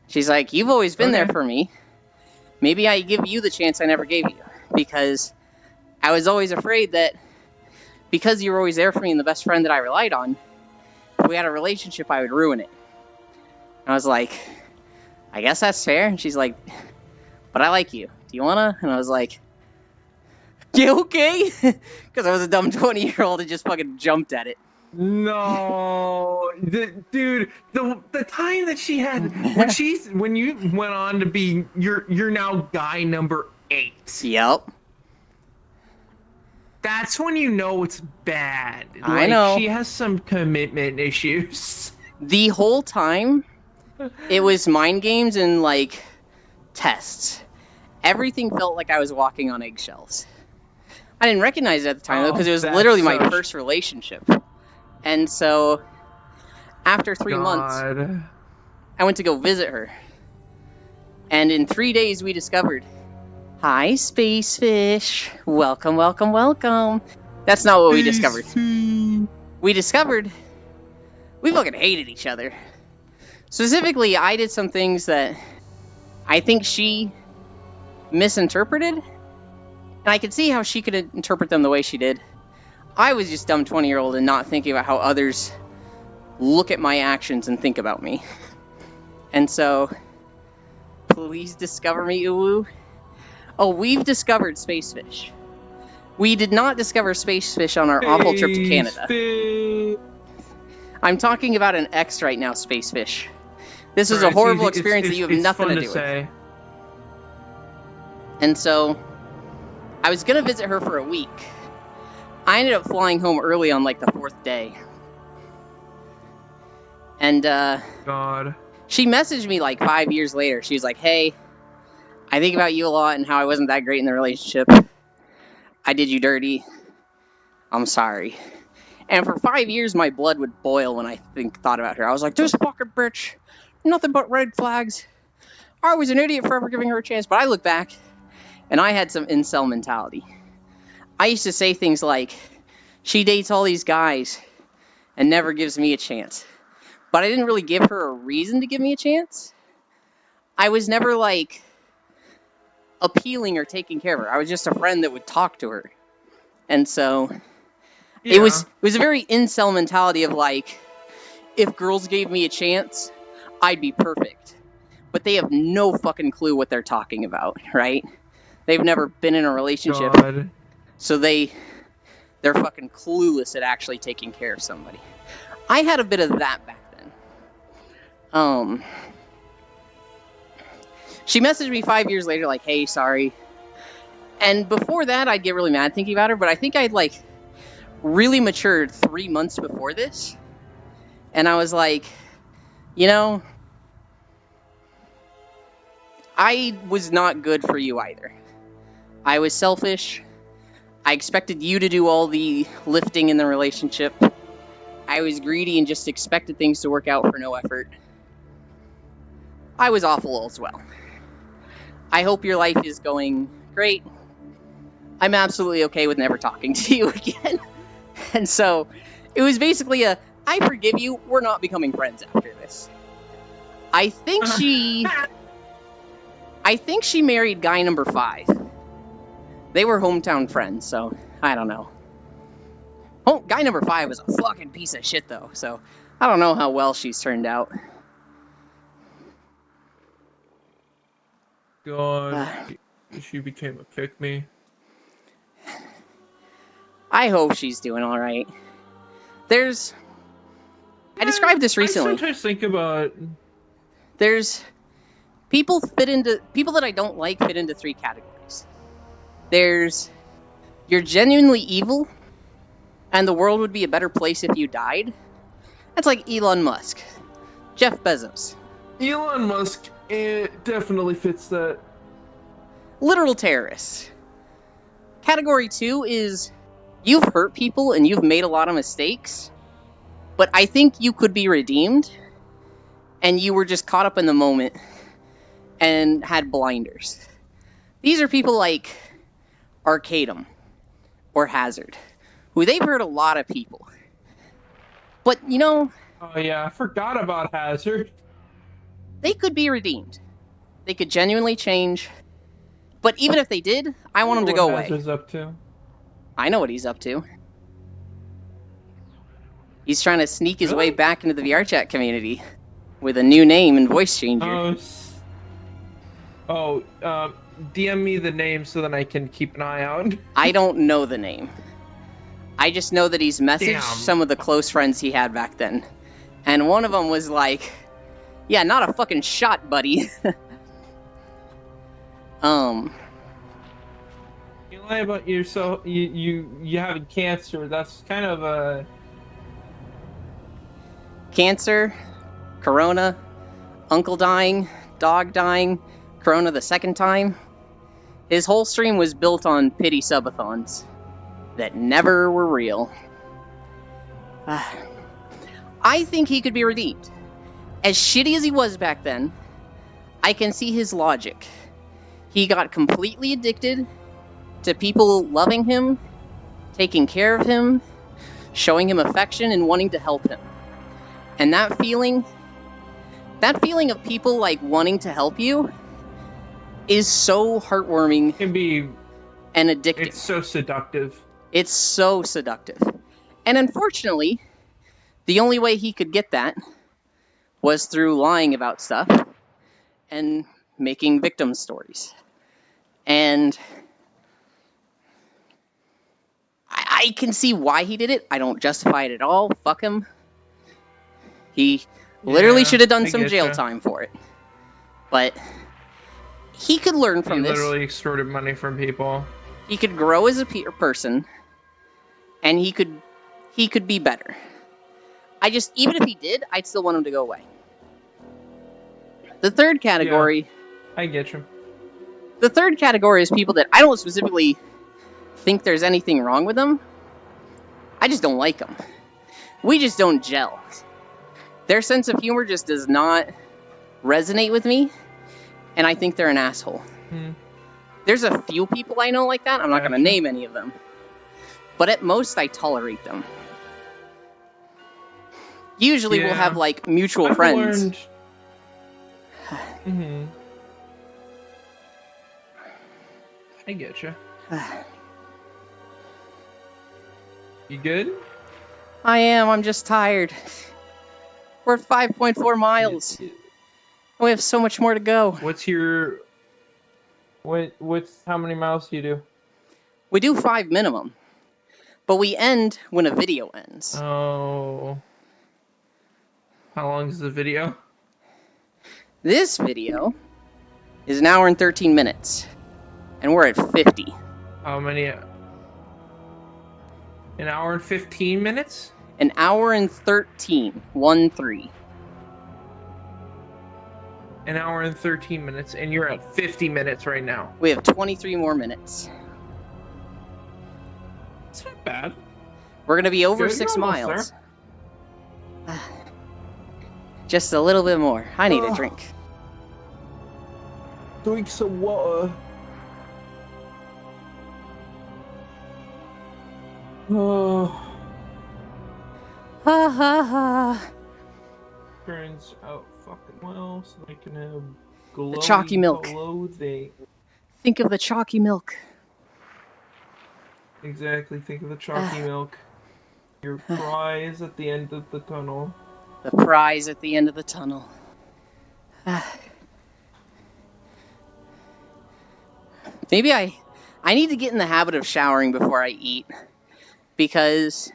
She's like, you've always been there for me. Maybe I give you the chance I never gave you. Because I was always afraid that because you were always there for me and the best friend that I relied on, if we had a relationship, I would ruin it. And I was like, I guess that's fair. And she's like, but I like you. Do you wanna? And I was like, yeah, okay. Because I was a dumb 20-year-old and just fucking jumped at it. No, dude, the time that she had when you went on to be you're now guy number 8. Yep. That's when you know it's bad. I know. She has some commitment issues. The whole time, it was mind games and, like, tests. Everything felt like I was walking on eggshells. I didn't recognize it at the time, though, because it was literally my first relationship. And so, after 3 months, I went to go visit her. And in 3 days, we discovered, hi, space fish. Welcome, welcome, welcome. That's not what we discovered. We discovered we fucking hated each other. Specifically, I did some things that I think she misinterpreted. And I could see how she could interpret them the way she did. I was just dumb 20-year-old and not thinking about how others look at my actions and think about me. And so, please discover me, Uwu. Oh, we've discovered space fish. We did not discover space fish on our awful trip to Canada. I'm talking about an ex right now, space fish. This was a horrible experience that you have nothing to do with. And so, I was going to visit her for a week. I ended up flying home early on like the 4th day. And God. she messaged me like 5 years later. She was like, hey, I think about you a lot and how I wasn't that great in the relationship. I did you dirty. I'm sorry. And for 5 years, my blood would boil when I thought about her. I was like, this fucking bitch. Nothing but red flags. I was an idiot for ever giving her a chance. But I look back, and I had some incel mentality. I used to say things like, she dates all these guys and never gives me a chance. But I didn't really give her a reason to give me a chance. I was never, like, appealing or taking care of her. I was just a friend that would talk to her. And so, It was a very incel mentality of like, if girls gave me a chance, I'd be perfect. But they have no fucking clue what they're talking about, right? They've never been in a relationship, God. so they're fucking clueless at actually taking care of somebody. I had a bit of that back then. She messaged me 5 years later, like, hey, sorry. And before that, I'd get really mad thinking about her, but I think I'd, like, really matured 3 months before this. And I was like, you know, I was not good for you either. I was selfish. I expected you to do all the lifting in the relationship. I was greedy and just expected things to work out for no effort. I was awful as well. I hope your life is going great. I'm absolutely okay with never talking to you again. And so, it was basically I forgive you, we're not becoming friends after this. I think she married guy number 5. They were hometown friends, so I don't know. Oh, guy number 5 was a fucking piece of shit, though, so I don't know how well she's turned out. God, she became a pick-me. I hope she's doing alright. I described this recently. I sometimes think about... People that I don't like fit into 3 categories. You're genuinely evil, and the world would be a better place if you died. That's like Elon Musk, Jeff Bezos. Elon Musk definitely fits that. Literal terrorists. Category 2 is you've hurt people and you've made a lot of mistakes, but I think you could be redeemed, and you were just caught up in the moment and had blinders. These are people like Arcadum or Hazard, who they've hurt a lot of people. But, you know... Oh yeah, I forgot about Hazard. They could be redeemed. They could genuinely change. But even if they did, I want them to go away. Hazard's up to. I know what he's up to. He's trying to sneak his way back into the VRChat community with a new name and voice changer. DM me the name so that I can keep an eye out. I don't know the name. I just know that he's messaged some of the close friends he had back then. And one of them was like, yeah, not a fucking shot, buddy. You lie about yourself, you having cancer, that's kind of a... Cancer, Corona, uncle dying, dog dying, Corona the second time. His whole stream was built on pity subathons that never were real. I think he could be redeemed. As shitty as he was back then, I can see his logic. He got completely addicted to people loving him, taking care of him, showing him affection, and wanting to help him. And that feeling of people like wanting to help you is so heartwarming. It can be... and addicting. It's so seductive. It's so seductive. And unfortunately, the only way he could get that was through lying about stuff and making victim stories. And I can see why he did it. I don't justify it at all. Fuck him. He literally should have done some jail time for it. But he could learn from this. He literally extorted money from people. He could grow as a person, and he could be better. Even if he did, I'd still want him to go away. The third category... Yeah, I get you. The third category is people that I don't specifically think there's anything wrong with them. I just don't like them. We just don't gel. Their sense of humor just does not resonate with me, and I think they're an asshole. There's a few people I know like that. I'm not going to name any of them. But at most, I tolerate them. Usually we'll have, like, mutual friends. I get you. You good? I am. I'm just tired. We're at 5.4 miles. We have so much more to go. What's how many miles do you do? We do 5 minimum, but we end when a video ends. Oh. How long is the video? This video is an hour and 13 minutes, and we're at 50. How many? An hour and 15 minutes? An hour and 13. 1-3. An hour and 13 minutes, and you're at 50 minutes right now. We have 23 more minutes. It's not bad. We're going to be over Good, 6 you're almost miles. Just a little bit more. I need a drink. Drink some water. Oh. Ha ha ha. Turns out fucking well, so I can have glowy chalky milk. clothing. Think of the chalky milk. Exactly, think of the chalky milk. Your prize at the end of the tunnel. The prize at the end of the tunnel. Maybe I need to get in the habit of showering before I eat, because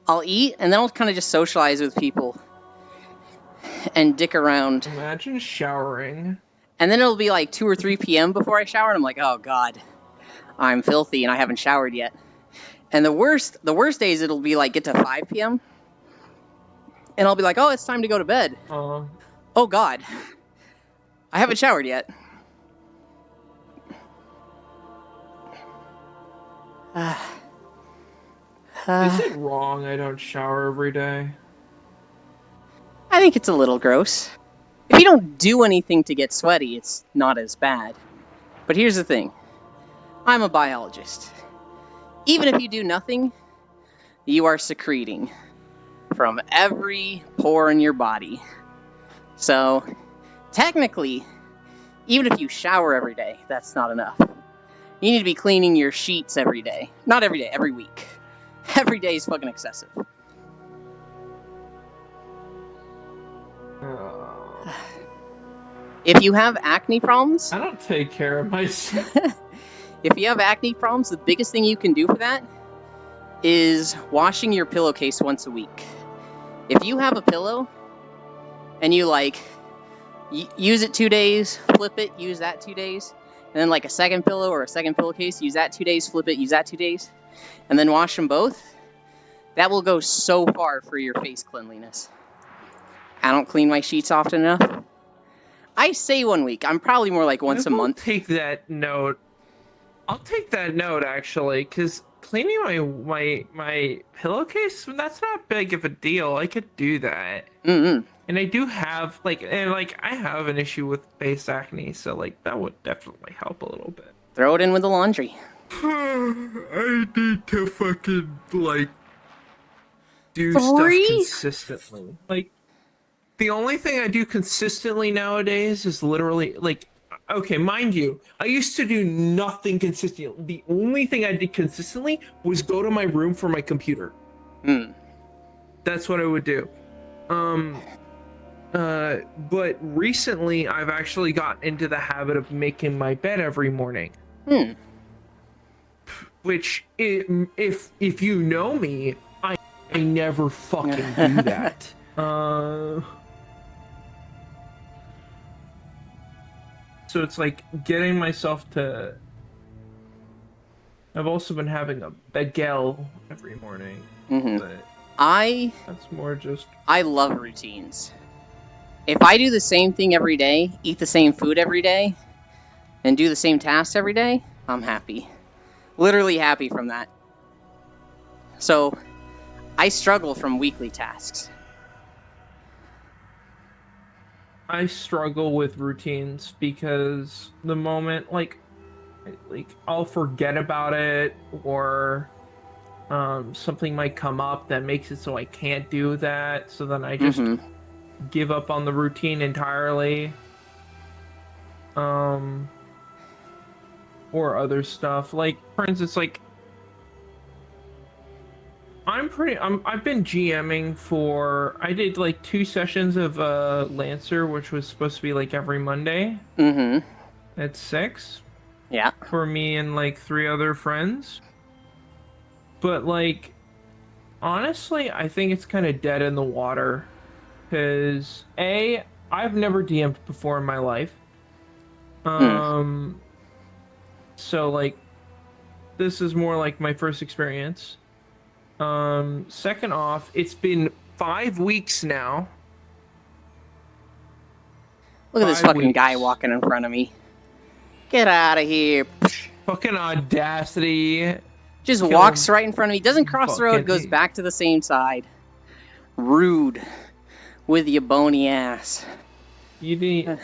I'll eat and then I'll kind of just socialize with people and dick around, Imagine showering. and then it'll be like 2 or 3 p.m. before I shower, and I'm like, oh god, I'm filthy and I haven't showered yet. And the worst days it'll be like get to 5 p.m. and I'll be like, oh, it's time to go to bed. Oh god, I haven't showered yet. Is it wrong I don't shower every day? I think it's a little gross. If you don't do anything to get sweaty, it's not as bad. But here's the thing. I'm a biologist. Even if you do nothing, you are secreting from every pore in your body. So, technically, even if you shower every day, that's not enough. You need to be cleaning your sheets every day. Not every day, every week. Every day is fucking excessive. If you have acne problems, I don't take care of myself. if you have acne problems, the biggest thing you can do for that is washing your pillowcase once a week. If you have a pillow and you use it 2 days, flip it, use that 2 days, and then like a second pillow or a second pillowcase, use that 2 days, flip it, use that 2 days, and then wash them both, that will go so far for your face cleanliness. I don't clean my sheets often enough. I say 1 week. I'm probably more like once a month. Take that note. I'll take that note actually, because cleaning my pillowcase, that's not big of a deal. I could do that. Mm-hmm. And I do have I have an issue with face acne, so that would definitely help a little bit. Throw it in with the laundry. I need to fucking do stuff consistently. The only thing I do consistently nowadays is literally okay, mind you, I used to do nothing consistently. The only thing I did consistently was go to my room for my computer. That's what I would do. But recently I've actually gotten into the habit of making my bed every morning. Which, if you know me, I never fucking do that. So it's getting myself to... I've also been having a bagel every morning. But that's more just... I love routines. If I do the same thing every day, eat the same food every day, and do the same tasks every day, I'm happy. Literally happy from that. So, I struggle from weekly tasks. I struggle with routines because the moment, I'll forget about it, or something might come up that makes it so I can't do that, so then I just give up on the routine entirely. Or other stuff. For instance, I've been GMing for. I did like 2 sessions of Lancer, which was supposed to be like every Monday Mm-hmm. at 6 Yeah. for me and like 3 other friends. But like, honestly, I think it's kind of dead in the water, because I've never DM'd before in my life. So like, this is more like my first experience. Second off, it's been 5 weeks now. Look at this 5 fucking guy weeks. walking in front of me. Get out of here. Fucking audacity. Just Kill walks him. right in front of me. Doesn't cross the road, Fucking goes back to the same side. Rude. With your bony ass. You didn't.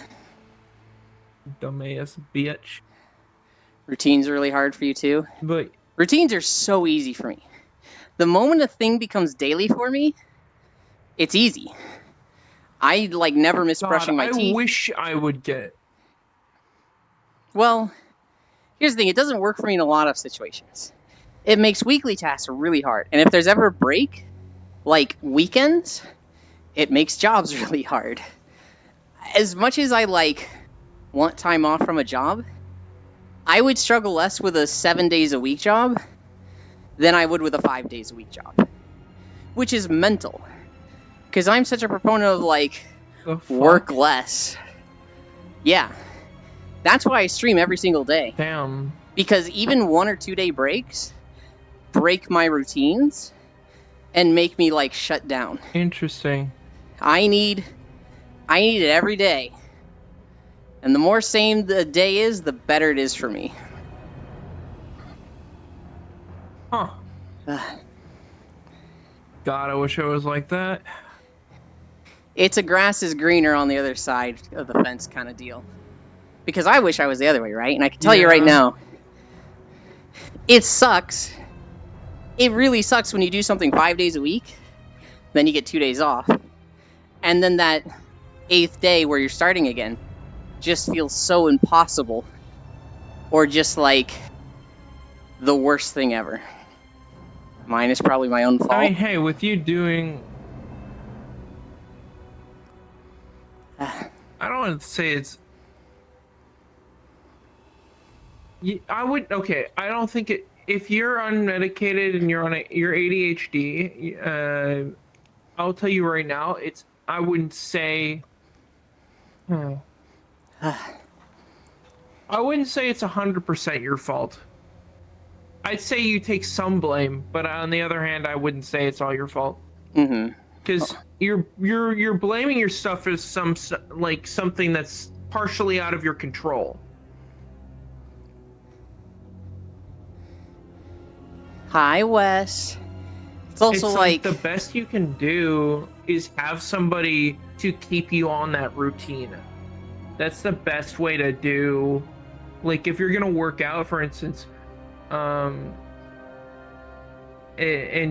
Dumbass bitch. Routines are really hard for you too. But Routines are so easy for me. The moment a thing becomes daily for me, it's easy. I like never miss God, brushing my I teeth. wish I would get. Well, here's the thing, it doesn't work for me in a lot of situations. It makes weekly tasks really hard. And if there's ever a break, like weekends, it makes jobs really hard. As much as I like want time off from a job, I would struggle less with a 7 days a week job than I would with a 5 days a week job. Which is mental. Because I'm such a proponent of like, The fuck? work less. Yeah. That's why I stream every single day. Damn. Because even 1 or 2 day breaks break my routines and make me like shut down. Interesting. I need it every day. And the more same the day is, the better it is for me. Huh. God, I wish I was like that. It's a grass is greener on the other side of the fence kind of deal. Because I wish I was the other way, right? And I can tell you right Yeah. now, it sucks. It really sucks when you do something 5 days a week, then you get 2 days off. And then that 8th day where you're starting again just feels so impossible. Or just like the worst thing ever. Mine is probably my own fault. I mean, hey, with you doing. I don't want to say it's. I would. Okay, I don't think it. If you're unmedicated and you're on your ADHD, I'll tell you right now, it's. I wouldn't say. I wouldn't say it's 100% your fault. I'd say you take some blame, but on the other hand, I wouldn't say it's all your fault. Mm-hmm. Because you're blaming your stuff as something that's partially out of your control. Hi, Wes. It's also It's like the best you can do is have somebody to keep you on that routine. That's the best way to do. Like if you're gonna work out, for instance, and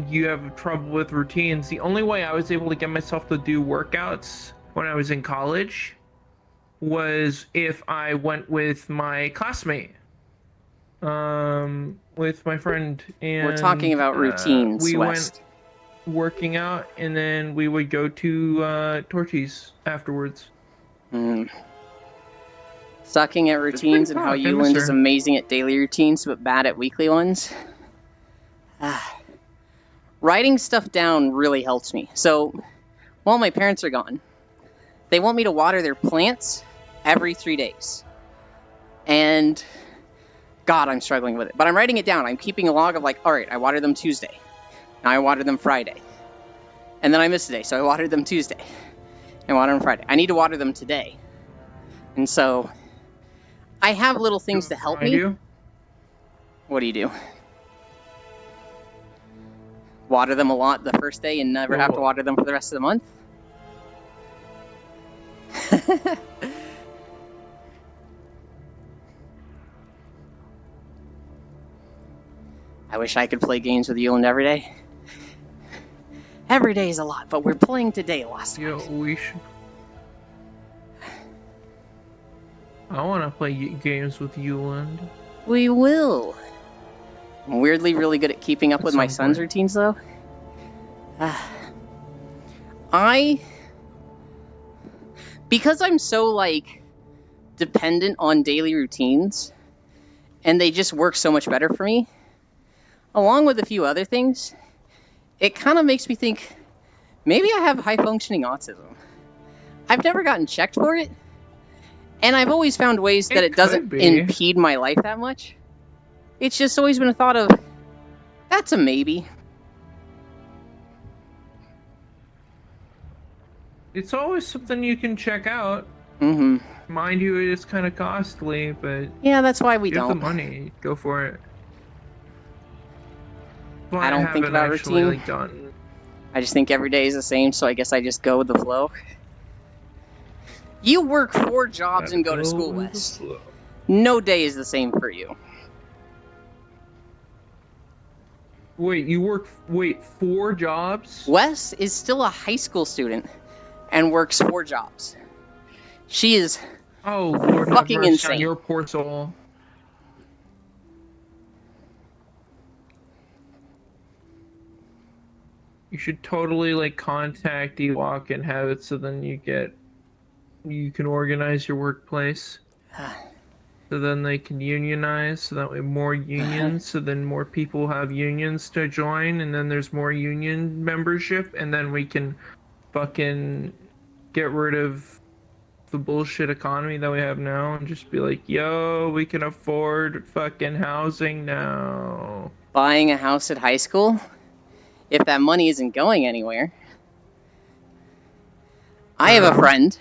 you have trouble with routines, the only way I was able to get myself to do workouts when I was in college was if I went with my classmate, with my friend, and we're talking about routines, we Wes. went working out, and then we would go to Torchy's afterwards. Sucking at routines and fun. how I Euland miss is her. amazing at daily routines but bad at weekly ones. Writing stuff down really helps me. So, while my parents are gone, they want me to water their plants every 3 days. And, God, I'm struggling with it. But I'm writing it down. I'm keeping a log of like, alright, I watered them Tuesday. Now I watered them Friday. And then I missed a day, so I watered them Tuesday. And watered them Friday. I need to water them today. And so, I have little things to help I me. do. What do you do? Water them a lot the first day and never have to Well- water them for the rest of the month? I wish I could play games with Euland every day. Every day is a lot, but we're playing today last Yeah, night. we should. I want to play games with Euland. We will. I'm weirdly really good at keeping up At with my some son's point. routines, though. Because I'm so, like, dependent on daily routines, and they just work so much better for me, along with a few other things, it kind of makes me think, maybe I have high-functioning autism. I've never gotten checked for it, and I've always found ways that it doesn't be. impede my life that much. It's just always been a thought of, that's a maybe. It's always something you can check out. Mm-hmm. Mind you, it is kind of costly, but Yeah, that's why we you have don't. the money. Go for it. But I don't think haven't about actually, routine. like, done. I just think every day is the same, so I guess I just go with the flow. You work 4 jobs and go to school, Go with the Wes. flow. No day is the same for you. Wait, you work 4 jobs? Wes is still a high school student and works 4 jobs. She is Oh, Lord have fucking mercy insane. on your poor soul. You should totally, like, contact Ewok and have it so then you can organize your workplace. So then they can unionize, so that way more unions, so then more people have unions to join, and then there's more union membership, and then we can fucking get rid of the bullshit economy that we have now and just be like, yo, we can afford fucking housing now. buying a house at high school. If that money isn't going anywhere. I have a friend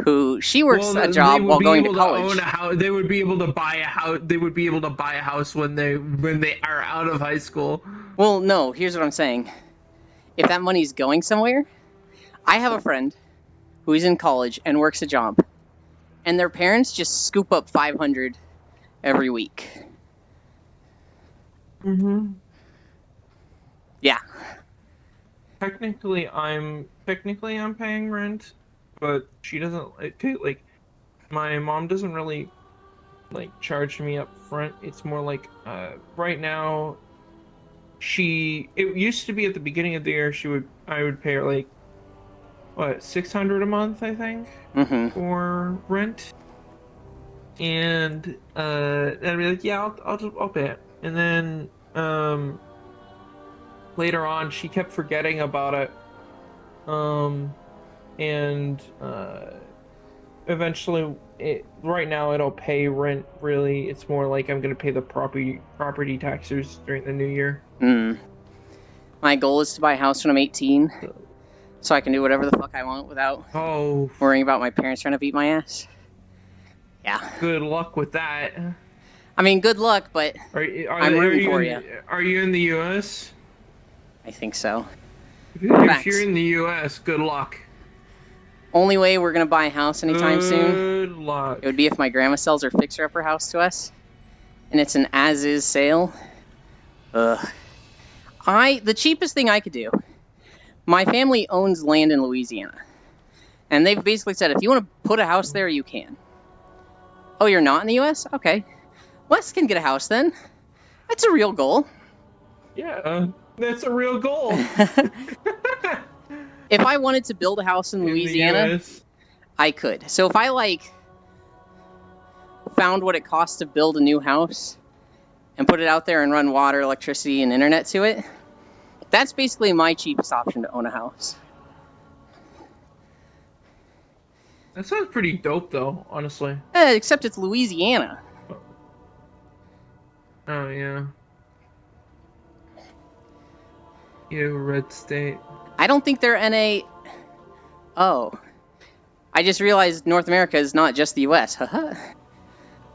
who she works a job while going to college. They would be able to buy a house. They would be able to buy a house when they are out of high school. Well, no, here's what I'm saying. If that money's going somewhere, I have a friend who's in college and works a job, and their parents just scoop up $500 every week. Mm-hmm. Yeah. Technically, I'm paying rent, but she doesn't like. My mom doesn't really like charge me up front. It's more like right now. It used to be at the beginning of the year I would pay her like what, $600 a month, I think, for rent, and I'd be like, yeah, I'll pay it, and then later on, she kept forgetting about it. And eventually, right now, it'll pay rent, really. It's more like I'm going to pay the property taxes during the new year. My goal is to buy a house when I'm 18, so I can do whatever the fuck I want without worrying about my parents trying to beat my ass. Yeah. Good luck with that. I mean, good luck, but I'm rooting for you. Are you in the U.S.? I think so. If you're in the U.S., good luck. Only way we're gonna buy a house anytime soon, Good luck. it would be if my grandma sells her fixer-upper house to us, and it's an as-is sale. The cheapest thing I could do. My family owns land in Louisiana, and they've basically said if you want to put a house there, you can. Oh, you're not in the U.S.? Okay. Wes can get a house then. That's a real goal. Yeah, that's a real goal. If I wanted to build a house in Louisiana, I could. So if I found what it costs to build a new house and put it out there and run water, electricity, and internet to it, that's basically my cheapest option to own a house. That sounds pretty dope, though, honestly. Except it's Louisiana. Oh, yeah. You red state. I don't think they're NA... Oh. I just realized North America is not just the U.S. Haha.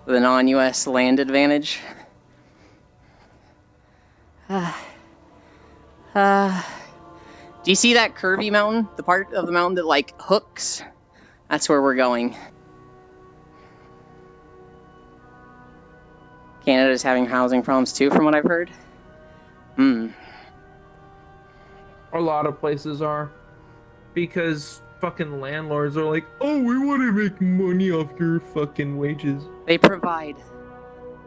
The non-U.S. land advantage. Do you see that curvy mountain? The part of the mountain that, hooks? That's where we're going. Canada's having housing problems too, from what I've heard. A lot of places are. Because fucking landlords are like, oh, we want to make money off your fucking wages. They provide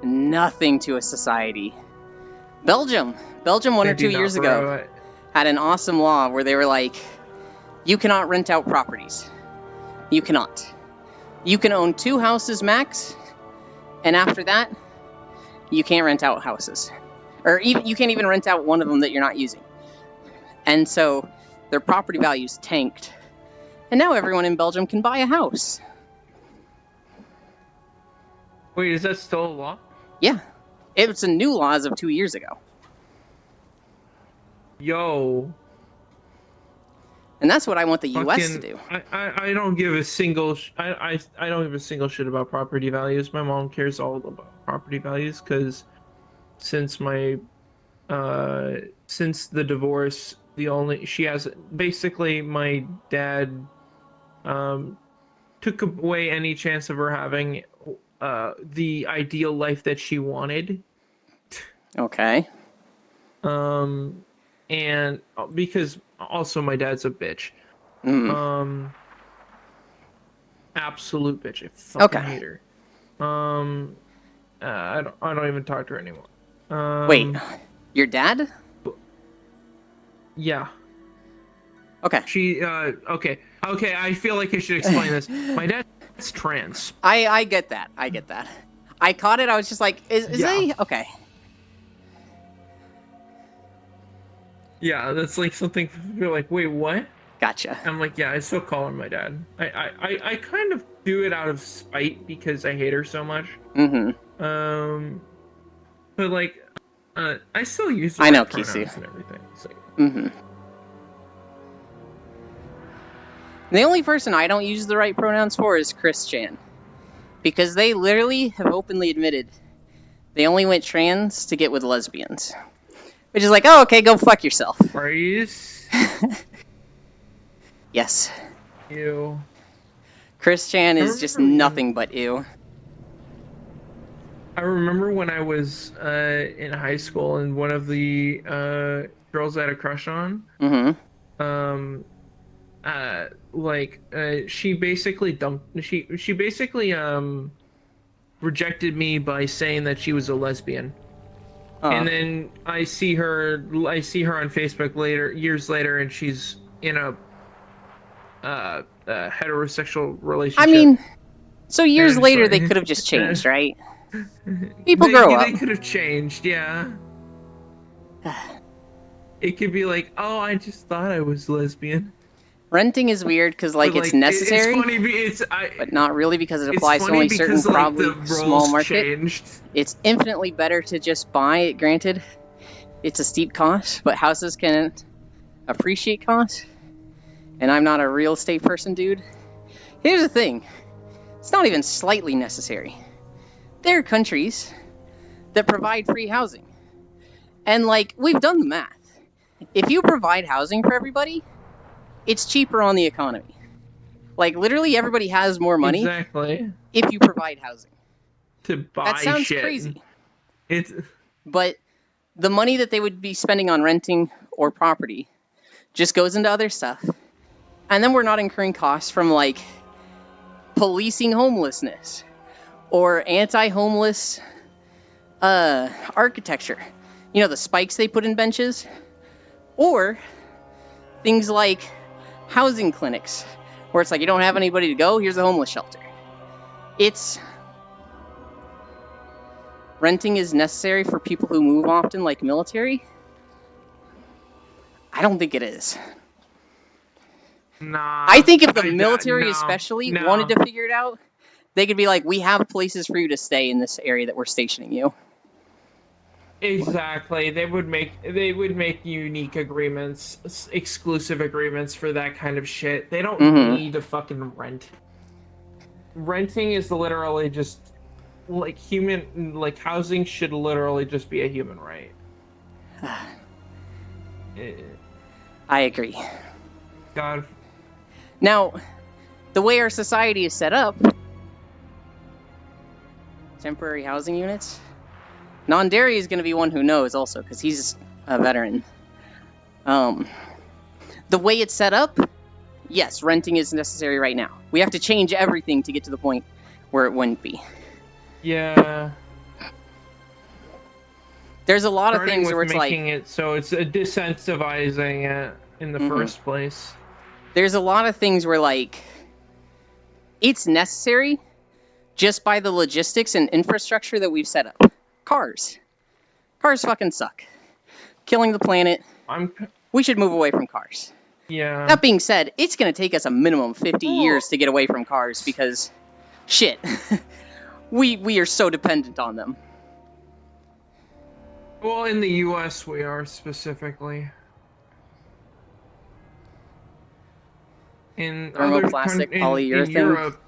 nothing to a society. Belgium 1 or 2 years ago had an awesome law where they were like, you cannot rent out properties. You cannot. You can own 2 houses max, and after that, you can't rent out houses. Or even you can't even rent out one of them that you're not using. And so their property values tanked. And now everyone in Belgium can buy a house. Wait, is that still a law? Yeah. It's a new law as of 2 years ago. Yo. And that's what I want the US to Fucking- do. I don't give a single I don't give a single shit about property values. My mom cares all about property values because since my since the divorce, she has basically my dad took away any chance of her having the ideal life that she wanted. Okay. And because also my dad's a bitch. Absolute bitch. I fucking hate her. I don't even talk to her anymore. Wait, your dad? Yeah. Okay. She okay. I feel like I should explain this. My dad's trans. I get that. I get that. I caught it. I was just like, is Yeah. they okay? Yeah, that's like something you're like, wait, what? Gotcha. I'm like, yeah, I still call her my dad. I kind of do it out of spite because I hate her so much. Mm-hmm. But like, I still use I know, pronouns Kisu. and everything. So. Mm-hmm. The only person I don't use the right pronouns for is Chris Chan. Because they literally have openly admitted they only went trans to get with lesbians. Which is like, oh, okay, go fuck yourself. Are you? Yes. Ew. Chris Chan is just nothing but ew. I remember when I was in high school and one of the girls I had a crush on, she basically she basically rejected me by saying that she was a lesbian. And then I see her on Facebook years later, and she's in a heterosexual relationship. I mean, so years And later so- they could have just changed, right? People grow up. They could have changed, yeah. It could be like, oh, I just thought I was lesbian. Renting is weird because like But, it's necessary, It's funny. but not really because it It's applies to funny only certain because, like, probably the roles small market. changed. It's infinitely better to just buy it. Granted, it's a steep cost, but houses can appreciate cost. And I'm not a real estate person, dude. Here's the thing. It's not even slightly necessary. There are countries that provide free housing. And, like, we've done the math. If you provide housing for everybody, it's cheaper on the economy. Like, literally everybody has more money Exactly. if you provide housing. To buy That sounds shit. crazy. It's But the money that they would be spending on renting or property just goes into other stuff. And then we're not incurring costs from, like, policing homelessness or anti-homeless architecture. You know, the spikes they put in benches. Or things like housing clinics, where it's like, you don't have anybody to go, here's a homeless shelter. Renting is necessary for people who move often, like military. I don't think it is. nah. I think if the no, military especially no. wanted to figure it out, they could be like, we have places for you to stay in this area that we're stationing you. Exactly. They would make unique agreements, exclusive agreements for that kind of shit. They don't need to fucking rent. Renting is literally just like housing should literally just be a human right. I agree. God. Now, the way our society is set up, temporary housing units, Nondary is going to be one who knows also, because he's a veteran. The way it's set up, yes, renting is necessary right now. We have to change everything to get to the point where it wouldn't be. Yeah. There's a lot of Starting things with where it's like, making it so it's disincentivizing it in the first place. there's a lot of things where like it's necessary just by the logistics and infrastructure that we've set up. Cars fucking suck, killing the planet. We should move away from cars. Yeah. That being said, it's going to take us a minimum 50 years to get away from cars because shit, we are so dependent on them. Well, in the U.S. we are specifically. In Thermoplastic, polyurethane. In Europe,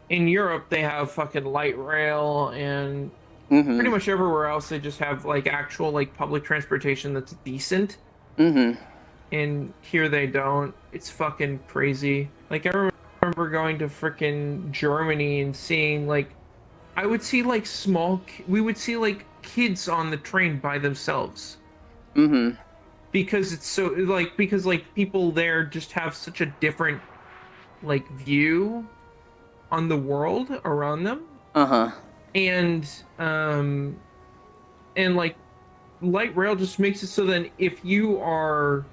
in Europe they have fucking light rail, and pretty much everywhere else they just have like actual like public transportation that's decent. And here they don't. It's fucking crazy. Like I remember going to frickin' Germany and seeing like, I would see like we would see like kids on the train by themselves. Because it's so like, because like people there just have such a different like view on the world around them. And like light rail just makes it so that if you are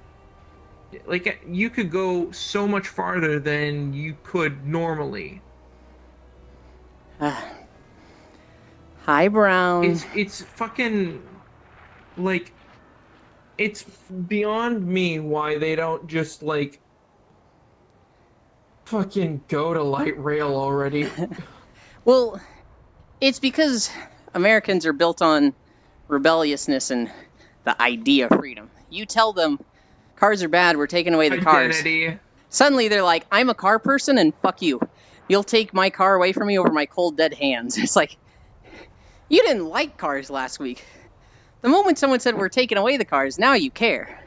like, you could go so much farther than you could normally. Hi, Brown. It's fucking like, it's beyond me why they don't just like fucking go to light rail already. Well, it's because Americans are built on rebelliousness and the idea of freedom. You tell them cars are bad, we're taking away the Identity. cars. Suddenly they're like, I'm a car person and fuck you. You'll take my car away from me over my cold dead hands. It's like, you didn't like cars last week. The moment someone said we're taking away the cars, now you care.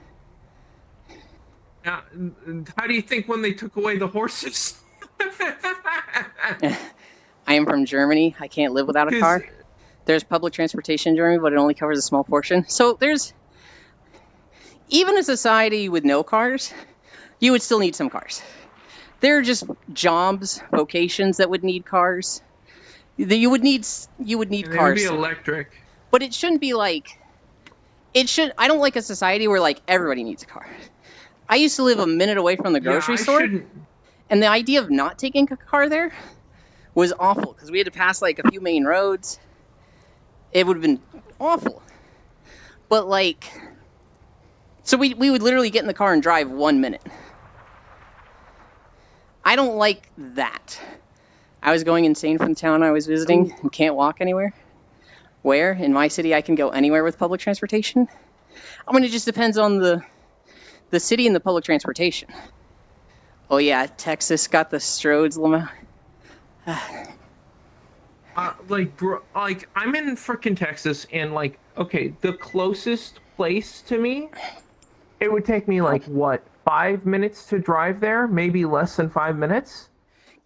How do you think when they took away the horses? I am from Germany. I can't live without a car. There's public transportation in Germany, but it only covers a small portion. So there's, even a society with no cars, you would still need some cars. There are just jobs, vocations that would need cars. You would need cars. It would be electric. But it shouldn't be like, I don't like a society where like everybody needs a car. I used to live a minute away from the grocery store. And the idea of not taking a car there was awful because we had to pass like a few main roads. It would have been awful. But like, so we would literally get in the car and drive 1 minute. I don't like that. I was going insane from the town I was visiting and can't walk anywhere. Where? In my city, I can go anywhere with public transportation. I mean, it just depends on the city and the public transportation. Oh yeah, Texas got the Strodes limo. Like I'm in frickin' Texas, and like, okay, the closest place to me, it would take me like what, 5 minutes to drive there, maybe less than 5 minutes.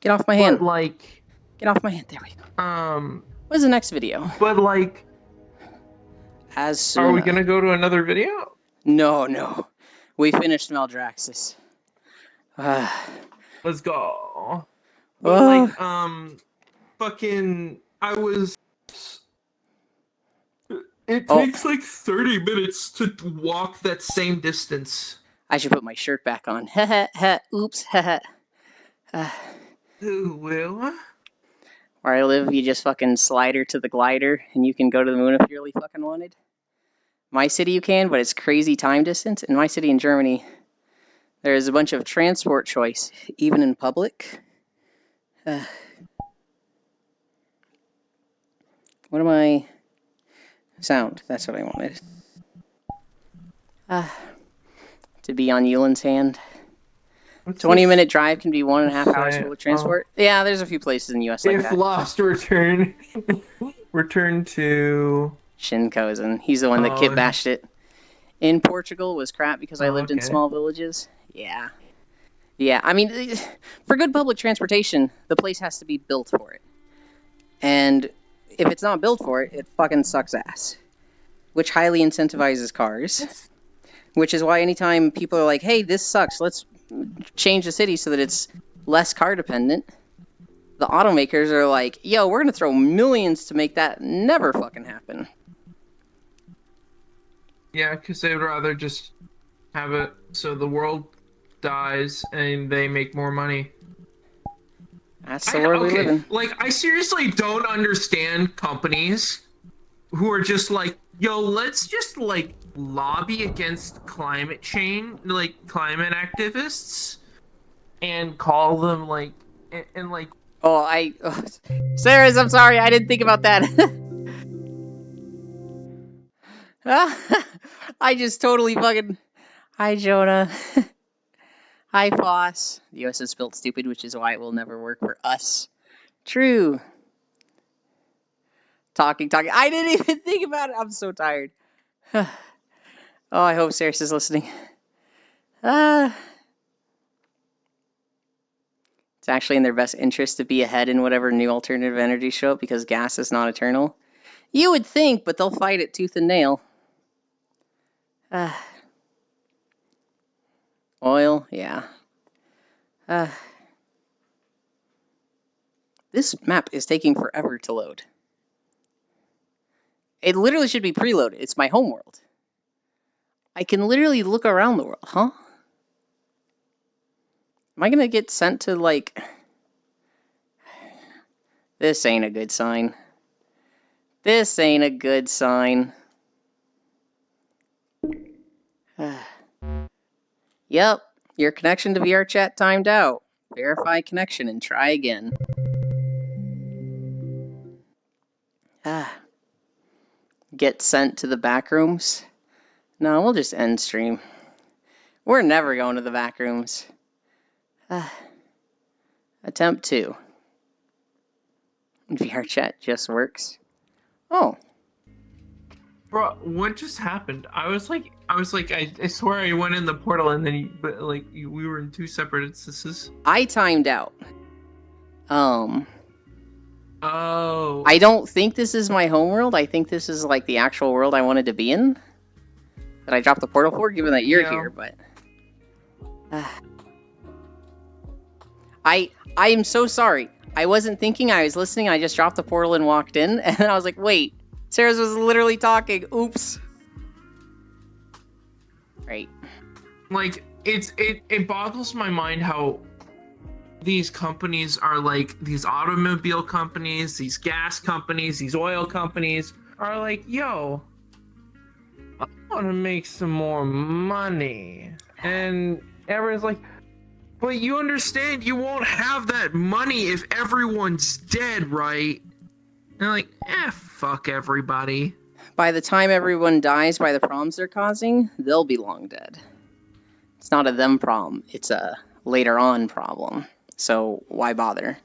Get off my hand. But like, get off my hand. There we go. What's the next video? But like, as soon are we gonna go to another video? No. We finished Maldraxxus. Let's go. But like, fucking, it takes like 30 minutes to walk that same distance. I should put my shirt back on. Oops. Will? Where I live, you just fucking slider to the glider, and you can go to the moon if you really fucking wanted. My city you can, but it's crazy time distance. In my city in Germany, there's a bunch of transport choice, even in public. What am I? Sound. That's what I wanted. To be on Yulin's hand. 20-minute drive can be 1.5 hours public transport. Yeah, there's a few places in the U.S. like that. If lost, return to Shinkozen. He's the one that kit bashed it. In Portugal was crap because I lived in small villages. Yeah. I mean, for good public transportation, the place has to be built for it. And if it's not built for it, it fucking sucks ass. Which highly incentivizes cars. Which is why anytime people are like, hey, this sucks, let's change the city so that it's less car dependent, the automakers are like, yo, we're going to throw millions to make that never fucking happen. Yeah, because they would rather just have it so the world dies and they make more money. That's the world we live in. Like, I seriously don't understand companies who are just like, yo, let's just, like, lobby against climate change, like, climate activists, and call them, like, and like... Sarah's, I'm sorry, I didn't think about that. I just totally fucking... Hi, Jonah. Hi, Foss. The US is built stupid, which is why it will never work for us. True. Talking. I didn't even think about it. I'm so tired. Oh, I hope Sarah's is listening. It's actually in their best interest to be ahead in whatever new alternative energy show up because gas is not eternal. You would think, but they'll fight it tooth and nail. Oil, yeah. This map is taking forever to load. It literally should be preloaded. It's my homeworld. I can literally look around the world, huh? Am I gonna get sent to, like... This ain't a good sign. This ain't a good sign. Yep, your connection to VRChat timed out. Verify connection and try again. Get sent to the back rooms? No, we'll just end stream. We're never going to the back rooms. Attempt 2. VRChat just works. Oh. Bro, what just happened? I swear I went in the portal and then we were in two separate instances. I timed out. Oh. I don't think this is my homeworld. I think this is like the actual world I wanted to be in. That I dropped the portal for, given that you're here, but... I am so sorry. I wasn't thinking, I was listening, I just dropped the portal and walked in, and then I was like, wait, Sarah's was literally talking, oops. Right. Like, it boggles my mind how these companies are like, these automobile companies, these gas companies, these oil companies are like, yo, I want to make some more money. And everyone's like, but you understand you won't have that money if everyone's dead, right? And they're like, fuck everybody. By the time everyone dies by the problems they're causing, they'll be long dead. It's not a them problem, it's a later on problem. So why bother?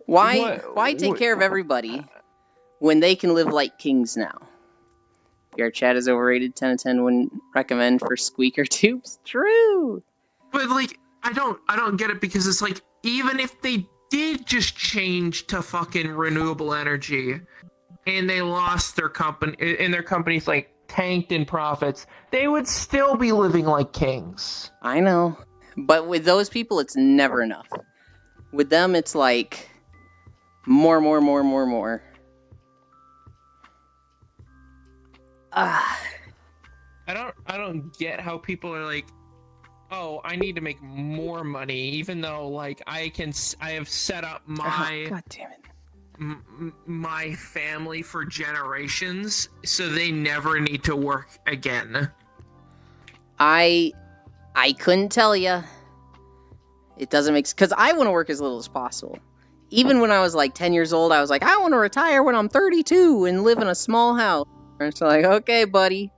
Why take care of everybody when they can live like kings now? Your chat is overrated. 10 out of 10 wouldn't recommend for squeaker tubes. True. But like, I don't get it, because it's like, even if they did just change to fucking renewable energy and they lost their company and their company's like tanked in profits, they would still be living like kings. I know. But with those people, it's never enough. With them, it's like more. I don't get how people are like, oh, I need to make more money, even though like I have set up my God damn it. My family for generations, so they never need to work again. I couldn't tell you. It doesn't make sense, because I want to work as little as possible. Even when I was like 10 years old, I was like, I want to retire when I'm 32 and live in a small house. And it's like, okay, buddy.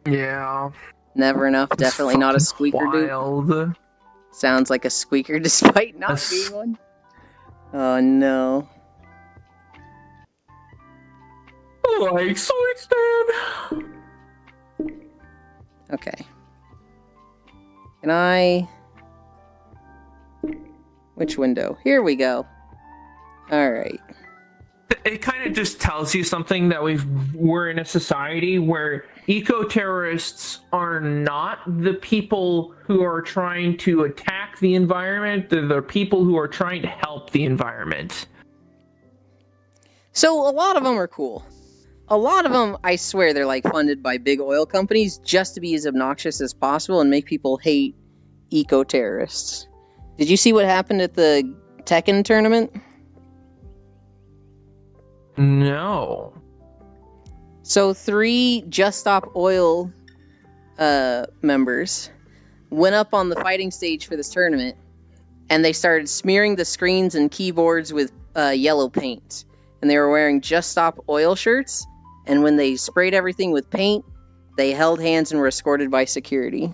Yeah. Never enough. Definitely not a squeaker, dude. Sounds like a squeaker despite not being one. Oh, no. Like sweets, man. Okay. Can I... Which window? Here we go. Alright. It kind of just tells you something that we're in a society where eco-terrorists are not the people who are trying to attack the environment. They're the people who are trying to help the environment. So a lot of them are cool. a lot of them, I swear, they're like funded by big oil companies just to be as obnoxious as possible and make people hate eco-terrorists. Did you see what happened at the Tekken tournament? No. So 3 Just Stop Oil members went up on the fighting stage for this tournament, and they started smearing the screens and keyboards with yellow paint. And they were wearing Just Stop Oil shirts, and when they sprayed everything with paint, they held hands and were escorted by security.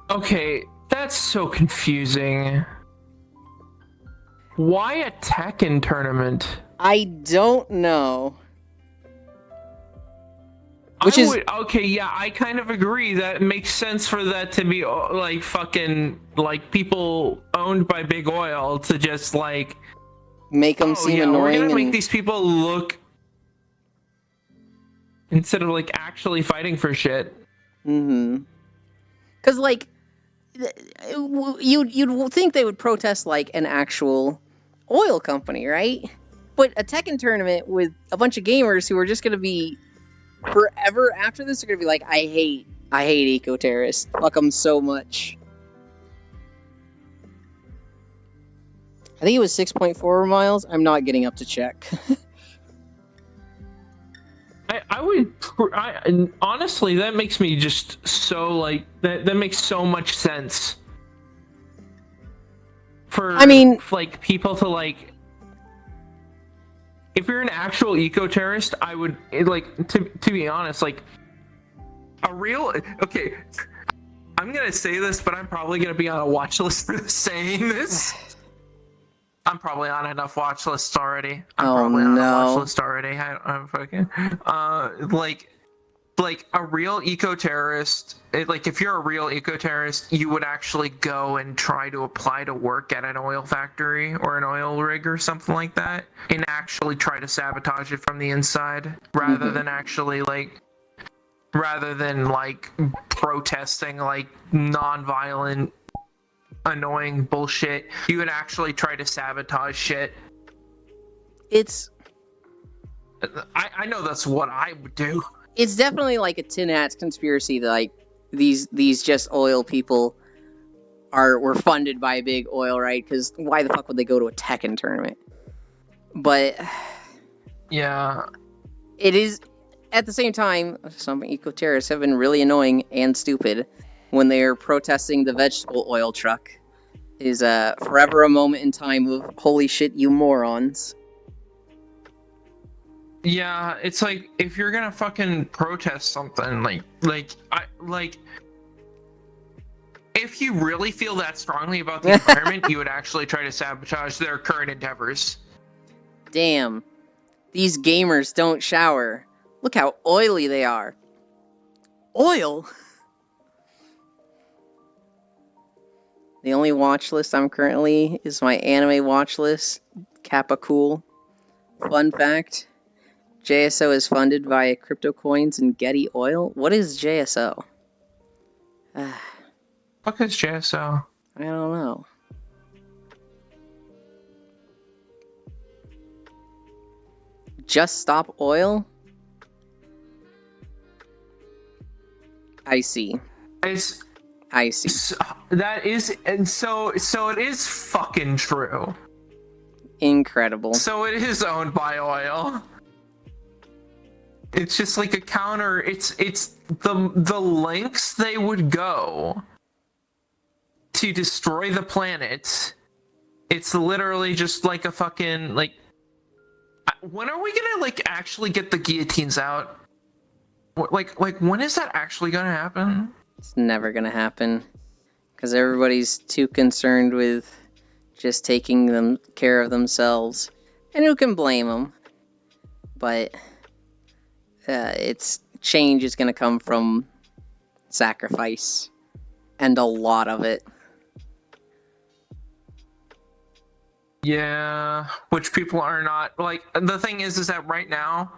Okay, that's so confusing. Why a Tekken tournament? I don't know. Okay, yeah, I kind of agree. That makes sense for that to be like fucking like people owned by big oil to just like make them seem annoying. We're gonna make these people look instead of like actually fighting for shit. Mm-hmm. Because like you'd think they would protest like an actual oil company, right? But a Tekken tournament with a bunch of gamers who are just gonna be forever after this are gonna be like, I hate eco-terrorists. Fuck them so much. I think it was 6.4 miles. I'm not getting up to check. Honestly, that makes me just so like that makes so much sense. Like people to like. If you're an actual eco-terrorist, I would like to be honest, like a real okay. I'm gonna say this, but I'm probably gonna be on a watch list for saying this. I'm probably on enough watch lists already. I'm fucking like a real eco-terrorist. Like if you're a real eco-terrorist, you would actually go and try to apply to work at an oil factory or an oil rig or something like that, and actually try to sabotage it from the inside, rather than actually rather than protesting like non-violent annoying bullshit. You would actually try to sabotage shit. I know that's what I would do. It's definitely like a tin hats conspiracy that like these just oil people were funded by big oil, right? Because why the fuck would they go to a Tekken tournament? But yeah, it is at the same time. Some eco-terrorists have been really annoying and stupid when they are protesting the vegetable oil truck. Is forever a moment in time of holy shit, you morons. Yeah, it's like if you're gonna fucking protest something, if you really feel that strongly about the environment, you would actually try to sabotage their current endeavors. Damn, these gamers don't shower. Look how oily they are. Oil? The only watch list I'm currently is my anime watch list, Kappa Cool. Fun fact. JSO is funded via crypto coins and Getty Oil. What is JSO? What is JSO? I don't know. Just Stop Oil? I see. I see. That is, and so it is fucking true. Incredible. So it is owned by oil. It's just like a counter. It's the lengths they would go to destroy the planet. It's literally just like a fucking like. When are we gonna actually get the guillotines out? Like when is that actually gonna happen? It's never gonna happen because everybody's too concerned with just taking care of themselves, and who can blame them? But change is going to come from sacrifice, and a lot of it. Yeah, which people are not like. The thing is that right now,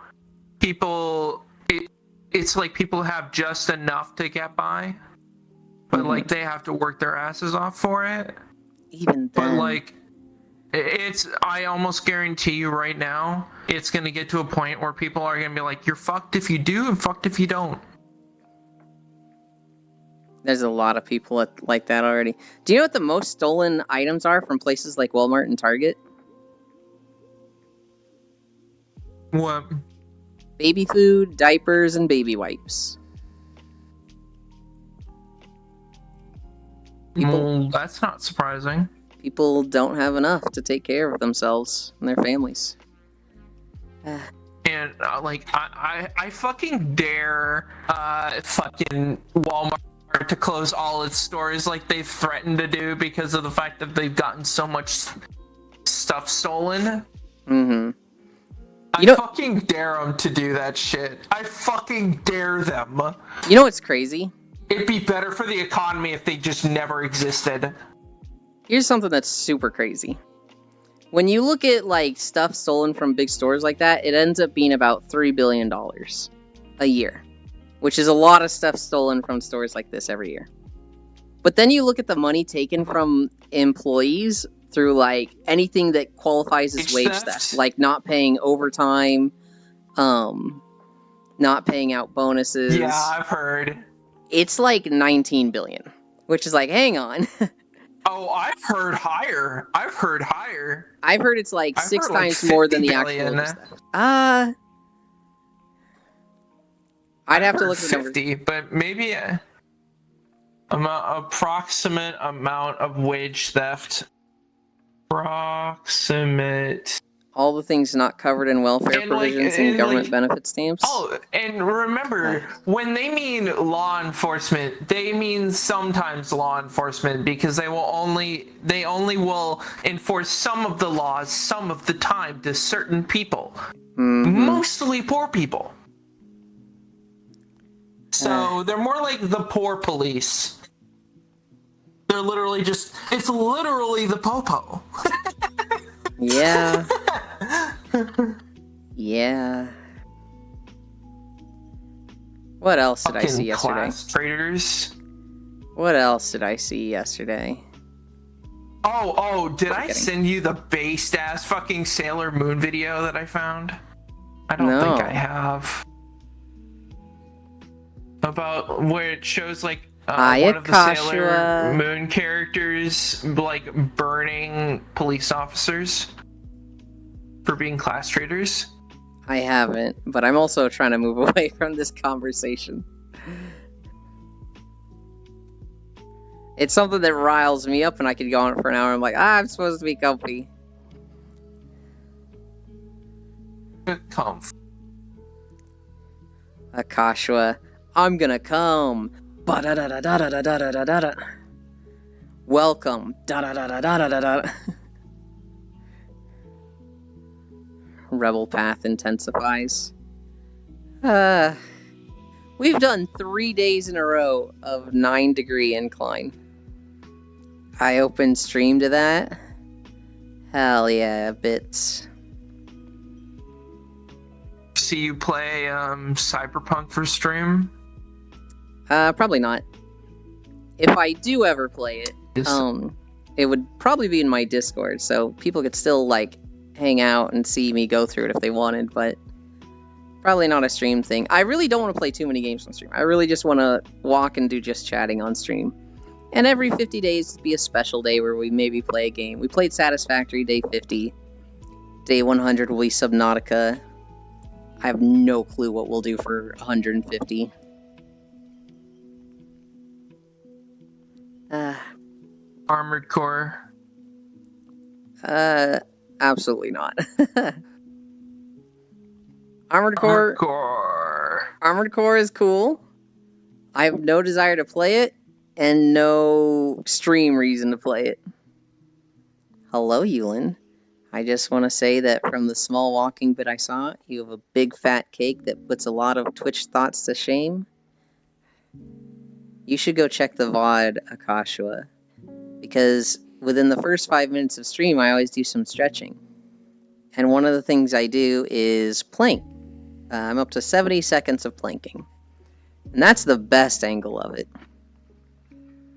it's like people have just enough to get by, but like they have to work their asses off for it. Even then, but like, I almost guarantee you right now, it's going to get to a point where people are going to be like, you're fucked if you do and fucked if you don't. There's a lot of people like that already. Do you know what the most stolen items are from places like Walmart and Target? What? Baby food, diapers, and baby wipes. Well, that's not surprising. People don't have enough to take care of themselves and their families. And I fucking dare fucking Walmart to close all its stores like they've threatened to do because of the fact that they've gotten so much stuff stolen. Mm-hmm. I fucking dare them to do that shit. I fucking dare them. You know what's crazy? It'd be better for the economy if they just never existed. Here's something that's super crazy. When you look at like stuff stolen from big stores like that, it ends up being about $3 billion a year, which is a lot of stuff stolen from stores like this every year. But then you look at the money taken from employees through like anything that qualifies as wage theft, like not paying overtime, not paying out bonuses. Yeah, I've heard. It's like 19 billion, which is like, hang on. Oh, I've heard higher. I've heard it's like six times like more than the 50 actual billion. theft. I'd have to look at the numbers. 50, but maybe approximate amount of wage theft. Approximate. All the things not covered in welfare provisions and government benefit stamps. Oh, and remember, when they mean law enforcement, they mean sometimes law enforcement because they only will enforce some of the laws some of the time to certain people, mostly poor people. So they're more like the poor police. They're literally it's literally the popo. Yeah. Yeah. What else did I see yesterday? Class traders. What else did I see yesterday? Oh, did I send you the based ass fucking Sailor Moon video that I found? I don't think I have. About where it shows like one of the Sailor Moon characters like burning police officers for being class traitors. I haven't, but I'm also trying to move away from this conversation. It's something that riles me up and I could go on for an hour. I'm like, I'm supposed to be comfy. Akashua, I'm gonna come. Ba-da-da-da-da-da-da-da-da-da. Welcome. Da-da-da-da-da-da-da. Rebel path intensifies. We've done 3 days in a row of 9-degree incline. I opened stream to that. Hell yeah, bits. See you play Cyberpunk for stream? Probably not. If I do ever play it, it would probably be in my Discord, so people could still like hang out and see me go through it if they wanted, but probably not a stream thing. I really don't want to play too many games on stream. I really just want to walk and do just chatting on stream. And every 50 days be a special day where we maybe play a game. We played Satisfactory day 50. Day 100 will be Subnautica. I have no clue what we'll do for 150. Armored Core. Absolutely not. Armored Core is cool. I have no desire to play it, and no stream reason to play it. Hello, Yulin. I just want to say that from the small walking bit I saw, you have a big fat cake that puts a lot of Twitch thoughts to shame. You should go check the VOD, Akashua, because within the first 5 minutes of stream, I always do some stretching. And one of the things I do is plank. I'm up to 70 seconds of planking. And that's the best angle of it.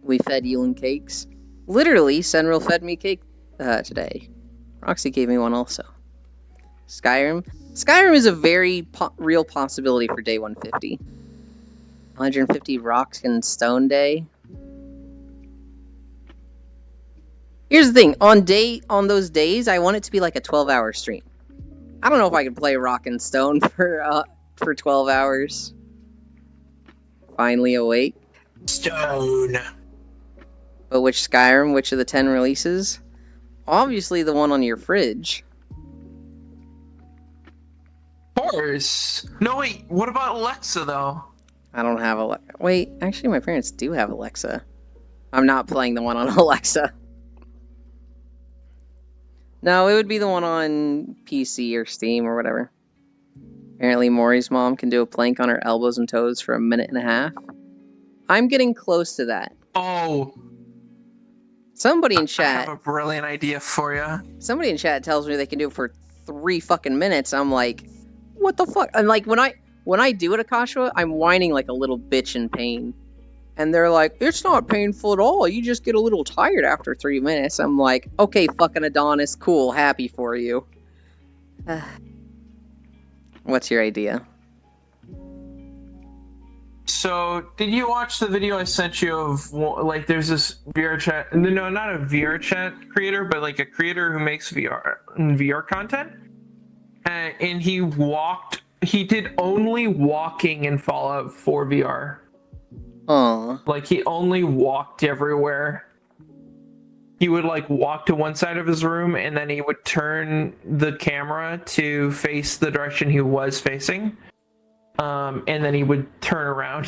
We fed Yulin cakes. Literally, Senril fed me cake today. Roxy gave me one also. Skyrim. Skyrim is a very real possibility for day 150. 150 rocks and stone day. Here's the thing, on those days, I want it to be like a 12-hour stream. I don't know if I can play Rock and Stone for 12 hours. Finally awake. Stone. But which Skyrim? Which of the 10 releases? Obviously the one on your fridge. Of course. No, wait. What about Alexa, though? I don't have Alexa. Wait, actually my parents do have Alexa. I'm not playing the one on Alexa. No, it would be the one on PC or Steam or whatever. Apparently Maury's mom can do a plank on her elbows and toes for 1.5 minutes. I'm getting close to that. Oh. Somebody in I chat... have a brilliant idea for you. Somebody in chat tells me they can do it for 3 fucking minutes. I'm like, what the fuck? And like, when I do it, Akasha, I'm whining like a little bitch in pain. And they're like, it's not painful at all. You just get a little tired after 3 minutes. I'm like, okay, fucking Adonis, cool, happy for you. What's your idea? So, did you watch the video I sent you of, like, there's this VR chat, no, not a VR chat creator, but like a creator who makes VR content? And he did only walking in Fallout 4 VR. Aw. Like, he only walked everywhere. He would, like, walk to one side of his room, and then he would turn the camera to face the direction he was facing. And then he would turn around.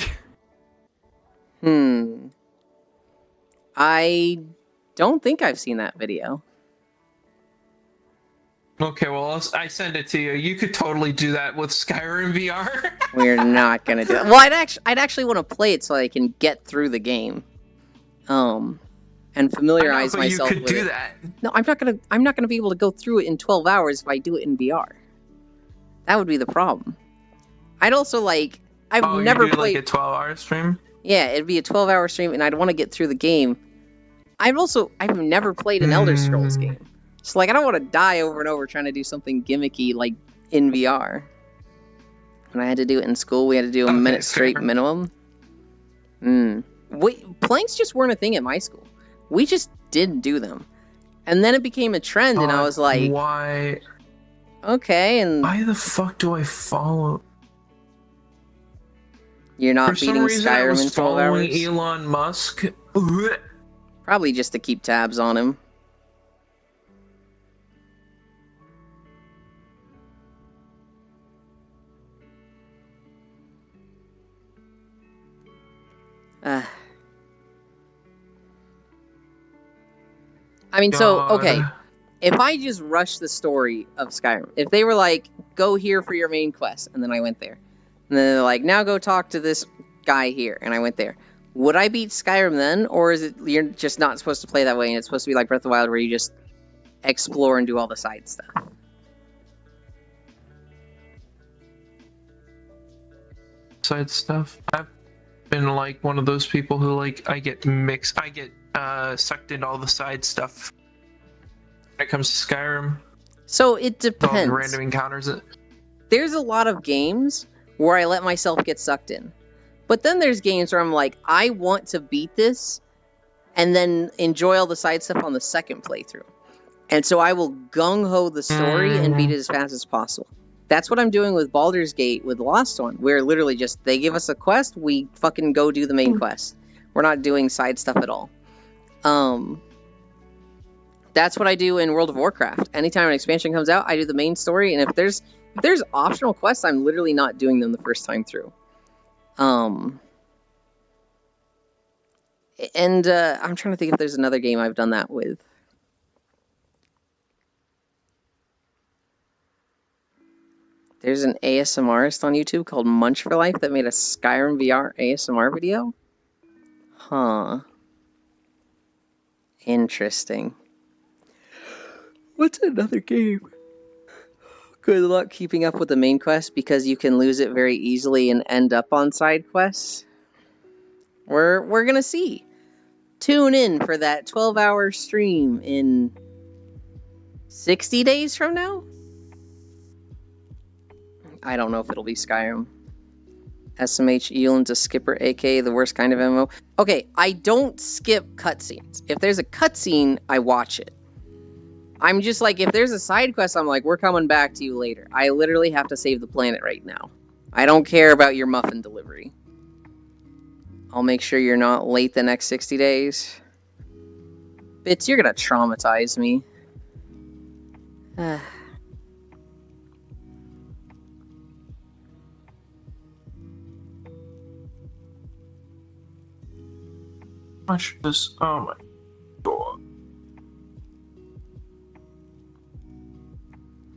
I don't think I've seen that video. Okay, well, I send it to you. You could totally do that with Skyrim VR. We're not gonna do that. Well, I'd actually want to play it so I can get through the game, and familiarize myself with it. You could do that. No, I'm not gonna be able to go through it in 12 hours if I do it in VR. That would be the problem. I'd also like. I've never played like a 12-hour stream. Yeah, it'd be a 12-hour stream, and I'd want to get through the game. I've never played an Elder Scrolls game. So, like, I don't want to die over and over trying to do something gimmicky, like, in VR. When I had to do it in school, we had to do a minute straight minimum. Planks just weren't a thing at my school. We just didn't do them. And then it became a trend, and I was like... Why? Okay, and... Why the fuck do I follow... You're not beating Skyrim in 12 hours? Elon Musk. Probably just to keep tabs on him. I mean, so, okay, if I just rushed the story of Skyrim, if they were like, go here for your main quest, and then I went there, and then they're like, now go talk to this guy here, and I went there, would I beat Skyrim then, or is it you're just not supposed to play that way, and it's supposed to be like Breath of the Wild, where you just explore and do all the side stuff? Side stuff? I've been like one of those people who like I get sucked into all the side stuff when it comes to Skyrim. So it depends. All the random encounters. There's a lot of games where I let myself get sucked in, but then there's games where I'm like, I want to beat this, and then enjoy all the side stuff on the second playthrough, and so I will gung ho the story and beat it as fast as possible. That's what I'm doing with Baldur's Gate with Lost One, where literally just they give us a quest, we fucking go do the main quest. We're not doing side stuff at all. That's what I do in World of Warcraft. Anytime an expansion comes out, I do the main story, and if there's optional quests, I'm literally not doing them the first time through. And I'm trying to think if there's another game I've done that with. There's an ASMRist on YouTube called Munch for Life that made a Skyrim VR ASMR video. Huh. Interesting. What's another game? Good luck keeping up with the main quest because you can lose it very easily and end up on side quests. We're gonna see. Tune in for that 12-hour stream in 60 days from now? I don't know if it'll be Skyrim. SMH Elan's a skipper, aka the worst kind of MMO. Okay, I don't skip cutscenes. If there's a cutscene, I watch it. I'm just like, if there's a side quest, I'm like, we're coming back to you later. I literally have to save the planet right now. I don't care about your muffin delivery. I'll make sure you're not late the next 60 days. Bits, you're gonna traumatize me. Watch this. Oh my god.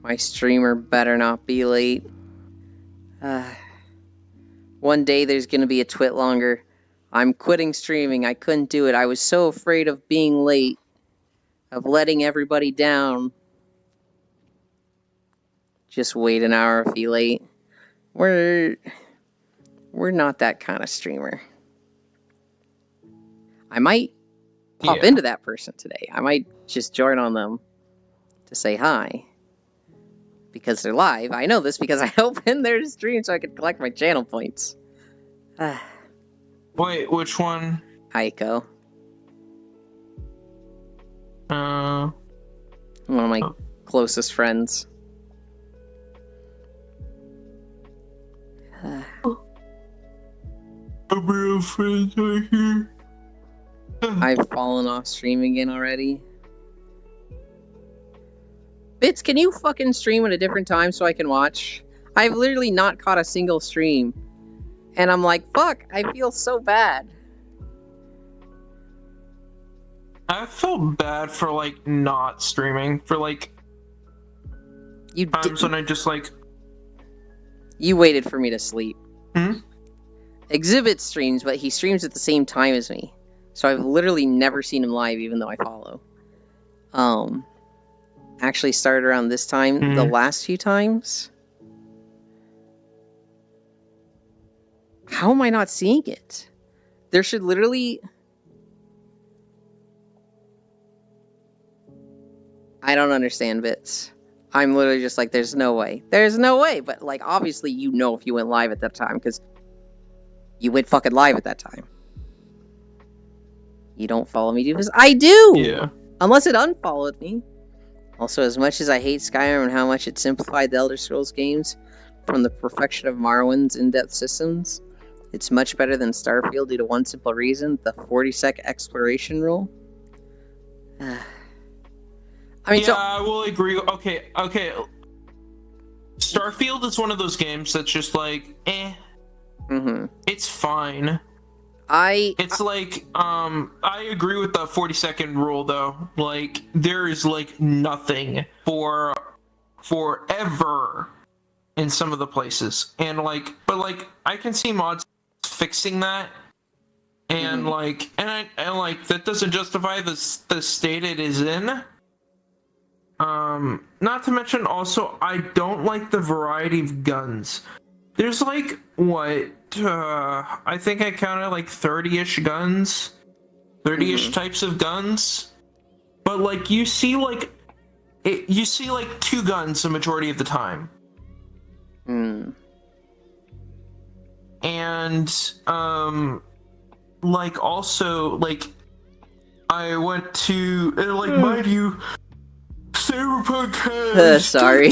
My streamer better not be late. One day there's gonna be a twit longer. I'm quitting streaming. I couldn't do it. I was so afraid of being late. Of letting everybody down. Just wait an hour if you're late. We're not that kind of streamer. I might pop into that person today. I might just join on them to say hi. Because they're live. I know this because I opened their stream so I could collect my channel points. Wait, which one? Aiko. One of my closest friends. Real friends right here. I've fallen off stream again already. Bits, can you fucking stream at a different time so I can watch? I've literally not caught a single stream. And I'm like, fuck, I feel so bad. I felt bad for, like, not streaming. For, like, You times when I just, like... You waited for me to sleep. Hmm? Exhibit streams, but he streams at the same time as me. So I've literally never seen him live, even though I follow. Actually started around this time, the last few times. How am I not seeing it? There should literally... I don't understand, Bits. I'm literally just like, there's no way. There's no way! But, like, obviously you know if you went live at that time, because you went fucking live at that time. You don't follow me, Doofus? I do! Yeah. Unless it unfollowed me. Also, as much as I hate Skyrim and how much it simplified the Elder Scrolls games from the perfection of Morrowind's in-depth systems, it's much better than Starfield due to one simple reason, the 40-sec exploration rule. I mean, yeah, I will agree. Okay. Starfield is one of those games that's just like, it's fine. It's like, I agree with the 40-second rule, though. Like, there is, like, nothing for forever in some of the places. And, like, but, like, I can see mods fixing that. And, like, and that doesn't justify the state it is in. Not to mention, also, I don't like the variety of guns. There's, like, what... I think I counted like 30-ish guns, 30-ish types of guns, but like you see like two guns the majority of the time. And like also like I went to mind you, Cyberpunk has sorry.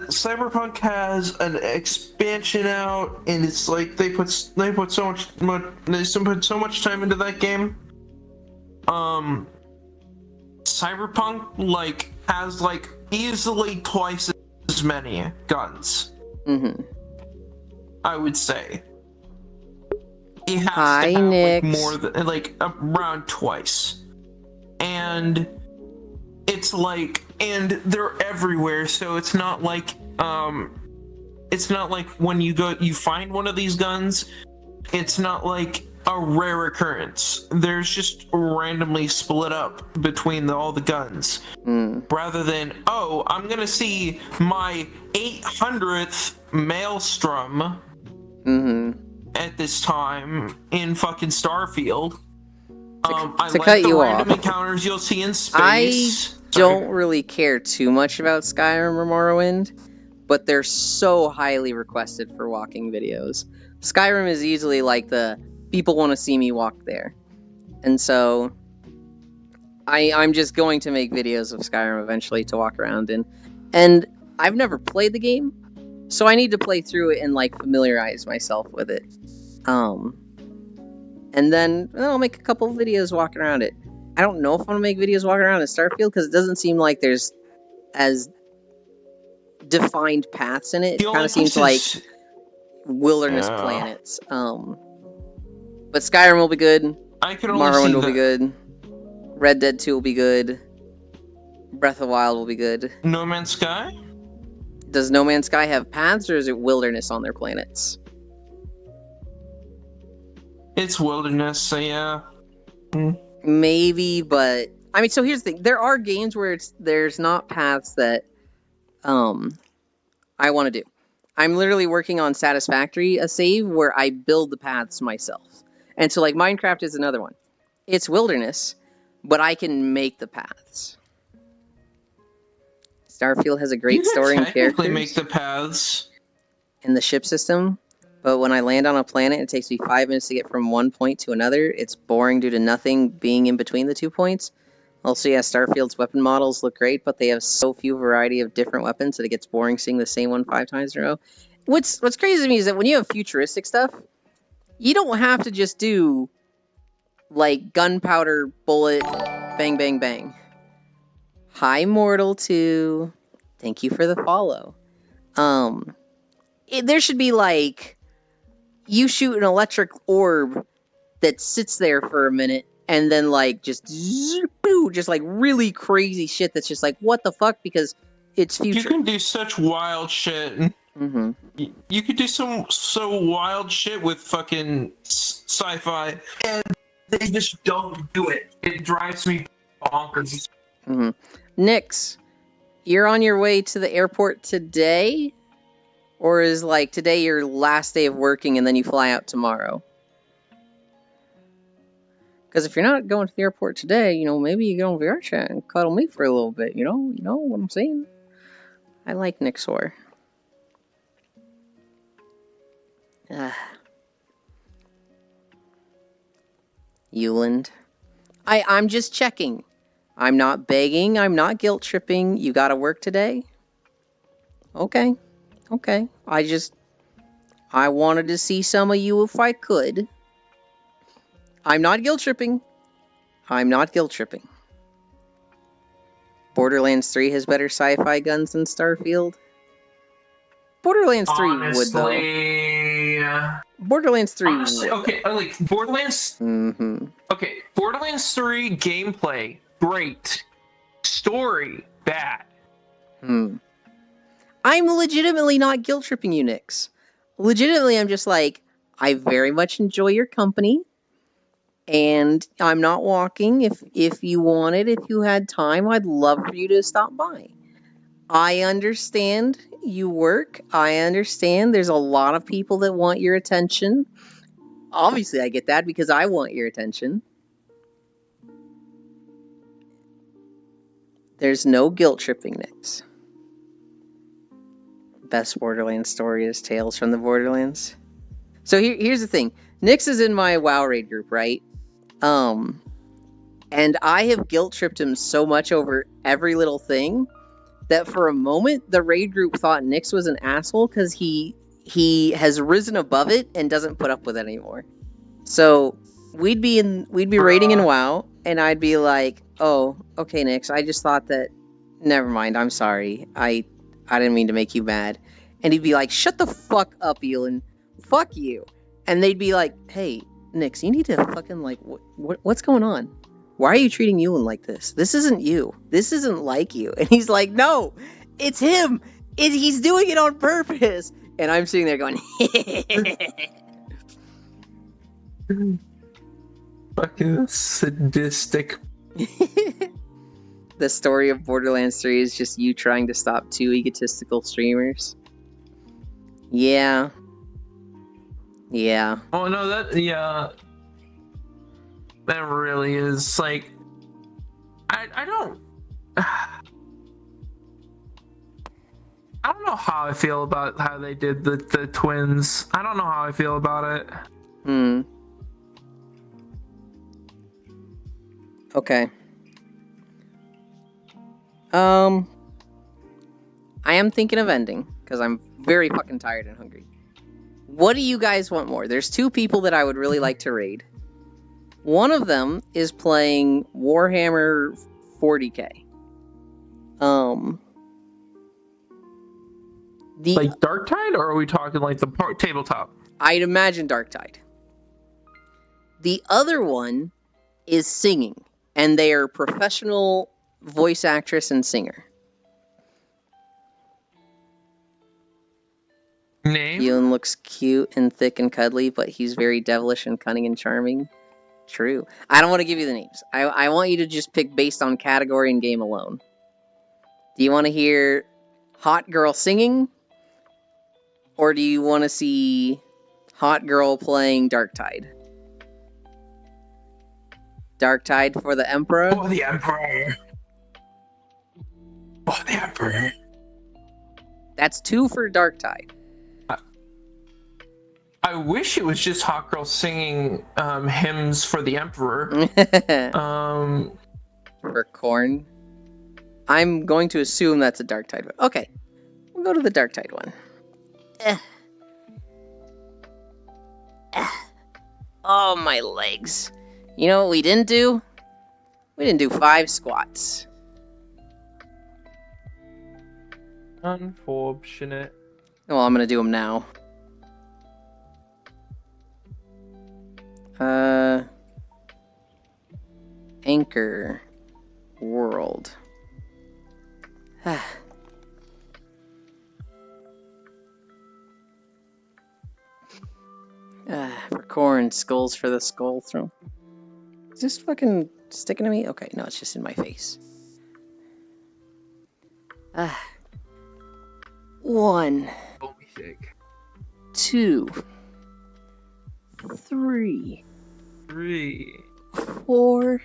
Cyberpunk has an expansion out, and it's like they put so much time into that game. Cyberpunk like has like easily twice as many guns. I would say it has to have like, more than like around twice, and it's like. And they're everywhere, so it's not like when you find one of these guns, it's not like a rare occurrence. There's just randomly split up between all the guns. Rather than, oh, I'm gonna see my 800th Maelstrom at this time in fucking Starfield. I to like cut the you random off, encounters you'll see in space. I don't really care too much about Skyrim or Morrowind, but they're so highly requested for walking videos. Skyrim is easily like the people want to see me walk there, and so I'm just going to make videos of Skyrim eventually to walk around in. And I've never played the game, so I need to play through it and like familiarize myself with it. And then I'll make a couple of videos walking around it. I don't know if I'm gonna make videos walking around in Starfield because it doesn't seem like there's as defined paths in it. It kind of seems like wilderness planets. But Skyrim will be good. I can only Morrowind see will that. be good. Red Dead 2 will be good. Breath of the Wild will be good. No Man's Sky? Does No Man's Sky have paths, or is it wilderness on their planets? It's wilderness, so yeah. Maybe, but I mean, so here's the thing: there are games where there's not paths that I want to do. I'm literally working on Satisfactory, a save where I build the paths myself, and so like Minecraft is another one. It's wilderness, but I can make the paths. Starfield has a great story and characters. You make the paths in the ship system, but when I land on a planet, it takes me 5 minutes to get from one point to another. It's boring due to nothing being in between the 2 points. Also, yeah, Starfield's weapon models look great, but they have so few variety of different weapons that it gets boring seeing the same one 5 times in a row. What's crazy to me is that when you have futuristic stuff, you don't have to just do like gunpowder, bullet, bang, bang, bang. Hi, Mortal 2. Thank you for the follow. There should be like, you shoot an electric orb that sits there for a minute, and then like just like really crazy shit that's just like, what the fuck? Because it's future. You can do such wild shit. Mm-hmm. You could do so wild shit with fucking sci-fi, and they just don't do it. It drives me bonkers. Mm-hmm. Nyx, you're on your way to the airport today? Or is like today your last day of working and then you fly out tomorrow? Because if you're not going to the airport today, you know, maybe you get on VR chat and cuddle me for a little bit, you know what I'm saying? I like Nyxor. Euland. I'm just checking. I'm not begging, I'm not guilt tripping. You gotta work today? Okay. I wanted to see some of you if I could. I'm not guilt tripping. Borderlands 3 has better sci-fi guns than Starfield. Borderlands 3 would though. Borderlands 3 Honestly, would. okay, like Borderlands. Mm-hmm. Okay, Borderlands 3 gameplay great, story bad. I'm legitimately not guilt tripping you, Nyx. Legitimately, I'm just like, I very much enjoy your company, and I'm not walking. If you wanted, if you had time, I'd love for you to stop by. I understand you work. I understand there's a lot of people that want your attention. Obviously, I get that because I want your attention. There's no guilt tripping, Nyx. Best Borderlands story is Tales from the Borderlands. So here's the thing. Nyx is in my WoW raid group, right? And I have guilt tripped him so much over every little thing that for a moment the raid group thought Nyx was an asshole because he has risen above it and doesn't put up with it anymore. So we'd be raiding in WoW, and I'd be like, "Oh, okay, Nyx, I just thought that. Never mind. I'm sorry. I didn't mean to make you mad." And he'd be like, "Shut the fuck up, Elon. Fuck you." And they'd be like, "Hey, Nyx, you need to fucking like, what's going on? Why are you treating Elon like this? This isn't you. This isn't like you." And he's like, "No, it's him. He's doing it on purpose." And I'm sitting there going, Fucking sadistic. The story of Borderlands 3 is just you trying to stop 2 egotistical streamers. Yeah. Oh no, yeah. That really is like, I don't. I don't know how I feel about how they did the twins. I don't know how I feel about it. Okay. I am thinking of ending, because I'm very fucking tired and hungry. What do you guys want more? There's two people that I would really like to raid. One of them is playing Warhammer 40k. Like Darktide, or are we talking like the tabletop? I'd imagine Darktide. The other one is singing, and they are professional voice actress and singer. Name? Ewan looks cute and thick and cuddly, but he's very devilish and cunning and charming. True. I don't want to give you the names. I want you to just pick based on category and game alone. Do you want to hear hot girl singing? Or do you want to see hot girl playing Darktide? Darktide for the Emperor? Oh, the Emperor. Oh, the Emperor. That's 2 for Darktide. I wish it was just hot girl singing hymns for the Emperor. For Corn. I'm going to assume that's a Darktide one. Okay. We'll go to the Darktide one. Oh, my legs. You know what we didn't do? We didn't do 5 squats. Unfortunate. Well, I'm gonna do them now. Anchor World. For corn, skulls for the skull throne. Is this fucking sticking to me? Okay, no, it's just in my face. 1, 2, 3, 4,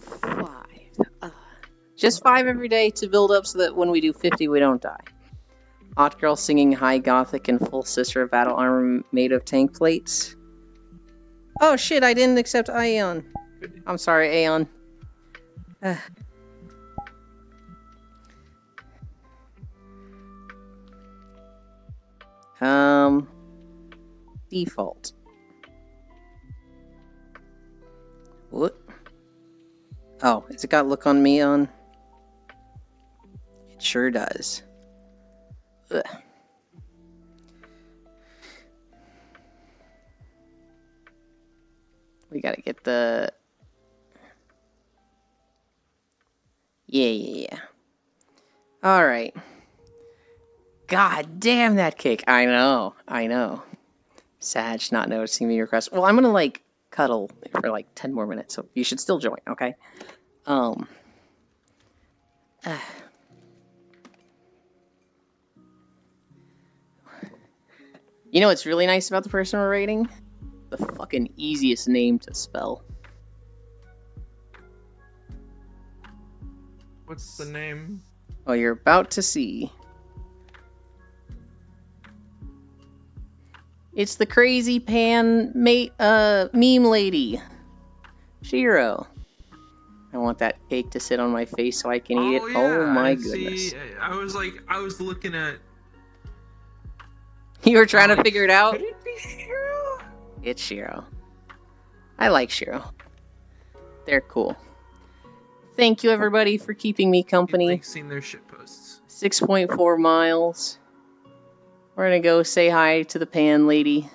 5. Just 5 every day to build up so that when we do 50, we don't die. Hot girl singing high gothic and full sister of battle armor made of tank plates. Oh shit, I didn't accept Aeon. I'm sorry, Aeon. Default. What? Oh, has it got look on me on? It sure does. Ugh. We gotta get the... Yeah. Alright. God damn that kick. I know. Sag not noticing me request. Well, I'm gonna, like, cuddle for, like, 10 more minutes, so you should still join, okay? You know what's really nice about the person we're rating? The fucking easiest name to spell. What's the name? Oh, you're about to see. It's the crazy pan meme lady. Shiro. I want that cake to sit on my face so I can eat it. Yeah, Oh my I goodness. see. I was looking at. You were trying to figure it out? Could it be Shiro? It's Shiro. I like Shiro. They're cool. Thank you everybody for keeping me company. Like seeing their shit posts. 6.4 miles. We're gonna go say hi to the pan lady.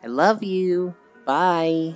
I love you. Bye.